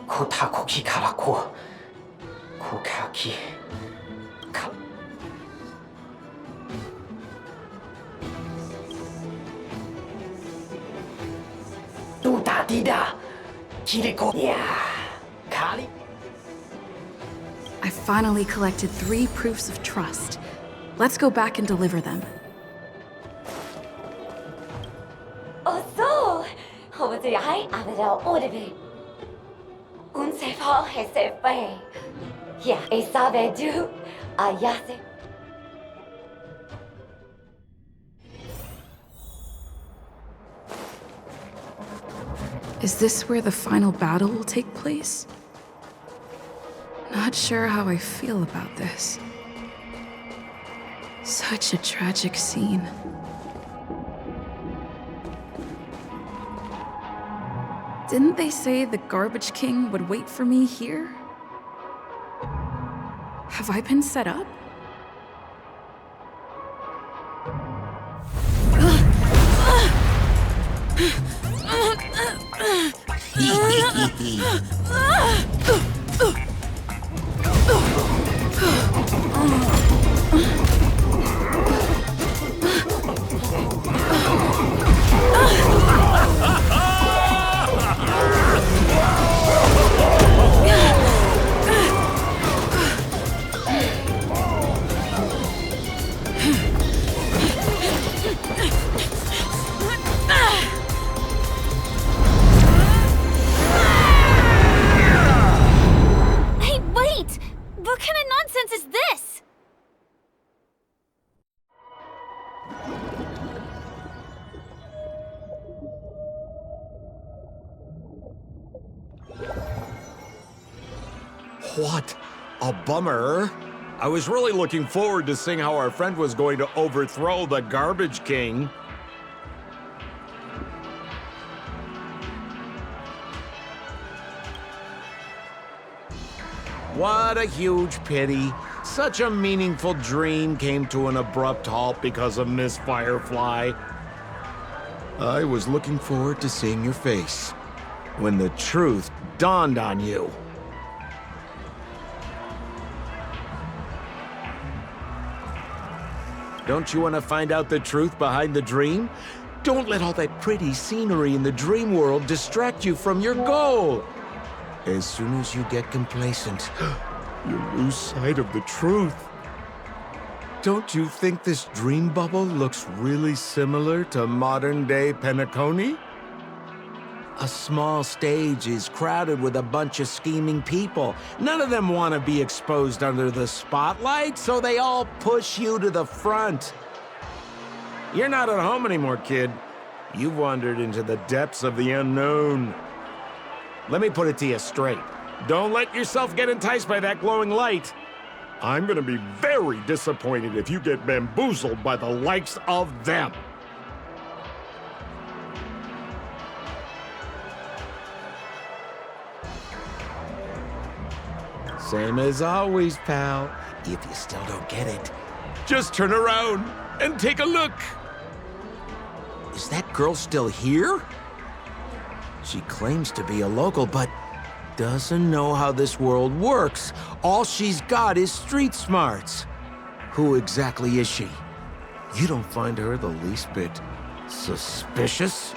코타코키 가라코. 코카키. 가. 두다디다. 기리코. 야. 가리. I finally collected 3 proofs of trust. Let's go back and deliver them. 어서. 호버들이 하이 아베라 오르베. 운세파 헤세페. 야, 에사베두. 아야세. Is this where the final battle will take place? Not sure how I feel about this. Such a tragic scene. Didn't they say the Garbage King would wait for me here? Have I been set up? Hey, wait! What kind of nonsense is this? What a bummer. I was really looking forward to seeing how our friend was going to overthrow the Garbage King. What a huge pity. Such a meaningful dream came to an abrupt halt because of Miss Firefly. I was looking forward to seeing your face when the truth dawned on you. Don't you want to find out the truth behind the dream? Don't let all that pretty scenery in the dream world distract you from your goal. As soon as you get complacent, you lose sight of the truth. Don't you think this dream bubble looks really similar to modern-day Peackony? A small stage is crowded with a bunch of scheming people. None of them want to be exposed under the spotlight, so they all push you to the front. You're not at home anymore, kid. You've wandered into the depths of the unknown. Let me put it to you straight. Don't let yourself get enticed by that glowing light. I'm gonna be very disappointed if you get bamboozled by the likes of them. Same as always, pal. If you still don't get it, just turn around and take a look. Is that girl still here? She claims to be a local, but doesn't know how this world works. All she's got is street smarts. Who exactly is she? You don't find her the least bit suspicious?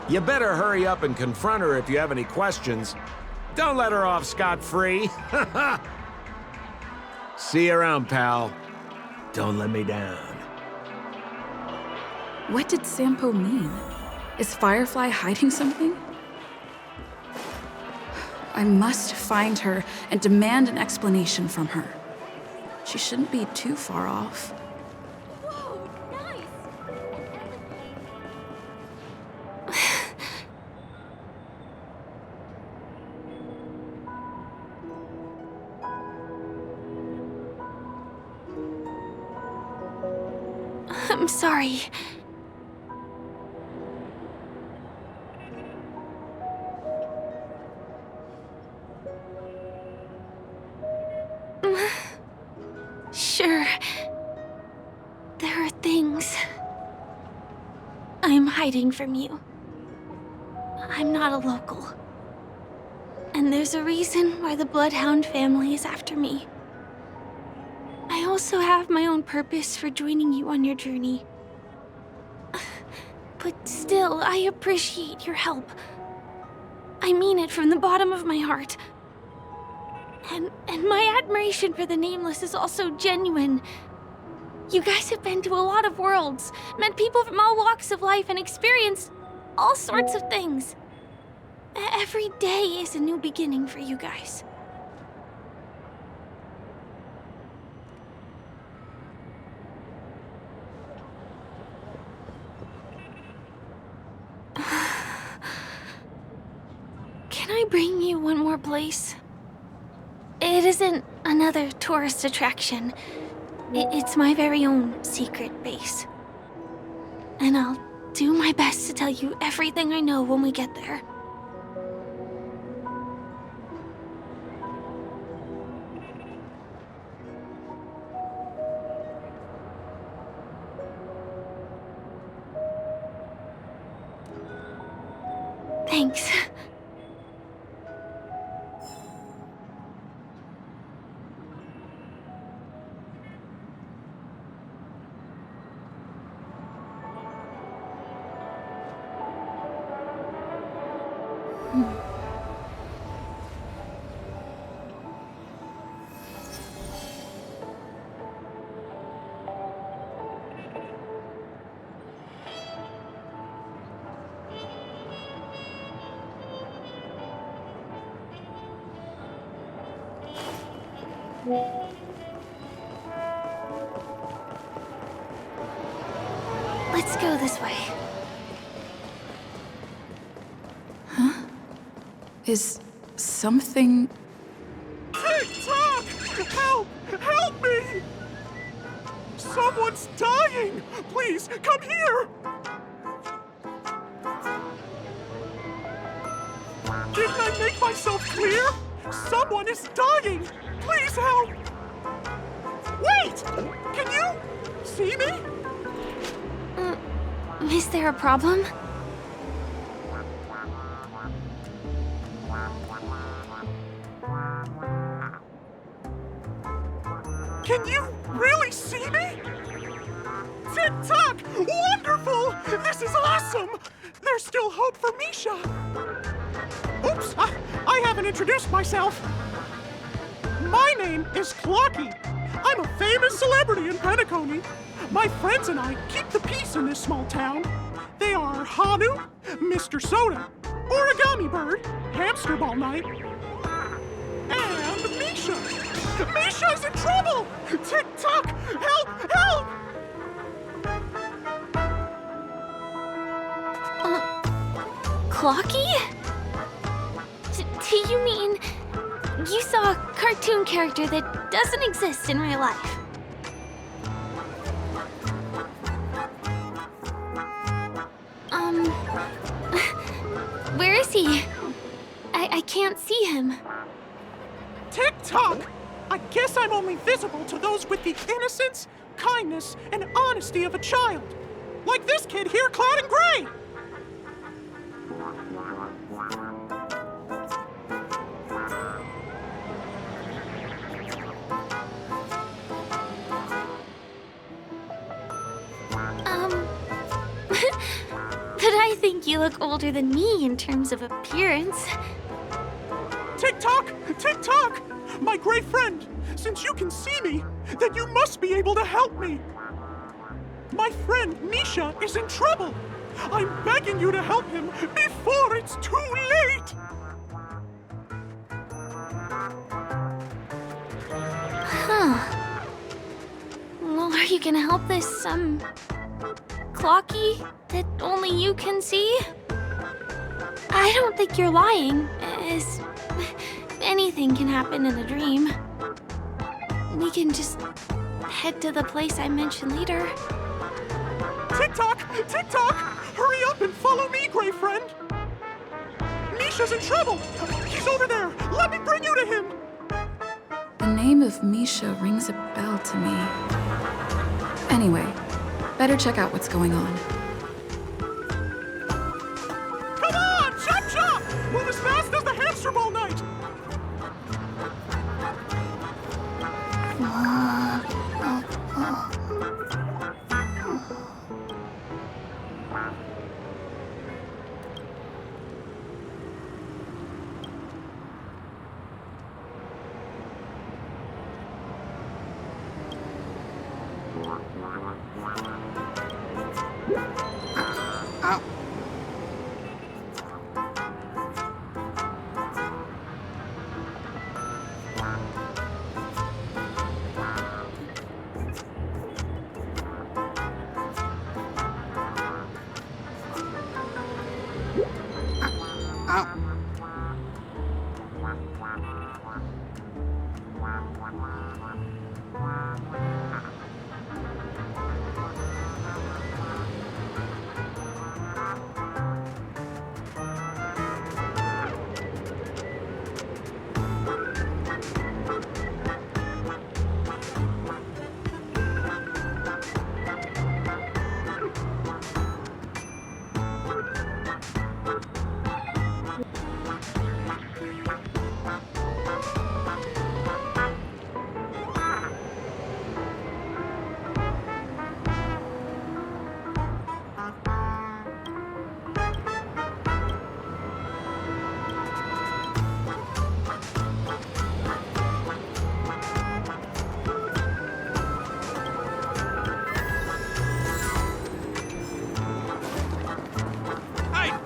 You better hurry up and confront her if you have any questions. Don't let her off scot-free. See you around, pal. Don't let me down. What did Sampo mean? Is Firefly hiding something? I must find her and demand an explanation from her. She shouldn't be too far off. Whoa, nice! I'm sorry. sure there are things I'm hiding from you. I'm not a local. And there's a reason why the Bloodhound family is after me. I also have my own purpose for joining you on your journey. But still, I appreciate your help. I mean it from the bottom of my heart. And my admiration for the Nameless is also genuine. You guys have been to a lot of worlds, met people from all walks of life, and experienced all sorts of things. Every day is a new beginning for you guys. Can I bring you one more place? It isn't another tourist attraction. It's my very own secret base. And I'll do my best to tell you everything I know when we get there. Thanks. Let's go this way. Huh? Is something... Tick-tock! Help! Help me! Someone's dying! Please, come here! Didn't I make myself clear? Someone is dying! Please help! Wait! Can you see me? Is there a problem? Can you really see me? Tick-tock! Wonderful! This is awesome! There's still hope for Misha! Oops! I haven't introduced myself. My name is Clocky. I'm a famous celebrity in Peackony. My friends and I keep the peace in this small town. They are Hanu, Mr. Soda, Origami Bird, Hamster Ball Night, and Misha. Misha's in trouble! Tick-tock! Help! Help! Clocky? Do you mean you saw a cartoon character that doesn't exist in real life? Where is he? I can't see him. Tick-tock! I guess I'm only visible to those with the innocence, kindness, and honesty of a child. Like this kid here clad in gray! But I think you look older than me in terms of appearance. Tick-tock! Tick-tock! My gray friend, since you can see me, then you must be able to help me. My friend Misha is in trouble. I'm begging you to help him before it's too late. Huh. Well, are you gonna help this, Clocky that only you can see? I don't think you're lying, as anything can happen in a dream. We can just head to the place I mentioned later. Tick-tock! Tick-tock! Hurry up and follow me, gray friend! Misha's in trouble! He's over there! Let me bring you to him! The name of Misha rings a bell to me. Anyway, better check out what's going on. Come on, chop chop! Move as fast as the hamster ball night!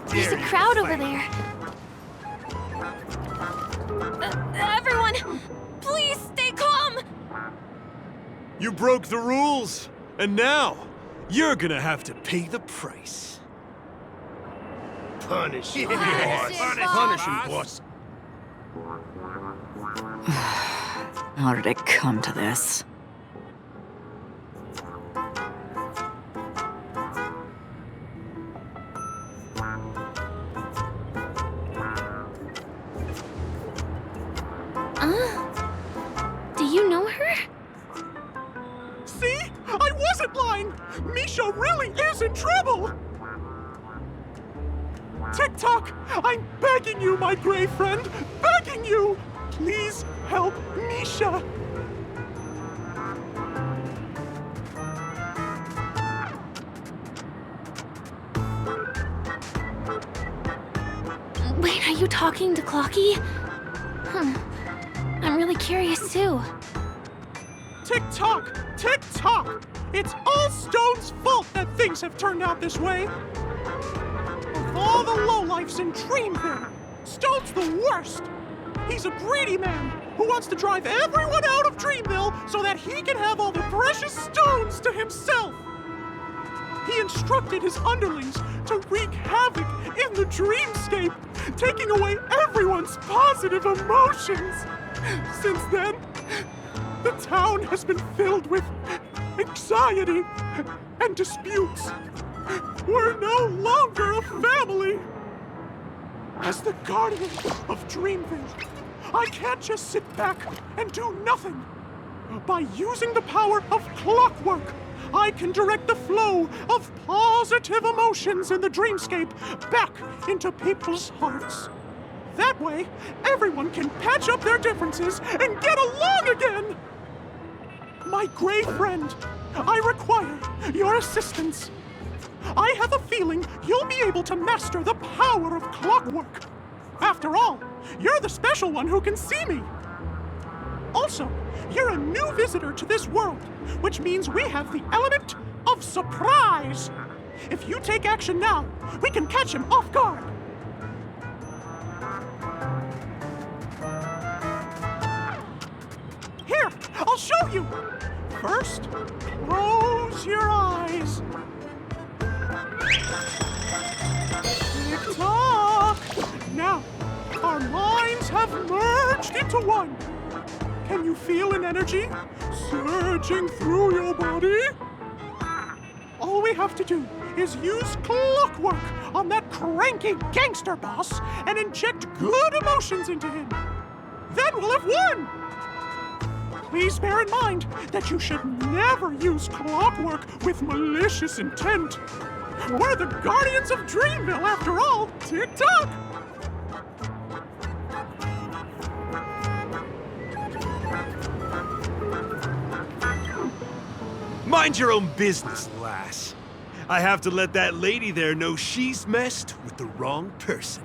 There's a crowd over there. Everyone, please stay calm! You broke the rules, and now you're gonna have to pay the price. Punish him, Punish him, Punish him, boss. How did it come to this? Do you know her? See? I wasn't lying! Misha really is in trouble! Tick-tock, I'm begging you, my gray friend! Begging you! Please help Misha! Wait, are you talking to Clocky? I'm really curious too. Tick-tock! Tick-tock! It's all Stone's fault that things have turned out this way! Of all the lowlifes in Dreamville, Stone's the worst! He's a greedy man who wants to drive everyone out of Dreamville so that he can have all the precious stones to himself! He instructed his underlings to wreak havoc in the dreamscape, taking away everyone's positive emotions! Since then, the town has been filled with anxiety and disputes. We're no longer a family. As the guardian of Dreamville, I can't just sit back and do nothing. By using the power of clockwork, I can direct the flow of positive emotions in the dreamscape back into people's hearts. That way, everyone can patch up their differences and get along again! My gray friend, I require your assistance. I have a feeling you'll be able to master the power of clockwork. After all, you're the special one who can see me. Also, you're a new visitor to this world, which means we have the element of surprise. If you take action now, we can catch him off guard. Here, I'll show you. First, close your eyes. Tick-tock! Now, our minds have merged into one. Can you feel an energy surging through your body? All we have to do is use clockwork on that cranky gangster boss and inject good emotions into him. Then we'll have won! Please bear in mind that you should never use clockwork with malicious intent. We're the Guardians of Dreamville, after all. Tick-tock! Mind your own business, lass. I have to let that lady there know she's messed with the wrong person.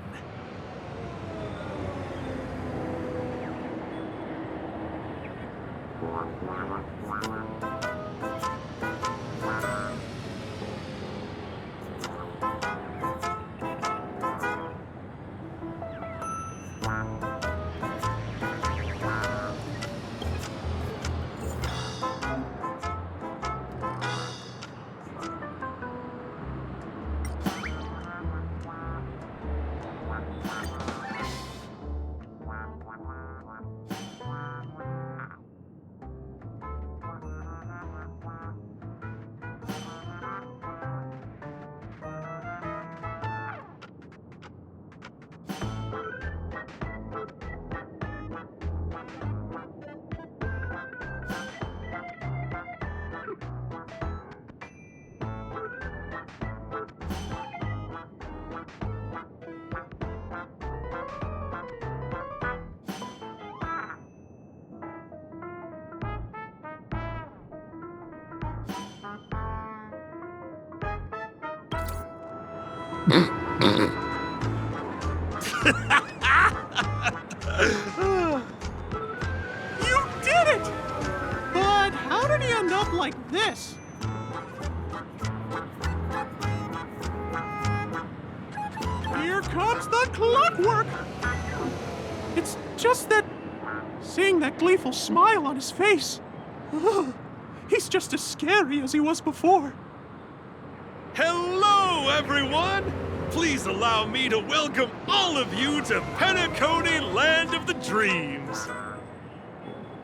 You did it! But how did he end up like this? Here comes the clockwork! It's just that... seeing that gleeful smile on his face... he's just as scary as he was before. Hello, everyone! Please allow me to welcome all of you to Peackony, Land of the Dreams.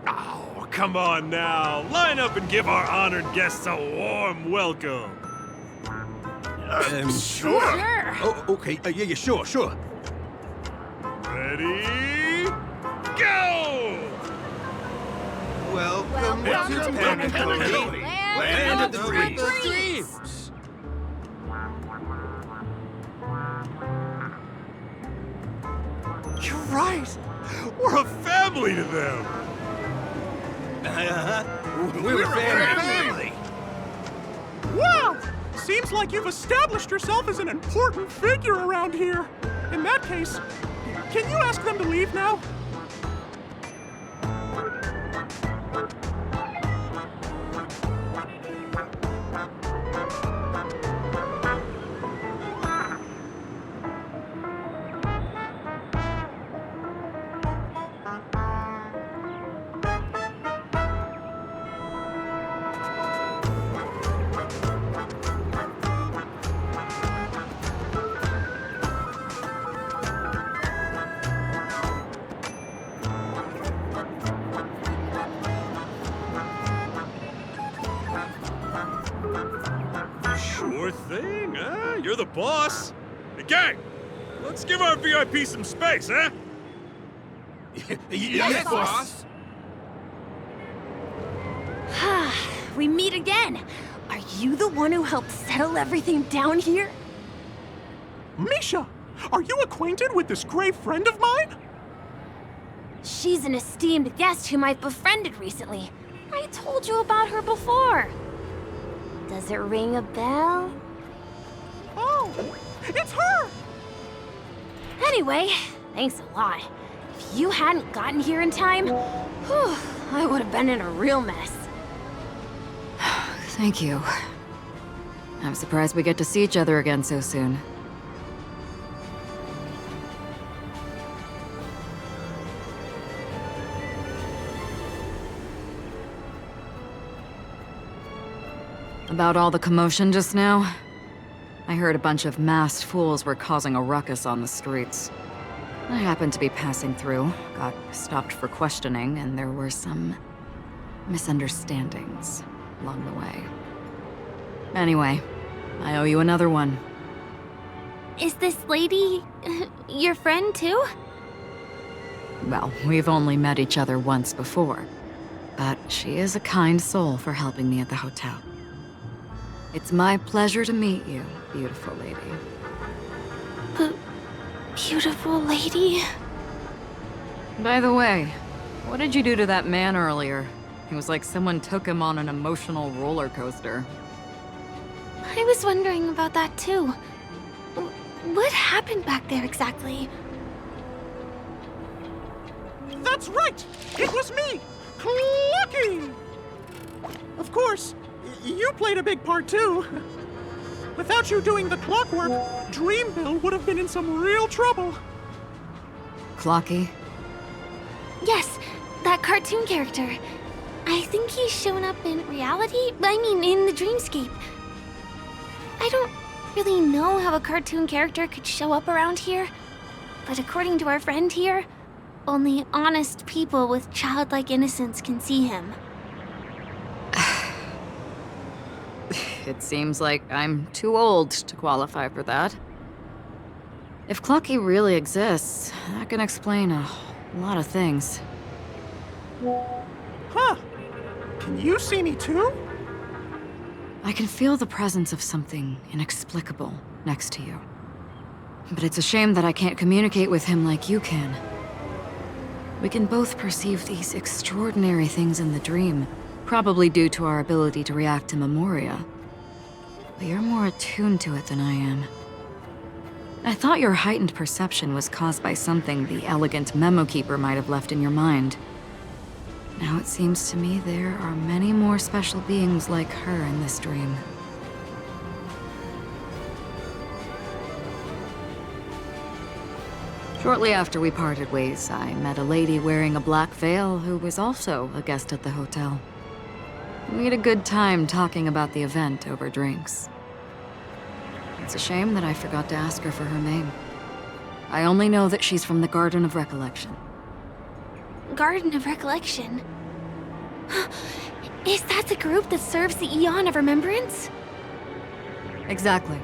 Oh, come on now. Line up and give our honored guests a warm welcome. Sure. Oh, okay. Yeah, sure. Ready? Go! Welcome to Peackony, Land of the Dreams. You're right. We're a family to them. We're a family. Wow! Seems like you've established yourself as an important figure around here. In that case, can you ask them to leave now? Sure thing, huh? You're the boss. Hey, gang, let's give our VIP some space, huh? Yes, boss. We meet again. Are you the one who helped settle everything down here? Misha, are you acquainted with this grey friend of mine? She's an esteemed guest whom I've befriended recently. I told you about her before. Does it ring a bell? Oh, it's her! Anyway, thanks a lot. If you hadn't gotten here in time, I would have been in a real mess. Thank you. I'm surprised we get to see each other again so soon. About all the commotion just now? I heard a bunch of masked fools were causing a ruckus on the streets. I happened to be passing through, got stopped for questioning, and there were some misunderstandings along the way. Anyway, I owe you another one. Is this lady your friend too? Well, we've only met each other once before. But she is a kind soul for helping me at the hotel. It's my pleasure to meet you, beautiful lady. Beautiful lady? By the way, what did you do to that man earlier? It was like someone took him on an emotional roller coaster. I was wondering about that too. What happened back there exactly? That's right! It was me! Clucky! Of course, you played a big part too. Without you doing the clockwork, Dreamville would have been in some real trouble. Clocky? Yes, that cartoon character. I think he's shown up in reality? I mean, in the dreamscape. I don't really know how a cartoon character could show up around here, but according to our friend here, only honest people with childlike innocence can see him. It seems like I'm too old to qualify for that. If Clocky really exists, that can explain a lot of things. Huh. Can you see me too? I can feel the presence of something inexplicable next to you. But it's a shame that I can't communicate with him like you can. We can both perceive these extraordinary things in the dream, probably due to our ability to react to memoria. But you're more attuned to it than I am. I thought your heightened perception was caused by something the elegant memo keeper might have left in your mind. Now it seems to me there are many more special beings like her in this dream. Shortly after we parted ways, I met a lady wearing a black veil who was also a guest at the hotel. We had a good time talking about the event over drinks. It's a shame that I forgot to ask her for her name. I only know that she's from the Garden of Recollection. Garden of Recollection? Is that the group that serves the Eon of Remembrance? Exactly.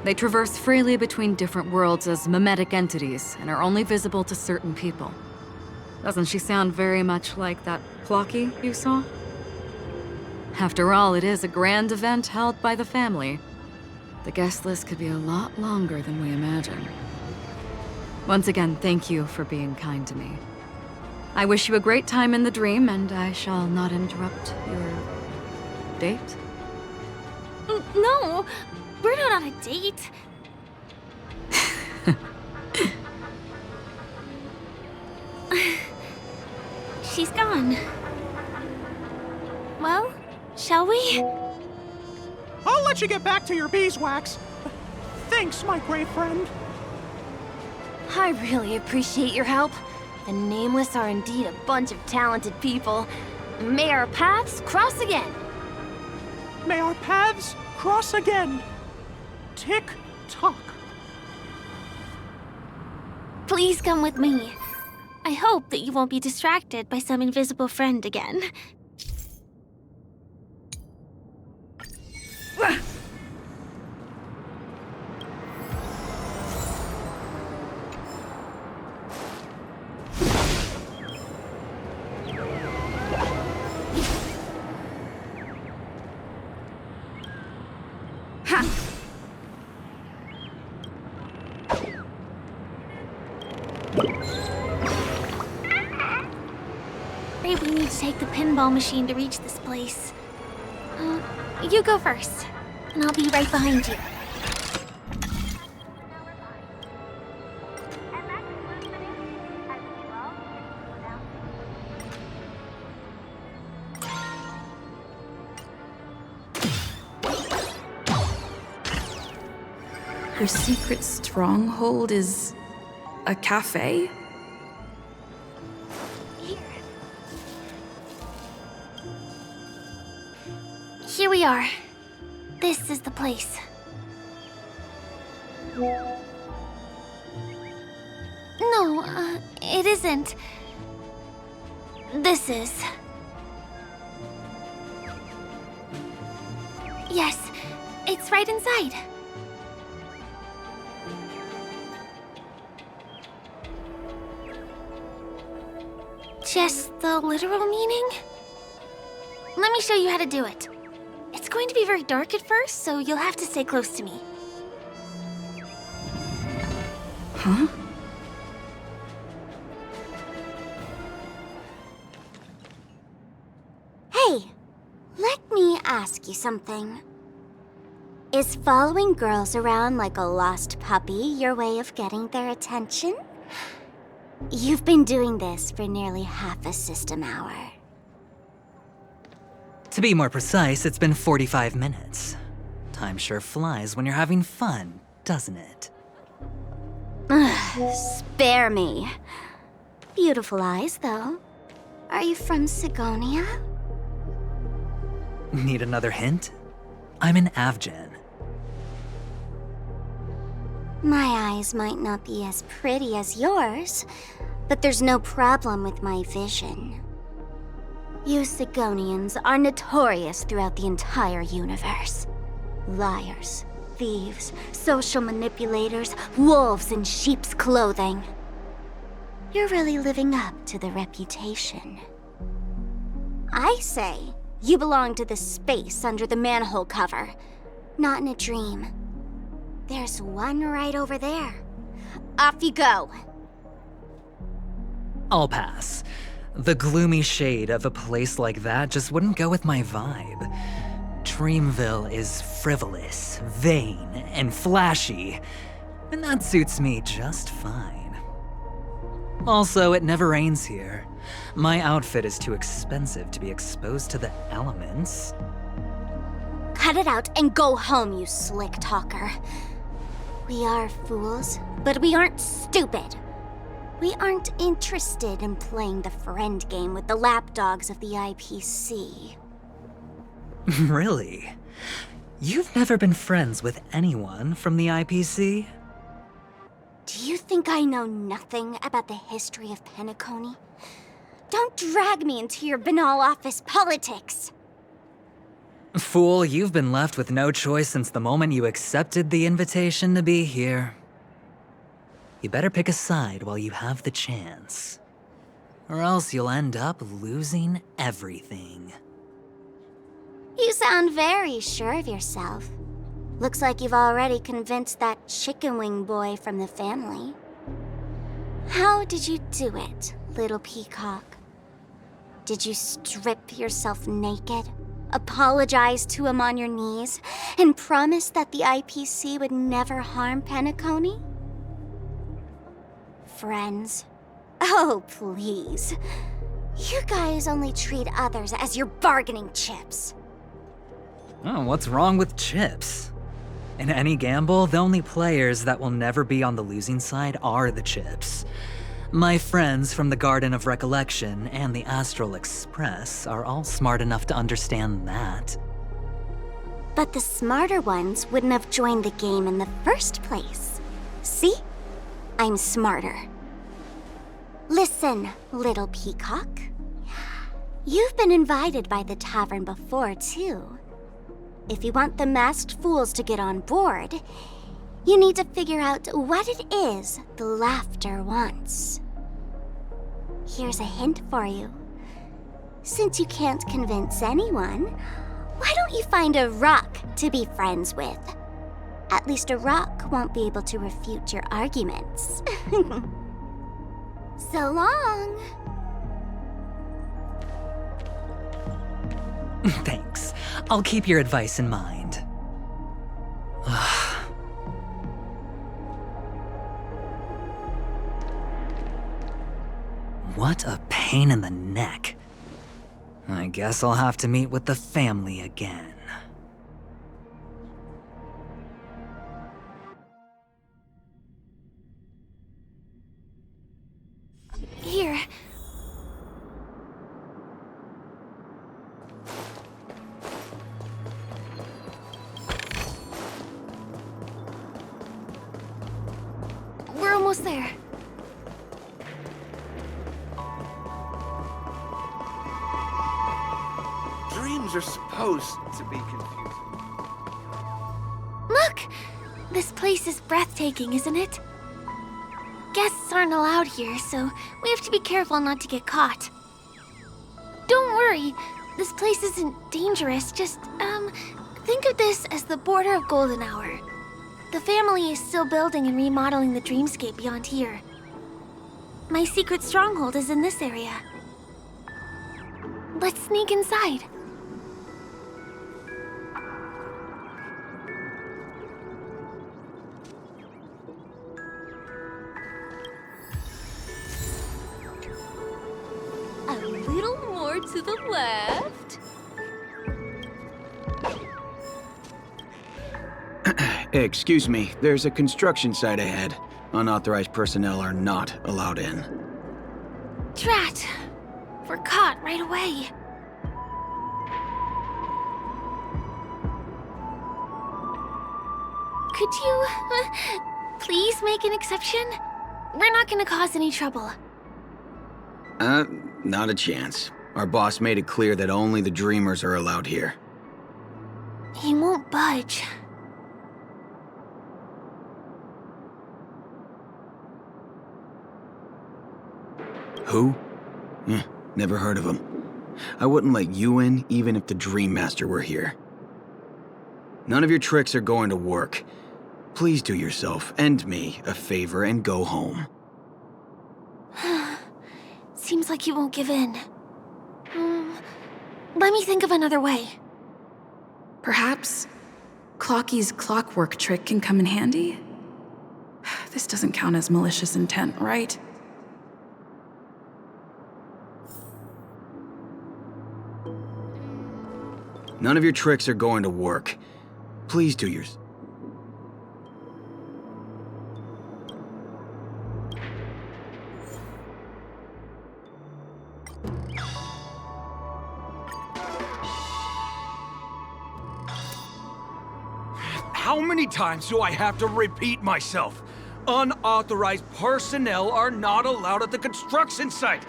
They traverse freely between different worlds as mimetic entities and are only visible to certain people. Doesn't she sound very much like that Clocky you saw? After all, it is a grand event held by the family. The guest list could be a lot longer than we imagine. Once again, thank you for being kind to me. I wish you a great time in the dream, and I shall not interrupt your date. No, we're not on a date. She's gone. Well, shall we? I'll let you get back to your beeswax. Thanks, my great friend. I really appreciate your help. The Nameless are indeed a bunch of talented people. May our paths cross again. May our paths cross again. Tick-tock. Please come with me. I hope that you won't be distracted by some invisible friend again. We need to take the pinball machine to reach this place. You go first, and I'll be right behind you. Her secret stronghold is a cafe? Here we are. This is the place. No, it isn't. This is. Yes, it's right inside. Just the literal meaning? Let me show you how to do it. It's going to be very dark at first, so you'll have to stay close to me. Huh? Hey, let me ask you something. Is following girls around like a lost puppy your way of getting their attention? You've been doing this for nearly half a system hour. To be more precise, it's been 45 minutes. Time sure flies when you're having fun, doesn't it? Spare me. Beautiful eyes, though. Are you from Sigonia? Need another hint? I'm an Avgen. My eyes might not be as pretty as yours, but there's no problem with my vision. You Sigonians are notorious throughout the entire universe. Liars, thieves, social manipulators, wolves in sheep's clothing. You're really living up to the reputation. I say, you belong to the space under the manhole cover, not in a dream. There's one right over there. Off you go. I'll pass. The gloomy shade of a place like that just wouldn't go with my vibe. Dreamville is frivolous, vain, and flashy, and that suits me just fine. Also, it never rains here. My outfit is too expensive to be exposed to the elements. Cut it out and go home, you slick talker. We are fools, but we aren't stupid. We aren't interested in playing the friend game with the lapdogs of the IPC. Really? You've never been friends with anyone from the IPC? Do you think I know nothing about the history of Peackony? Don't drag me into your banal office politics! Fool, you've been left with no choice since the moment you accepted the invitation to be here. You better pick a side while you have the chance. Or else you'll end up losing everything. You sound very sure of yourself. Looks like you've already convinced that chicken wing boy from the family. How did you do it, little peacock? Did you strip yourself naked, apologize to him on your knees, and promise that the IPC would never harm Peackony? Friends? Oh, please. You guys only treat others as your bargaining chips. Oh, what's wrong with chips? In any gamble, the only players that will never be on the losing side are the chips. My friends from the Garden of Recollection and the Astral Express are all smart enough to understand that. But the smarter ones wouldn't have joined the game in the first place. See? I'm smarter. Listen, little peacock. You've been invited by the tavern before, too. If you want the masked fools to get on board, you need to figure out what it is the laughter wants. Here's a hint for you. Since you can't convince anyone, why don't you find a rock to be friends with? At least a rock won't be able to refute your arguments. So long. Thanks. I'll keep your advice in mind. What a pain in the neck. I guess I'll have to meet with the family again. Here. We're almost there. Dreams are supposed to be confusing. Look! This place is breathtaking, isn't it? Guests aren't allowed here, so we have to be careful not to get caught. Don't worry, This place isn't dangerous, just, think of this as the border of Golden Hour. The family is still building and remodeling the dreamscape beyond here. My secret stronghold is in this area. Let's sneak inside. A little more to the left. Excuse me, there's a construction site ahead. Unauthorized personnel are not allowed in. Drat! We're caught right away. Could you, please make an exception? We're not gonna cause any trouble. Not a chance. Our boss made it clear that only the dreamers are allowed here. He won't budge. Who? Never heard of him. I wouldn't let you in even if the Dream Master were here. None of your tricks are going to work. Please do yourself and me a favor and go home. Seems like he won't give in. Let me think of another way. Perhaps Clocky's clockwork trick can come in handy? This doesn't count as malicious intent, right? None of your tricks are going to work. Please do yours. How many times do I have to repeat myself? Unauthorized personnel are not allowed at the construction site.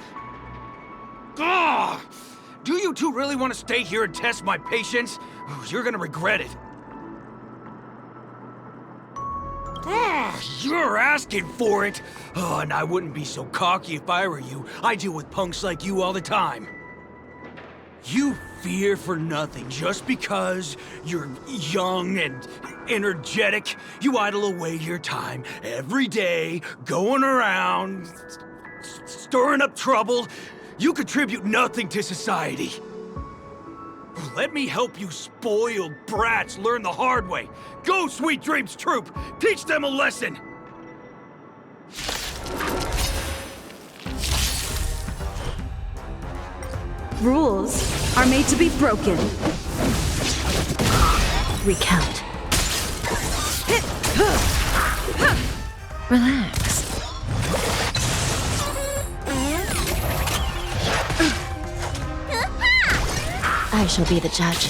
Ugh! Do you two really want to stay here and test my patience? You're gonna regret it. You're asking for it. And I wouldn't be so cocky if I were you. I deal with punks like you all the time. You fear for nothing just because you're young and energetic. You idle away your time every day, going around, stirring up trouble. You contribute nothing to society. Let me help you spoiled brats learn the hard way. Go, Sweet Dreams Troop! Teach them a lesson! Rules are made to be broken. Recount. Relax. I shall be the judge.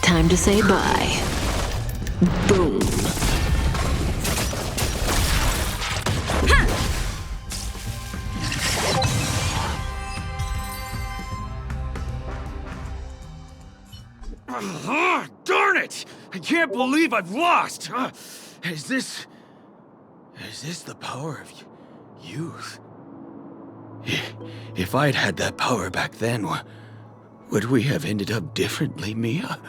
Time to say bye. Boom. Darn it! I can't believe I've lost! Is this the power of youth? If I'd had that power back then, would we have ended up differently, Mia?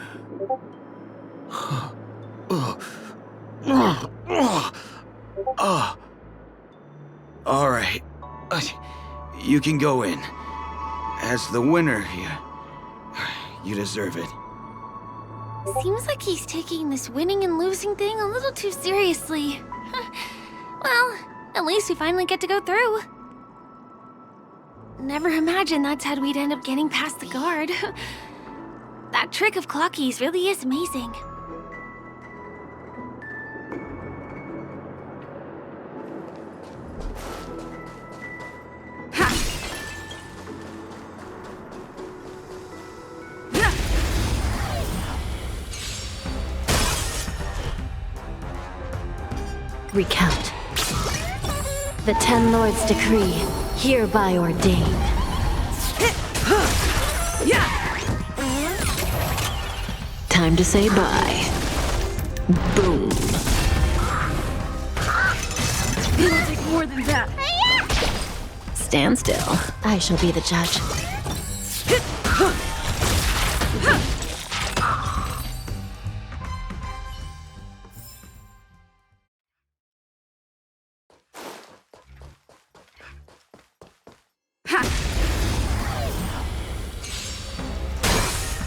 All right. You can go in. As the winner, you deserve it. Seems like he's taking this winning and losing thing a little too seriously. Well, at least we finally get to go through. Never imagined that's how we'd end up getting past the guard. That trick of Clocky's really is amazing. Recount. The Ten Lords' decree, hereby ordain. Time to say bye. Boom. It'll take more than that. Stand still. I shall be the judge.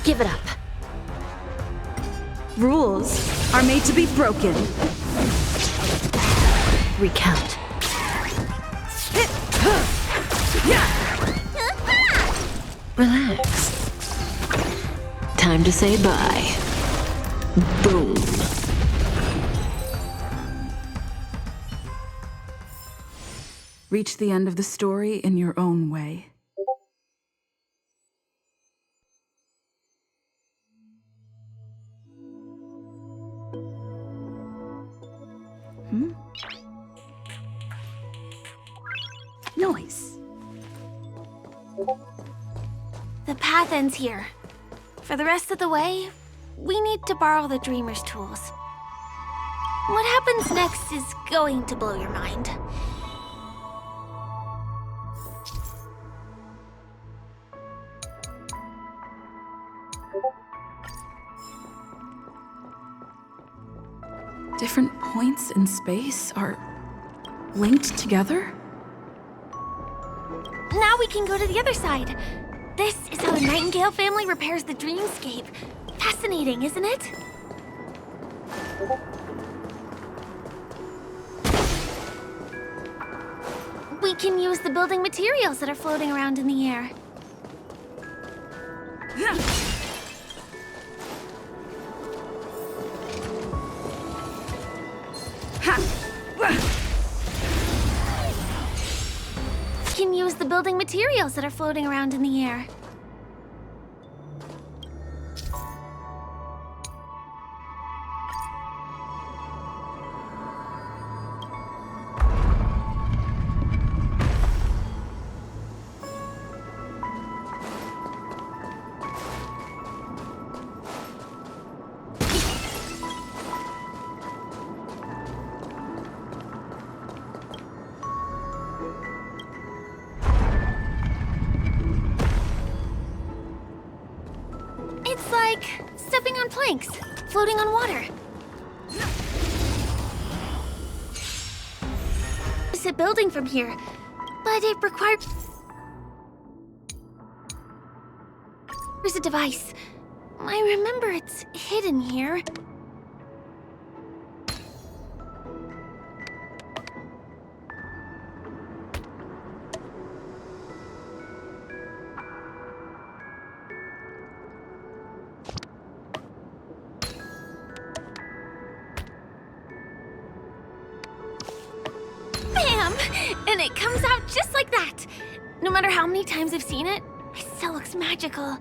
Give it up. Rules are made to be broken. Recount. Relax. Time to say bye. Boom. Reach the end of the story in your own way. Noise. The path ends here. For the rest of the way, we need to borrow the Dreamer's tools. What happens next is going to blow your mind. Different points in space are linked together? Now we can go to the other side. This is how the Nightingale family repairs the dreamscape. Fascinating, isn't it? We can use the building materials that are floating around in the air. Can use the building materials that are floating around in the air. It's like stepping on planks, floating on water. It's a building from here, but it requires a device. I remember it's hidden here. And it comes out just like that. No matter how many times I've seen it, it still looks magical.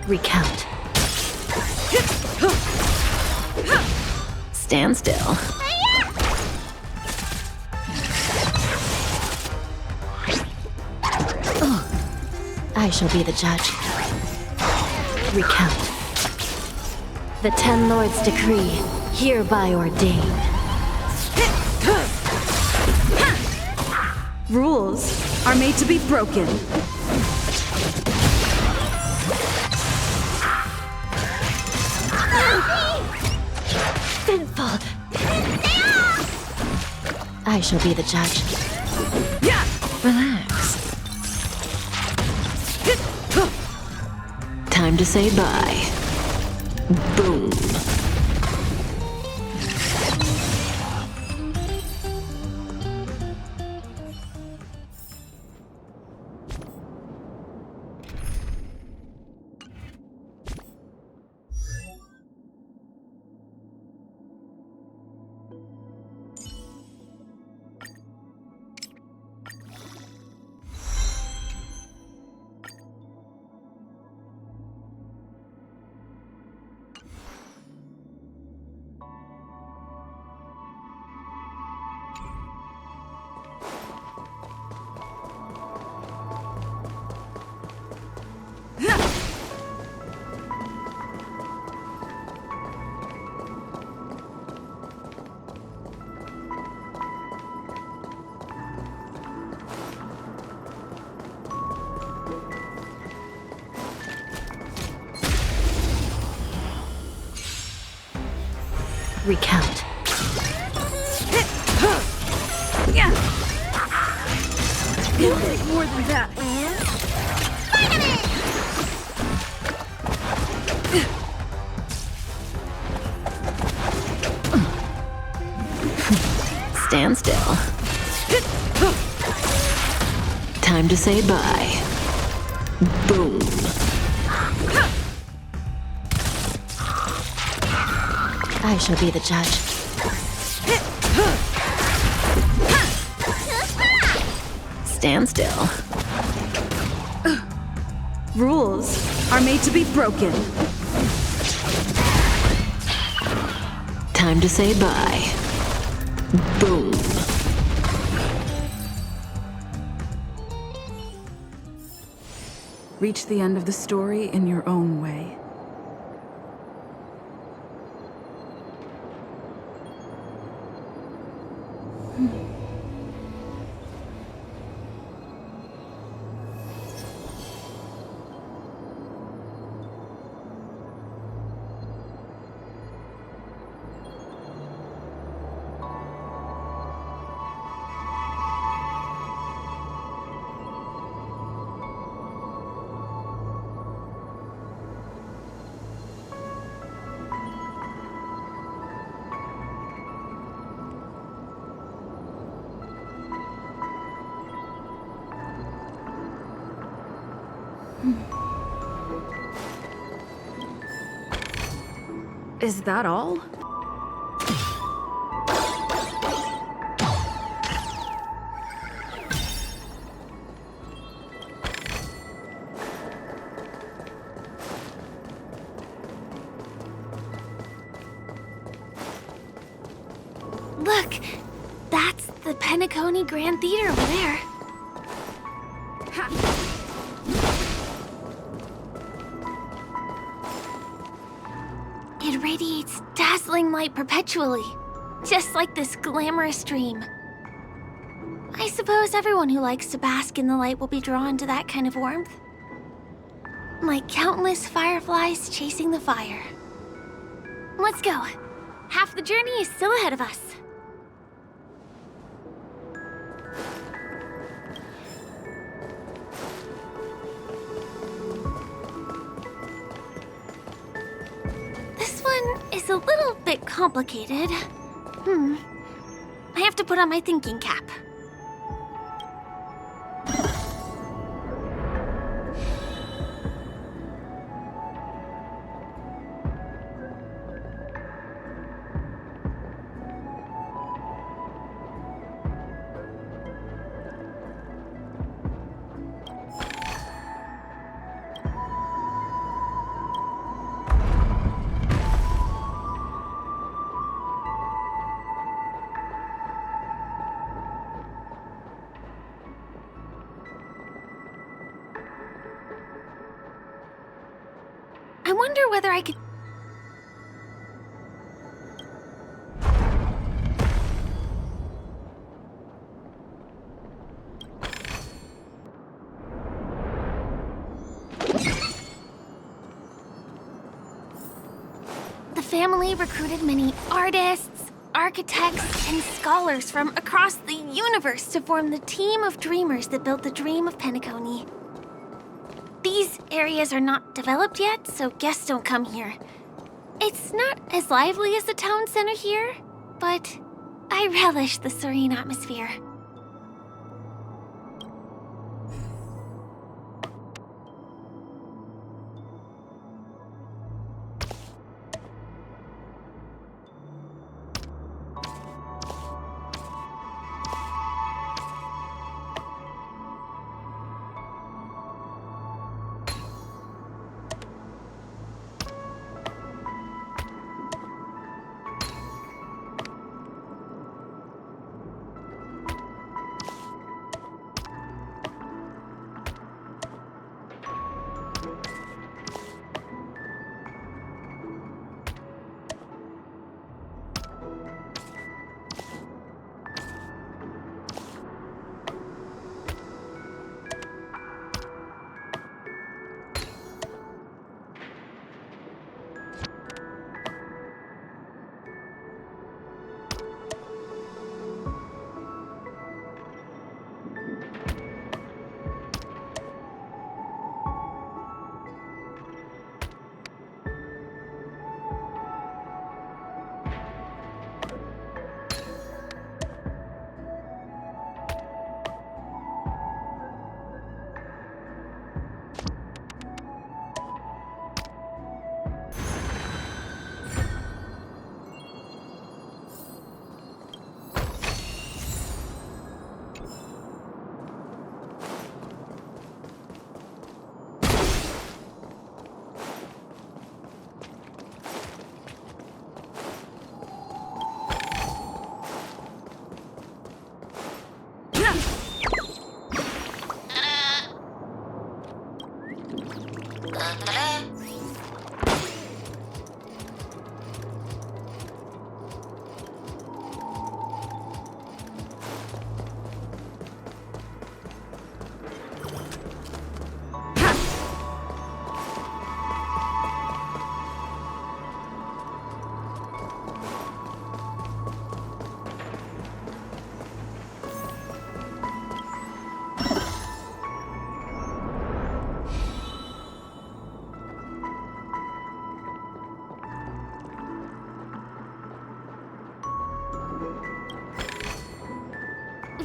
Recount. Stand still. I shall be the judge. Recount. The 10 Lords' decree, hereby ordained. Rules are made to be broken. Sinful. I shall be the judge. Relax. Time to say bye. Boom. Recount. It'll take more than that. Stand still. Time to say bye. Boom. I shall be the judge. Stand still. Rules are made to be broken. Time to say bye. Boom. Reach the end of the story in your own way. Is that all? Look, that's the Peackony Grand Theater over there. It radiates dazzling light perpetually, just like this glamorous dream. I suppose everyone who likes to bask in the light will be drawn to that kind of warmth. Like countless fireflies chasing the fire. Let's go. Half the journey is still ahead of us. This one is a little bit complicated. I have to put on my thinking cap. I wonder whether I could... The family recruited many artists, architects, and scholars from across the universe to form the team of dreamers that built the dream of Peackony. These areas are not developed yet, so guests don't come here. It's not as lively as the town center here, but I relish the serene atmosphere.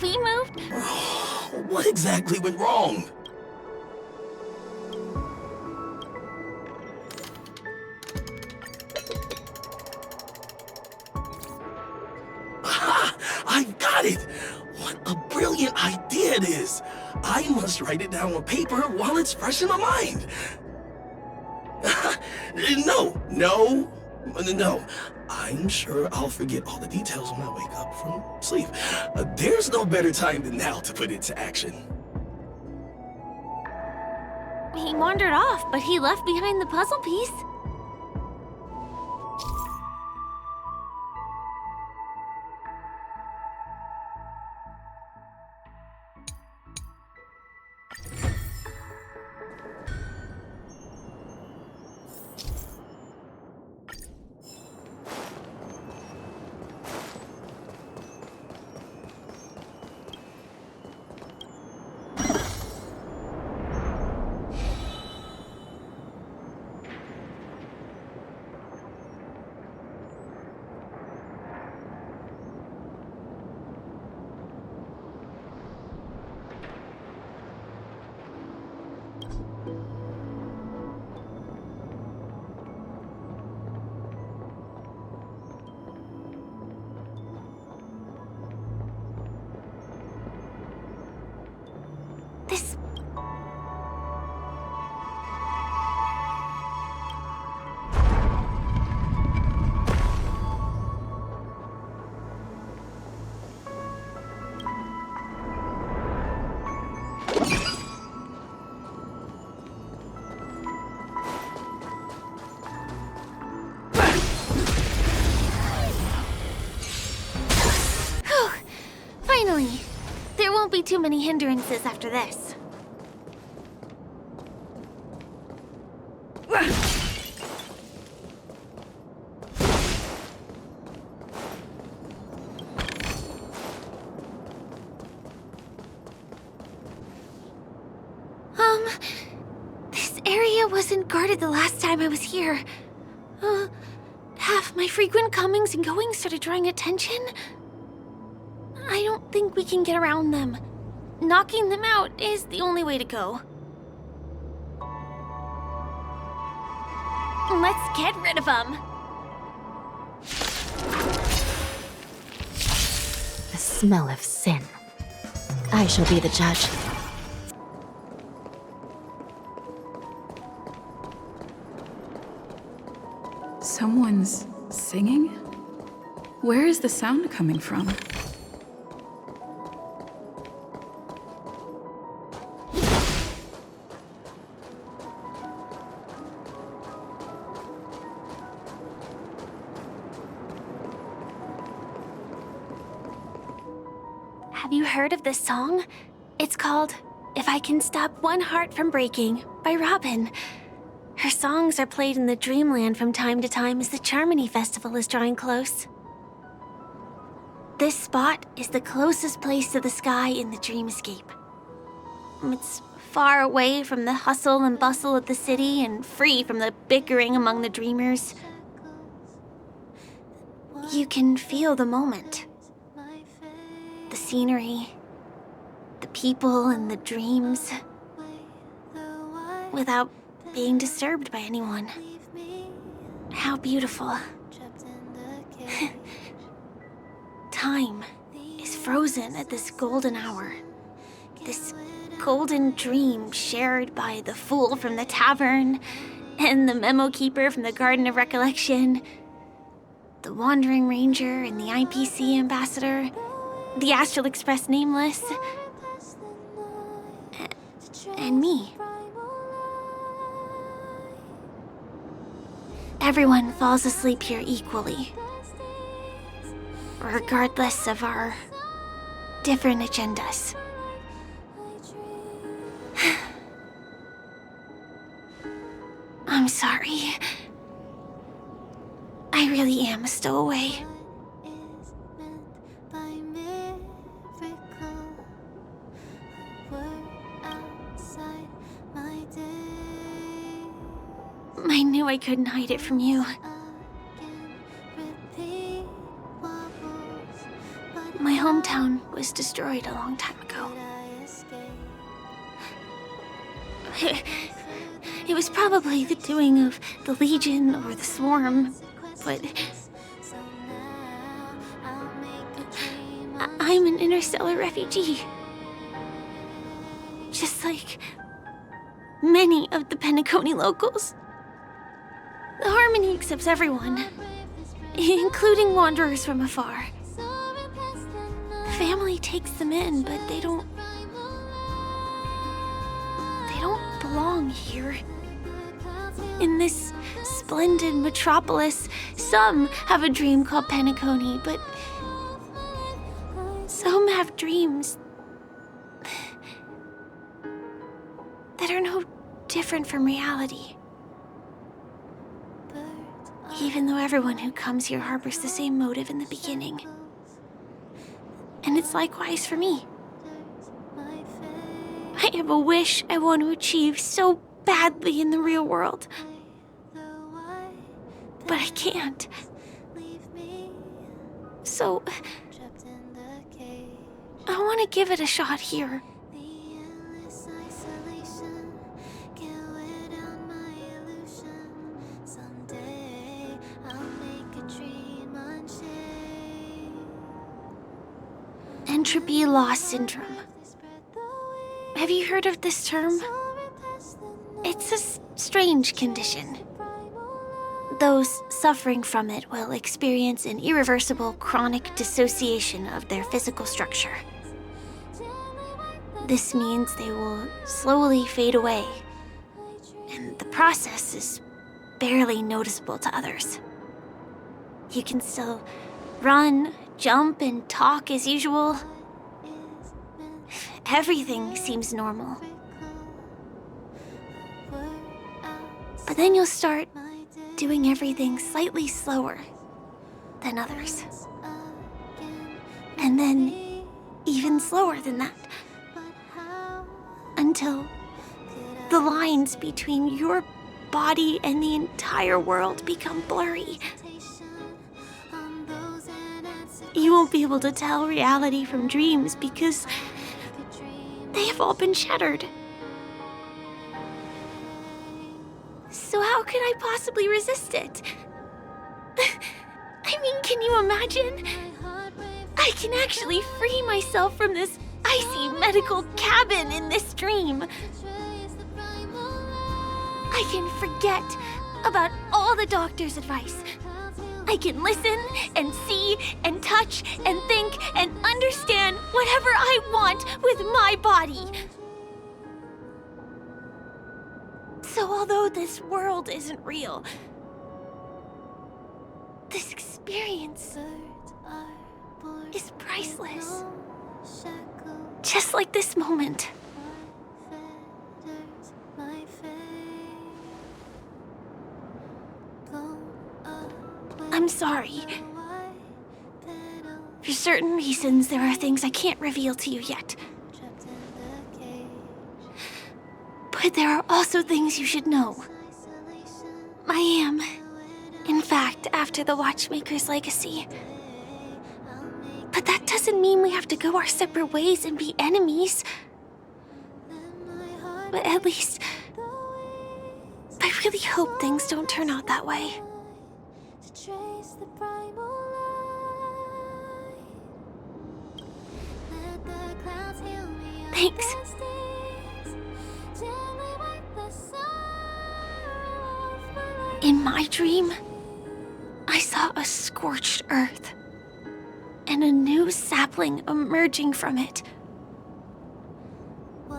we moved? What exactly went wrong? I've got it! What a brilliant idea it is! I must write it down on paper while it's fresh in my mind. No. I'm sure I'll forget all the details when I wake up from sleep. There's no better time than now to put it to action. He wandered off, but he left behind the puzzle piece. Finally! There won't be too many hindrances after this. This area wasn't guarded the last time I was here. Have my frequent comings and goings started drawing attention? I don't think we can get around them. Knocking them out is the only way to go. Let's get rid of them. The smell of sin. I shall be the judge. Someone's singing? Where is the sound coming from? Have you heard of this song? It's called If I Can Stop One Heart From Breaking by Robin. Her songs are played in the Dreamland from time to time as the Charmony Festival is drawing close. This spot is the closest place to the sky in the dreamscape. It's far away from the hustle and bustle of the city and free from the bickering among the dreamers. You can feel the moment. The scenery, the people and the dreams, without being disturbed by anyone. How beautiful. Time is frozen at this golden hour. This golden dream shared by the fool from the tavern and the memo keeper from the Garden of Recollection, the Wandering Ranger and the IPC ambassador, the Astral Express Nameless, and me. Everyone falls asleep here equally, regardless of our different agendas. I'm sorry. I really am a stowaway. I knew I couldn't hide it from you. My hometown was destroyed a long time ago. It was probably the doing of the Legion or the Swarm, but I'm an interstellar refugee. Just like many of the Peackony locals. The Harmony accepts everyone, including wanderers from afar. The family takes them in, but they don't belong here. In this splendid metropolis, some have a dream called Peackony, but some have dreams that are no different from reality. Even though everyone who comes here harbors the same motive in the beginning. And it's likewise for me. I have a wish I want to achieve so badly in the real world. But I can't. So, I want to give it a shot here. Entropy loss syndrome. Have you heard of this term? It's a strange condition. Those suffering from it will experience an irreversible chronic dissociation of their physical structure. This means they will slowly fade away, and the process is barely noticeable to others. You can still run, jump, and talk as usual. Everything seems normal. But then you'll start doing everything slightly slower than others. And then even slower than that. Until the lines between your body and the entire world become blurry. You won't be able to tell reality from dreams because they have all been shattered. So how could I possibly resist it? I mean, can you imagine? I can actually free myself from this icy medical cabin in this dream. I can forget about all the doctor's advice. I can listen and see and touch and think and understand whatever I want with my body. So although this world isn't real, this experience is priceless. Just like this moment. I'm sorry. For certain reasons, there are things I can't reveal to you yet. But there are also things you should know. I am, in fact, after the Watchmaker's legacy. But that doesn't mean we have to go our separate ways and be enemies. But at least, I really hope things don't turn out that way. Thanks. In my dream, I saw a scorched earth and a new sapling emerging from it.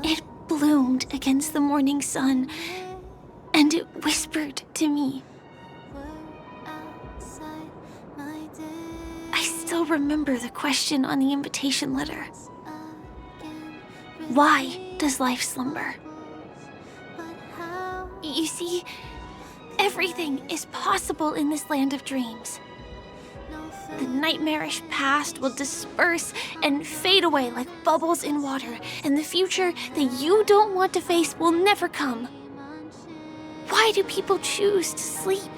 It bloomed against the morning sun, and it whispered to me. I still remember the question on the invitation letter. Why does life slumber? You see, everything is possible in this land of dreams. The nightmarish past will disperse and fade away like bubbles in water, and the future that you don't want to face will never come. Why do people choose to sleep?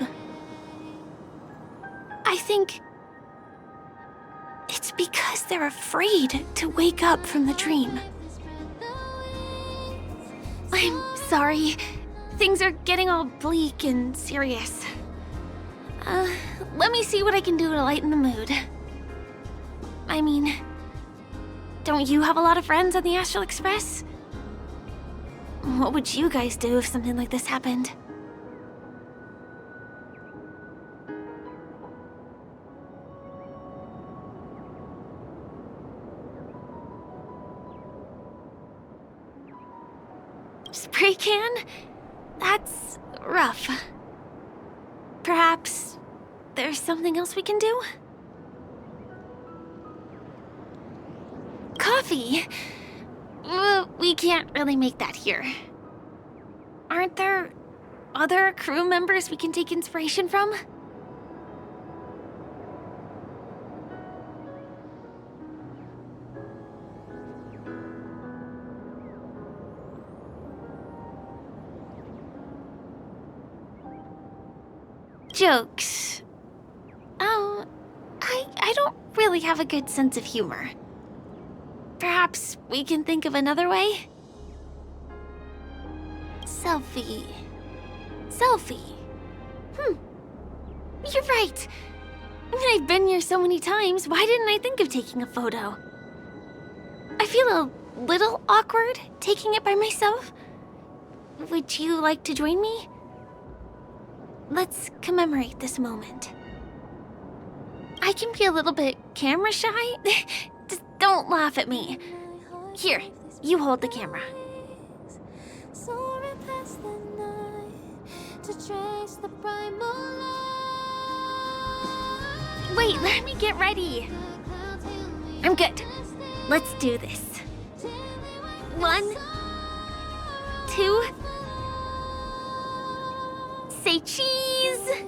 I think it's Because they're afraid to wake up from the dream. I'm sorry. Things are getting all bleak and serious. Let me see what I can do to lighten the mood. I mean, don't you have a lot of friends on the Astral Express? What would you guys do if something like this happened? Spray can? That's rough. Perhaps there's something else we can do? Coffee? We can't really make that here. Aren't there other crew members we can take inspiration from? Jokes. I don't really have a good sense of humor. Perhaps we can think of another way? Selfie. You're right. I mean, I've been here so many times, why didn't I think of taking a photo? I feel a little awkward taking it by myself. Would you like to join me? Let's commemorate this moment. I can be a little bit camera shy. Just don't laugh at me. Here, you hold the camera. Wait, let me get ready. I'm good. Let's do this. 1, 2... Say cheese!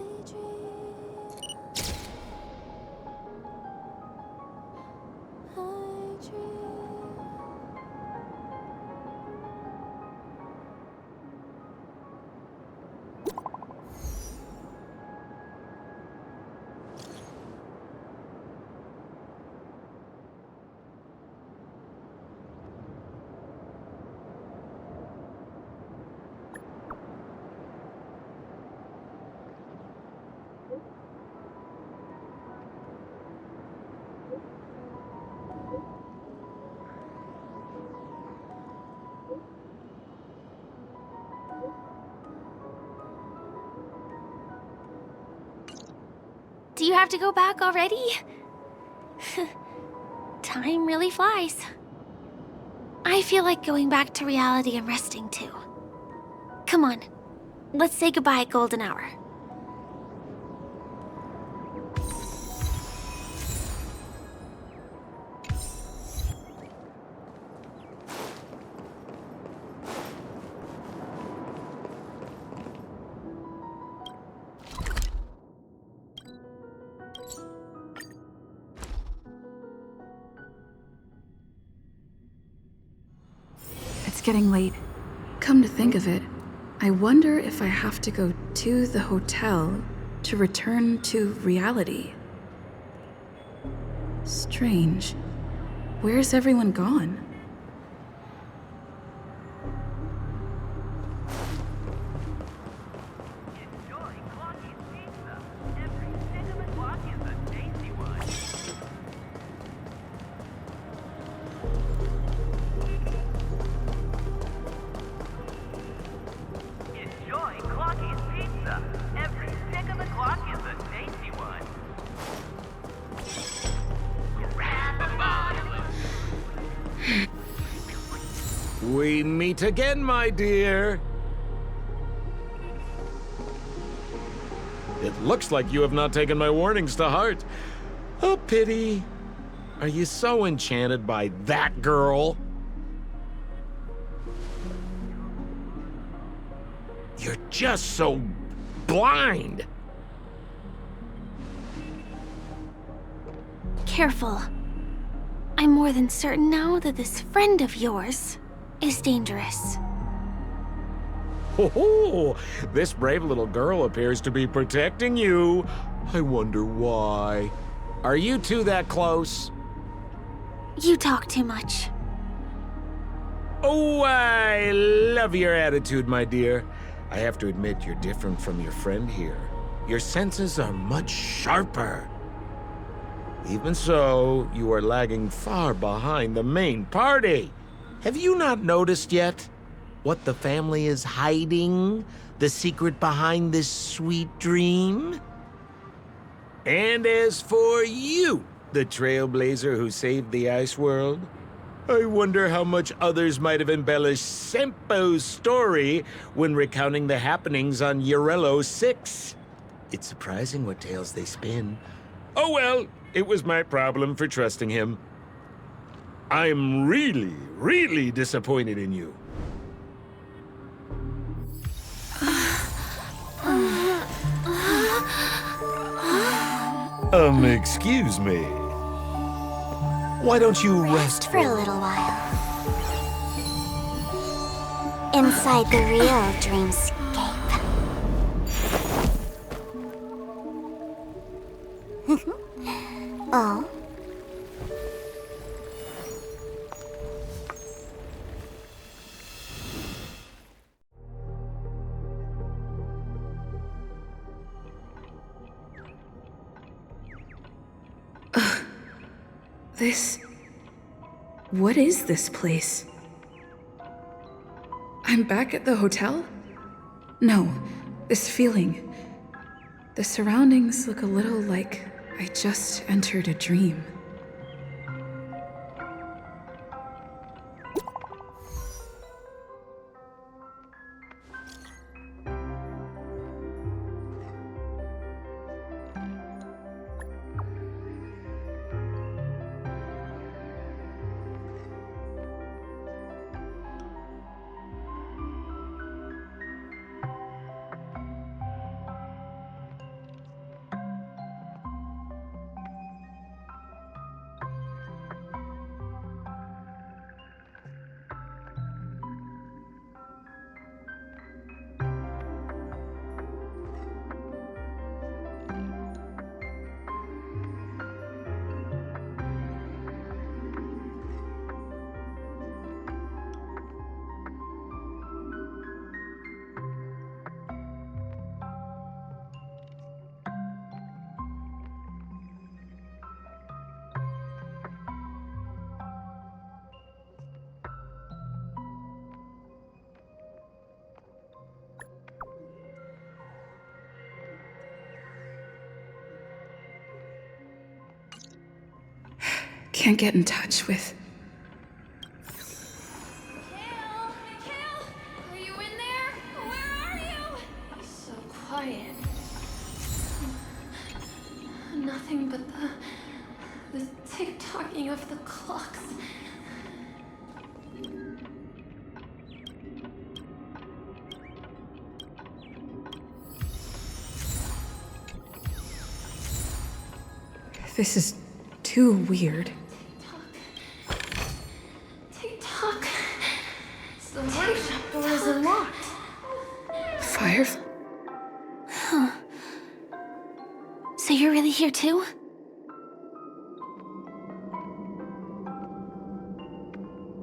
Do you have to go back already? Time really flies. I feel like going back to reality and resting too. Come on, let's say goodbye, Golden Hour. It's getting late. Come to think of it, I wonder if I have to go to the hotel to return to reality. Strange. Where's everyone gone? We meet again, my dear. It looks like you have not taken my warnings to heart. Oh, pity. Are you so enchanted by that girl? You're just so blind. Careful. I'm more than certain now that this friend of yours is dangerous. Oh, this brave little girl appears to be protecting you. I wonder why. Are you two that close? You talk too much. Oh, I love your attitude, my dear. I have to admit, you're different from your friend here. Your senses are much sharper. Even so, you are lagging far behind the main party. Have you not noticed yet what the family is hiding? The secret behind this sweet dream? And as for you, the trailblazer who saved the ice world, I wonder how much others might have embellished Sempo's story when recounting the happenings on Urello 6. It's surprising what tales they spin. Oh well, it was my problem for trusting him. I'm really, really disappointed in you. Excuse me. Why don't you rest For a little while. Inside the real dreamscape. Oh? What is this place? I'm back at the hotel? No, this feeling. The surroundings look a little like I just entered a dream. Can't get in touch with... Mikhail, are you in there? Where are you? So quiet. Nothing but the tick-tocking of the clocks. This is too weird. Tick-tock. The workshop door is unlocked. Fire? Huh. So you're really here too?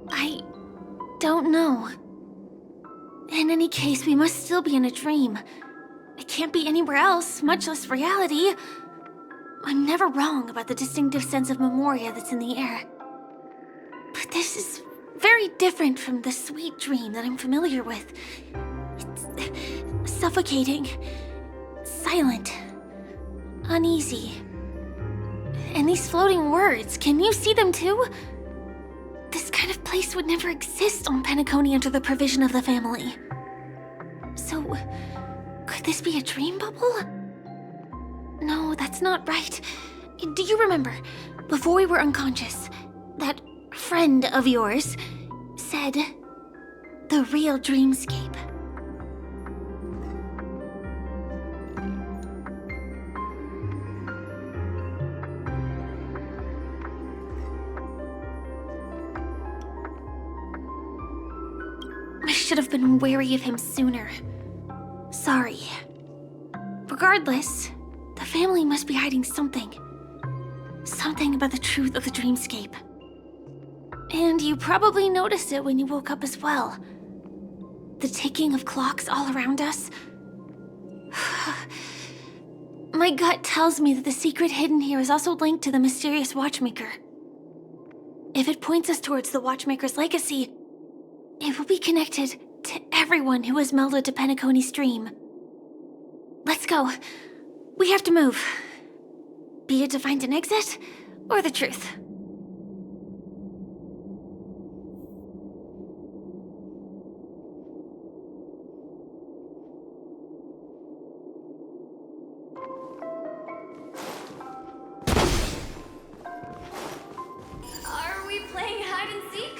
I don't know. In any case, we must still be in a dream. It can't be anywhere else, much less reality. I'm never wrong about the distinctive sense of memoria that's in the air. But this is very different from the sweet dream that I'm familiar with. It's suffocating, silent, uneasy. And these floating words, can you see them too? This kind of place would never exist on Peackony under the provision of the family. So, could this be a dream bubble? No, that's not right. Do you remember, before we were unconscious, that friend of yours said the real dreamscape? I should have been wary of him sooner. Sorry. Regardless, the family must be hiding something. Something about the truth of the dreamscape. And you probably noticed it when you woke up as well. The ticking of clocks all around us. My gut tells me that the secret hidden here is also linked to the mysterious Watchmaker. If it points us towards the Watchmaker's legacy, it will be connected to everyone who has melded to Peackony's stream. Let's go. We have to move. Be it to find an exit, or the truth. Are we playing hide and seek?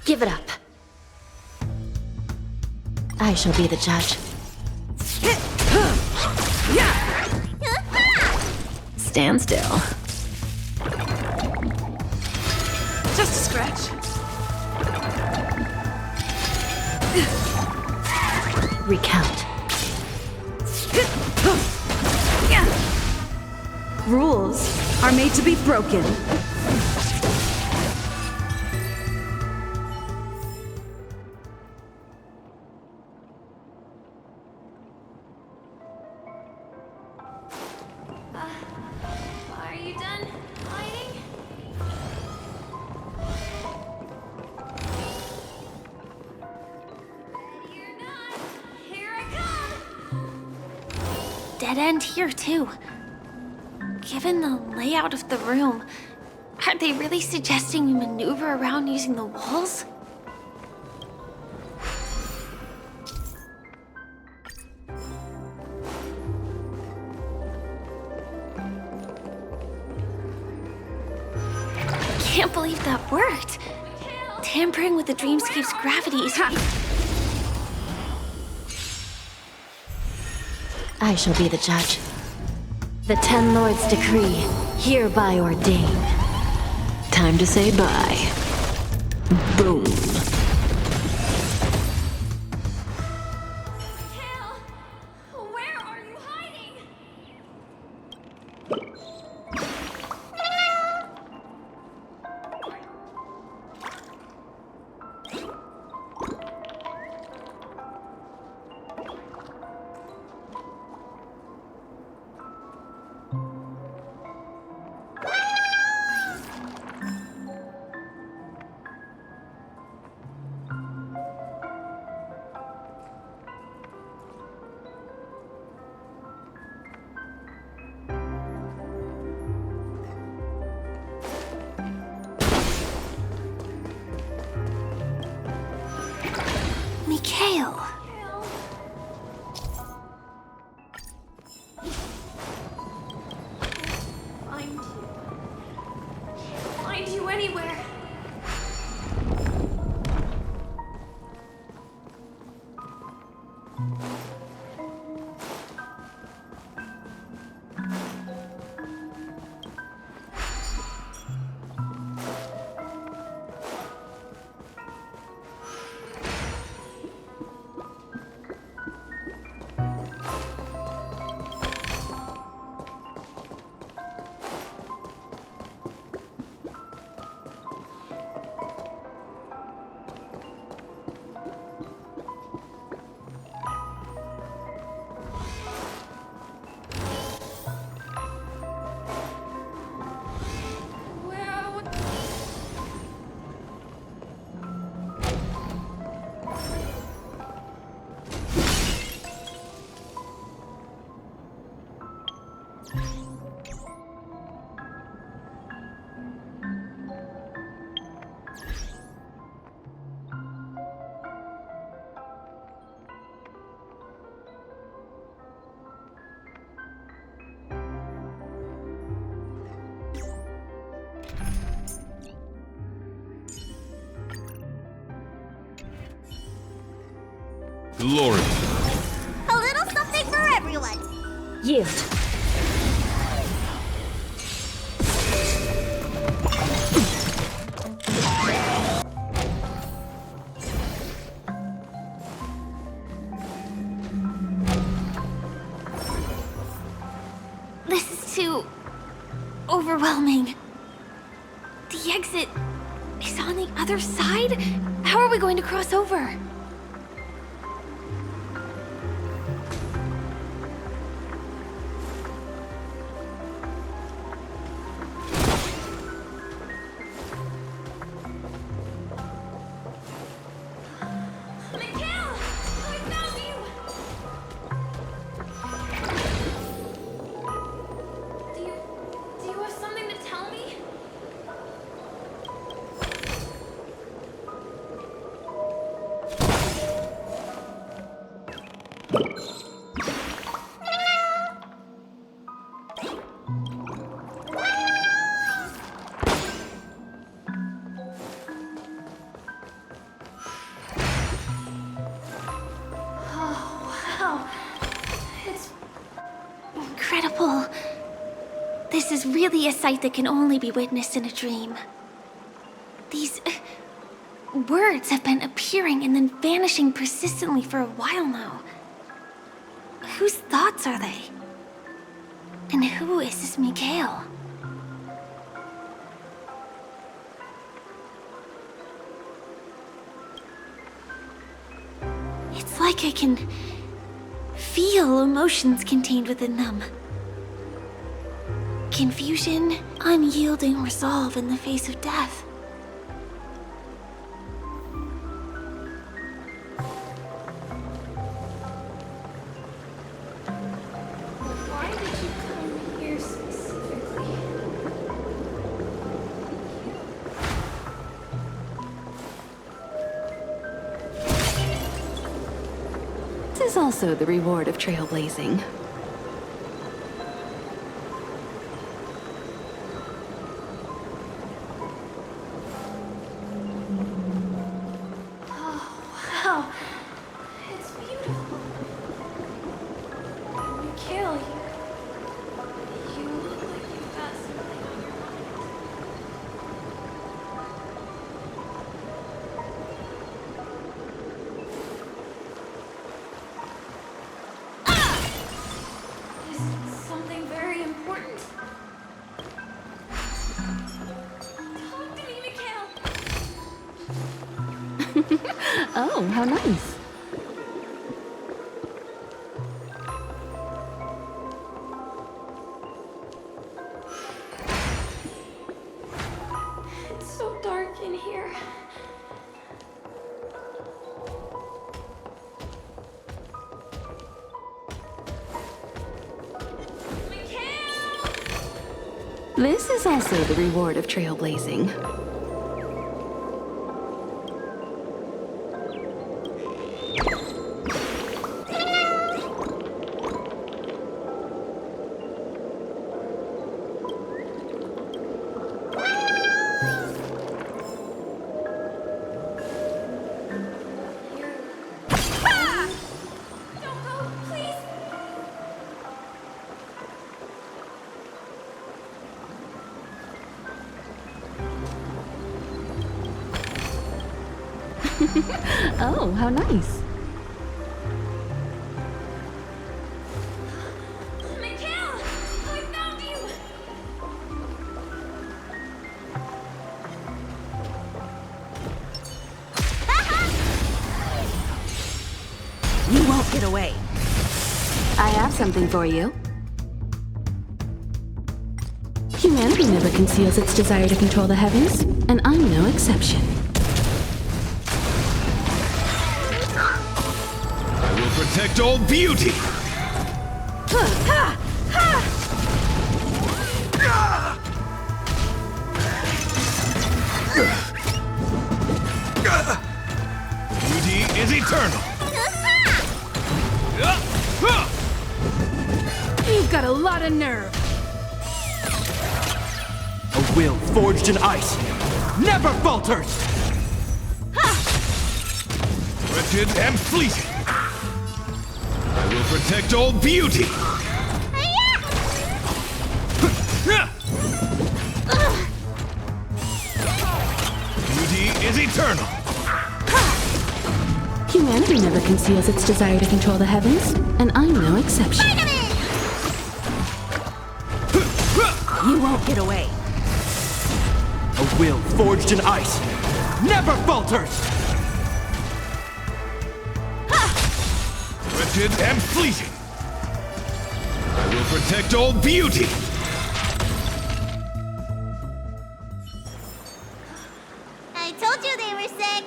Give it up. I shall be the judge. Stand still. Just a scratch. Recount. Rules are made to be broken. Are you done hiding? Ready or not, here I come! Dead end here, too. Given the layout of the room, are they really suggesting we maneuver around using the walls? Can't believe that worked. Tampering with the dreamscape's gravity is... I shall be the judge. The Ten Lords' decree, hereby ordain. Time to say bye. Boom. Where are you hiding? Mikhail. Find you anywhere. Glory. A little something for everyone. Yield. too overwhelming. The exit is on the other side? How are we going to cross over? Do you have something to tell me? Incredible. This is really a sight that can only be witnessed in a dream. These words have been appearing and then vanishing persistently for a while now. Whose thoughts are they? And who is this Mikhail? It's like I can feel emotions contained within them. Confusion, unyielding resolve in the face of death. Why did you come here specifically? This is also the reward of trailblazing. Wow, it's beautiful. Mikhail, you look like you've got something on your mind. Is something very important? Talk to me, Mikhail. Oh, how nice. It's so dark in here. This is also the reward of trailblazing. Don't go, please. Oh, how nice. Mikhail, I found you. You won't get away. I have something for you. Humanity never conceals its desire to control the heavens, and I'm no exception. I will protect all beauty! Beauty is eternal! You've got a lot of nerve. A will forged in ice never falters! Wretched and fleeting! I will protect all beauty! Beauty is eternal! Humanity never conceals its desire to control the heavens, and I'm no exception. won't get away. A will forged in ice never falters! Wretched and fleeting. I will protect all beauty. I told you they were sick.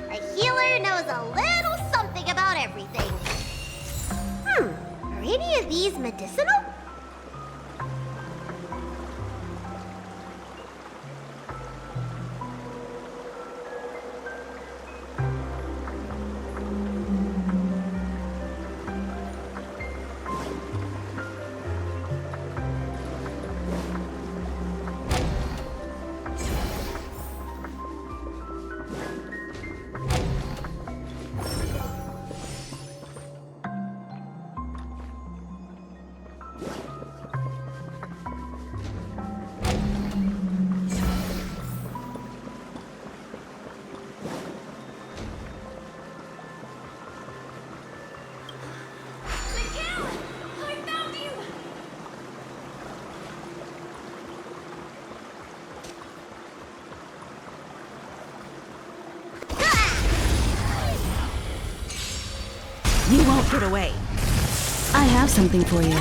A healer knows a little something about everything. Are any of these medicinal? You won't get away. I have something for you.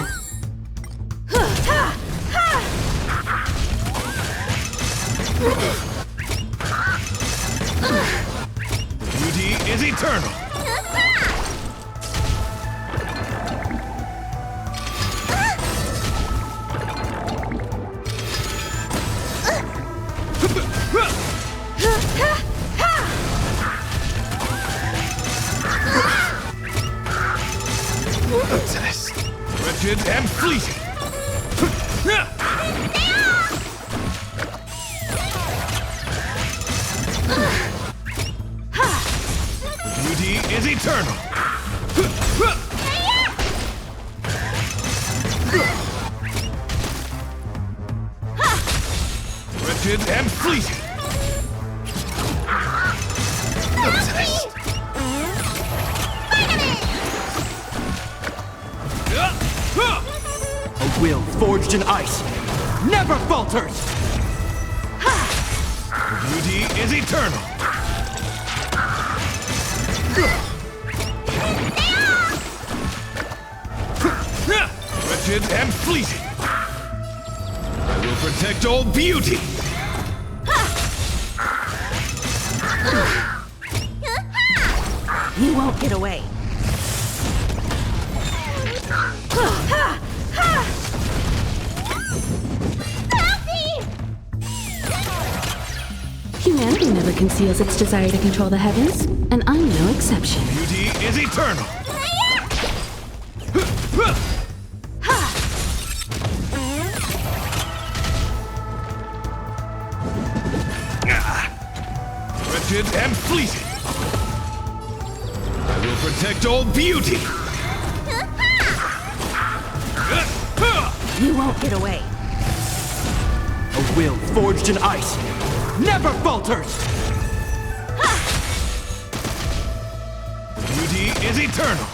Beauty is eternal. Wretched and fleeting. Beauty is eternal. Wretched and fleeting. A will forged in ice never falters! Beauty is eternal. Wretched and fleeting. I will protect all beauty. You won't get away. Humanity never conceals its desire to control the heavens, and I'm no exception. Beauty is eternal. Wretched and fleeting. I will protect all beauty. You won't get away. A will forged in ice never falters! Beauty is eternal.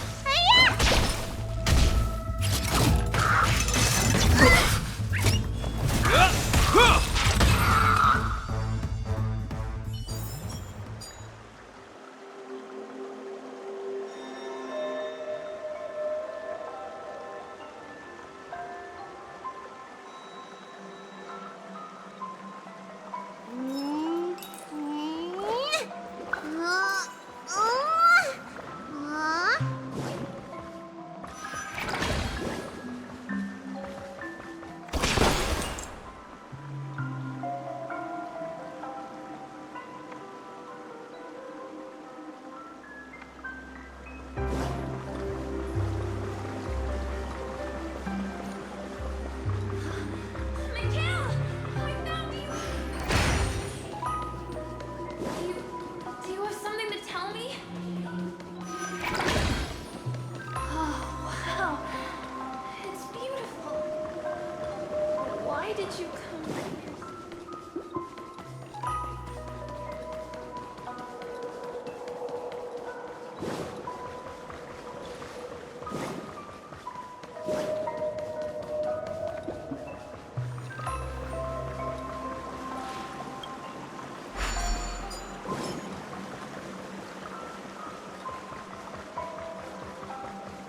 did you come here?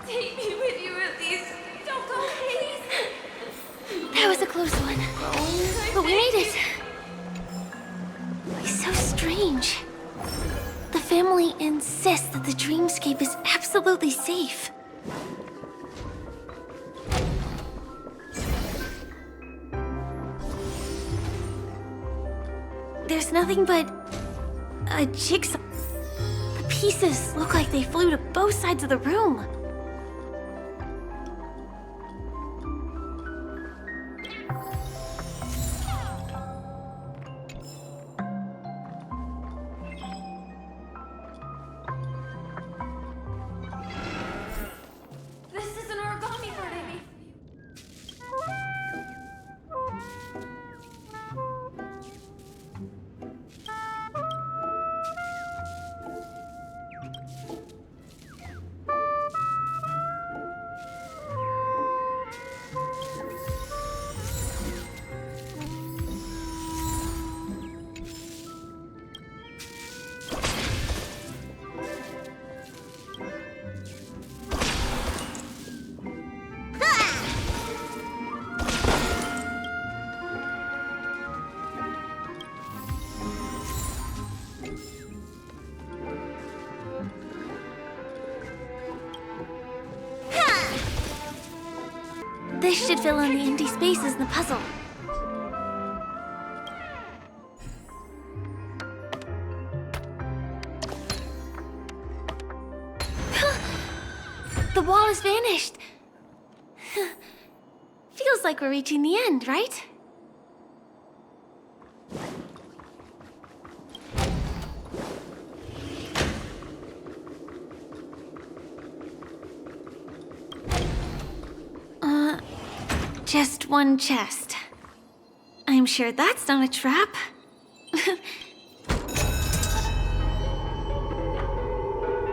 Take me with you at least. Don't go, please. That was a close one. But we made it. It's so strange. The family insists that the dreamscape is absolutely safe. There's nothing but a jigsaw. The pieces look like they flew to both sides of the room. This is an origami bird I made. This should fill in the empty spaces in the puzzle. The wall has vanished. Feels like we're reaching the end, right? Just one chest. I'm sure that's not a trap.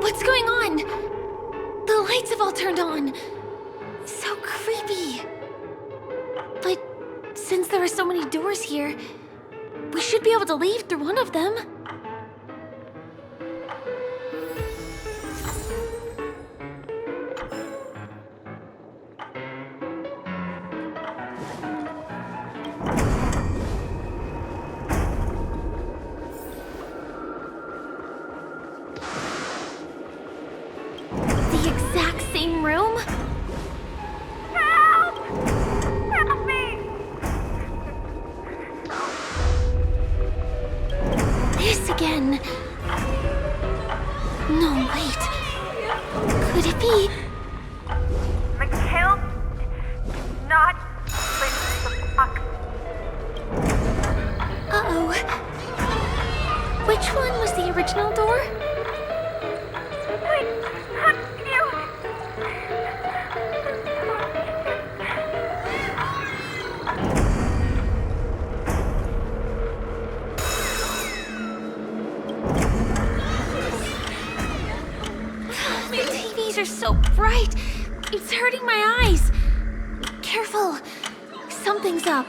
What's going on? The lights have all turned on. So creepy. But since there are so many doors here, we should be able to leave through one of them. The exact same room? Help! Help me! This again. No, wait. Could it be? Mikhail did not lift the box. Uh-oh. Which one was the original door? The TVs are so bright. It's hurting my eyes. Careful. Something's up.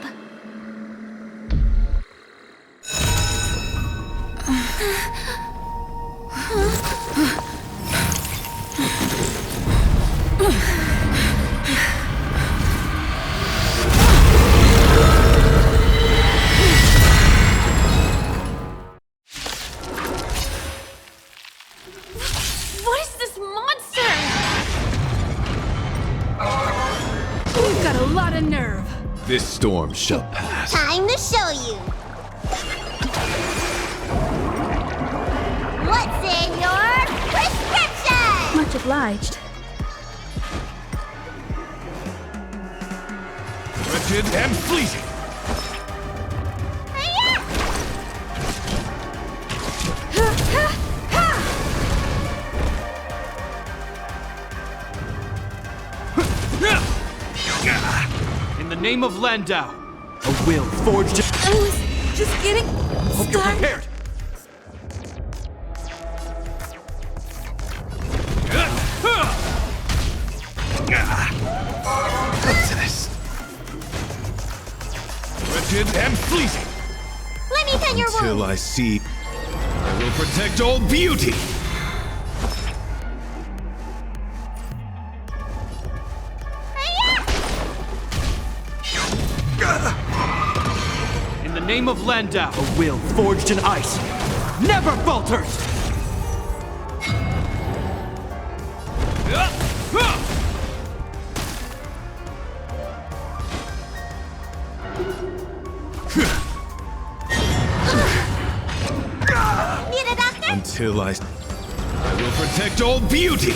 What is this monster? You've got a lot of nerve. This storm shall pass. Time to show you. What's in your prescription? Much obliged. Wretched and fleeting. In the name of Landau, A will forged in... I was just getting Hope you're prepared. What's this? Wretched and fleeting. Let me tend your wound. Till I see, I will protect all beauty. In the name of Landau, a will forged in ice never falters! Need a doctor? Until I will protect all beauty.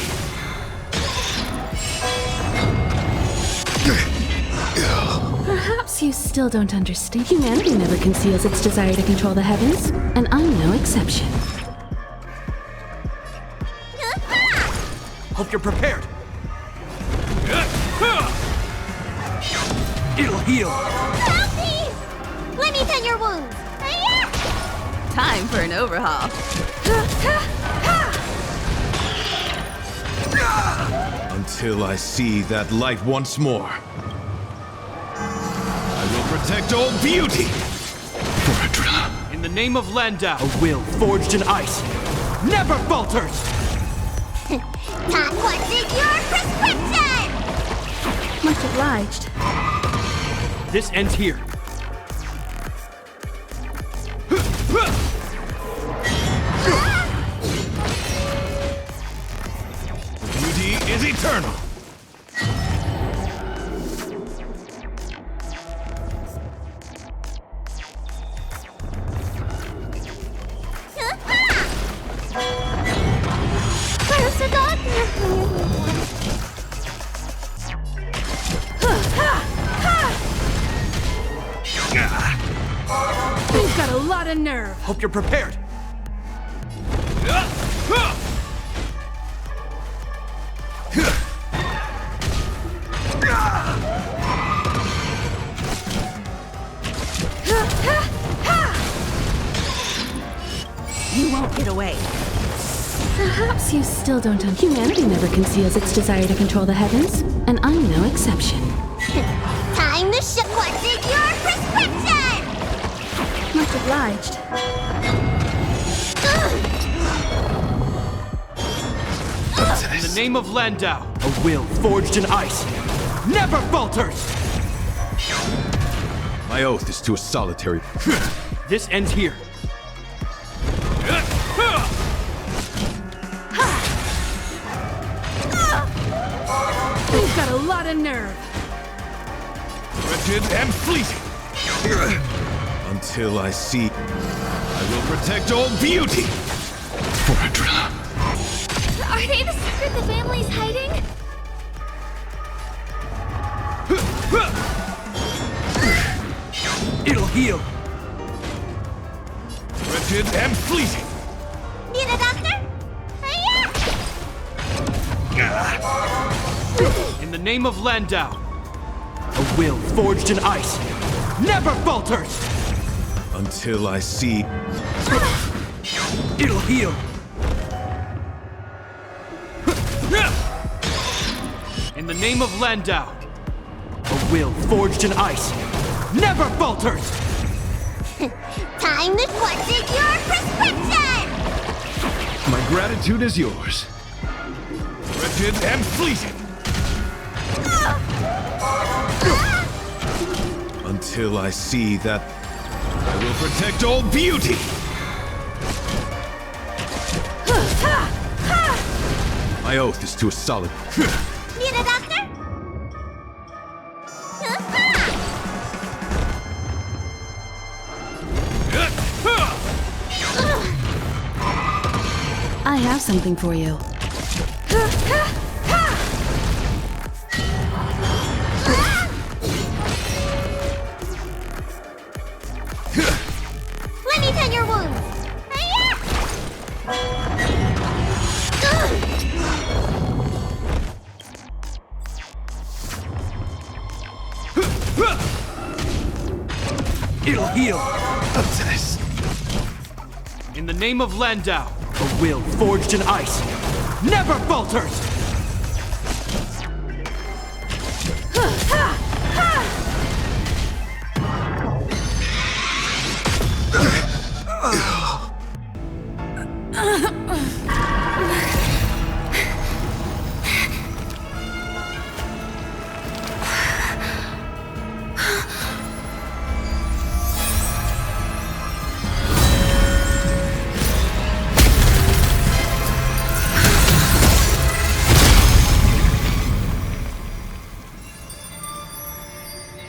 Perhaps you still don't understand. Humanity never conceals its desire to control the heavens, and I'm no exception. Hope you're prepared. It'll heal. Help me! Let me tend your wounds. Time for an overhaul. Until I see that light once more. I will protect all beauty. In the name of Landau, a will forged in ice never falters! Time what's in your prescription? Much obliged. This ends here. Beauty is eternal. Where's the doctor? You've got a lot of nerve. Hope you're prepared. You won't get away. Perhaps you still don't understand. Humanity never conceals its desire to control the heavens, and I'm no exception. Time to show what's in your prescription! Much obliged. In the name of Landau, a will forged in ice never falters! My oath is to a solitary. This ends here. You've got a lot of nerve. Wretched and fleeting. Until I see, I will protect all beauty. Are they the secret the family's hiding? It'll heal. Wretched and fleeting. Need a doctor? In the name of Landau, a will forged in ice never falters! Until I see. It'll heal. In the name of Landau, a will forged in ice never falters! Time to what's in your prescription! My gratitude is yours. Wretched and fleeting. Until I see that I will protect all beauty. My oath is to a solid. Need a doctor? I have something for you. Let me tend your wounds. It'll heal. Obsessed. In the name of Landau, a will forged in ice never falters!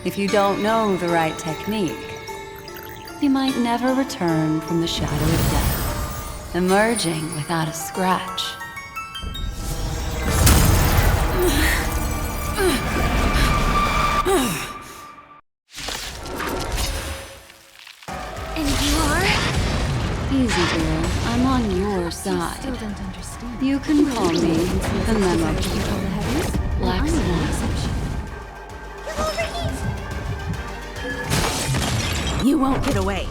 If you don't know the right technique, you might never return from the shadow of death, emerging without a scratch. And you are? Easy, girl. I'm on your side. Still don't understand. You can call me the Memo Keeper. Black Swan. You won't get away.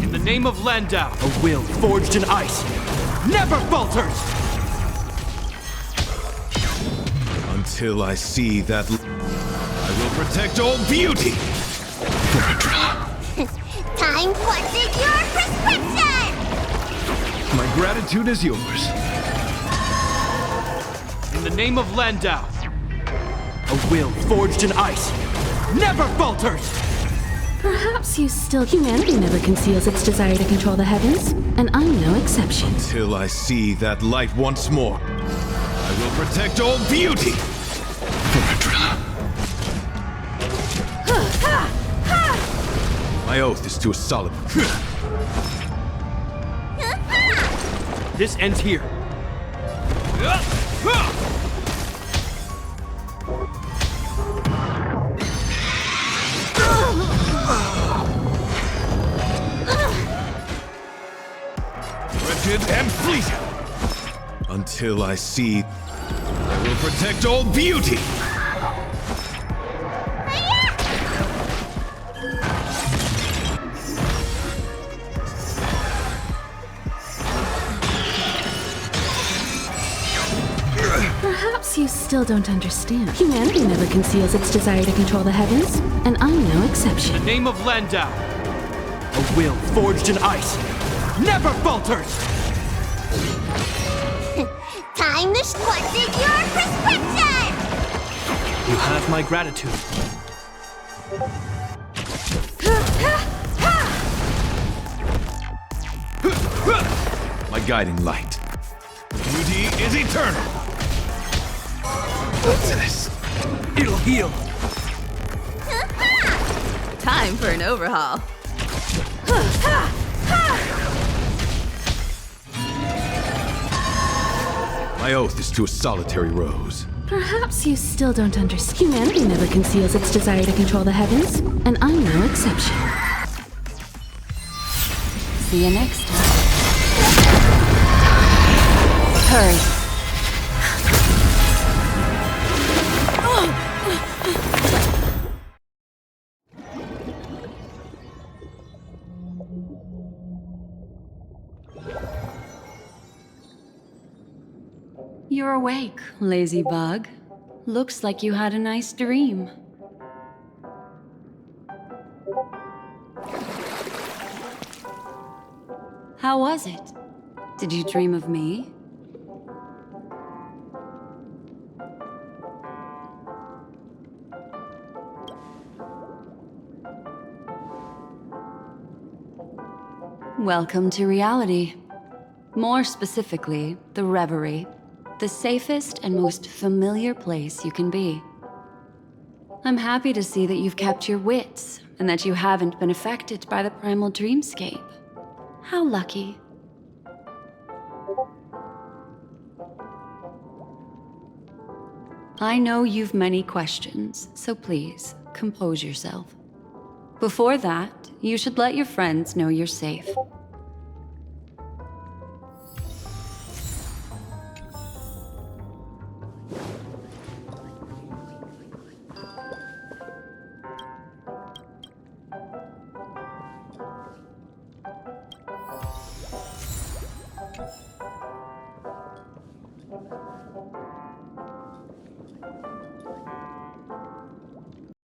In the name of Landau, a will forged in ice never falters! Until I see that, I will protect all beauty. Time what's in your prescription? My gratitude is yours. In the name of Landau, a will forged in ice never falters! Perhaps you still... Humanity never conceals its desire to control the heavens, and I'm no exception. Until I see that light once more, I will protect all beauty. My oath is to a solid. This ends here. Wretched and fleeting. Until I see, I will protect all beauty. Perhaps you still don't understand. Humanity never conceals its desire to control the heavens, and I'm no exception. In the name of Landau, a will forged in ice never falters! Time to what's in your prescription? You have my gratitude. My guiding light. Beauty is eternal. What's this? It'll heal. Time for an overhaul. My oath is to a solitary rose. Perhaps you still don't understand. Humanity never conceals its desire to control the heavens, and I'm no exception. See you next time. Hurry. You're awake, lazy bug. Looks like you had a nice dream. How was it? Did you dream of me? Welcome to reality. More specifically, the Reverie. The safest and most familiar place you can be. I'm happy to see that you've kept your wits, and that you haven't been affected by the primal dreamscape. How lucky. I know you've many questions, so please, compose yourself. Before that, you should let your friends know you're safe.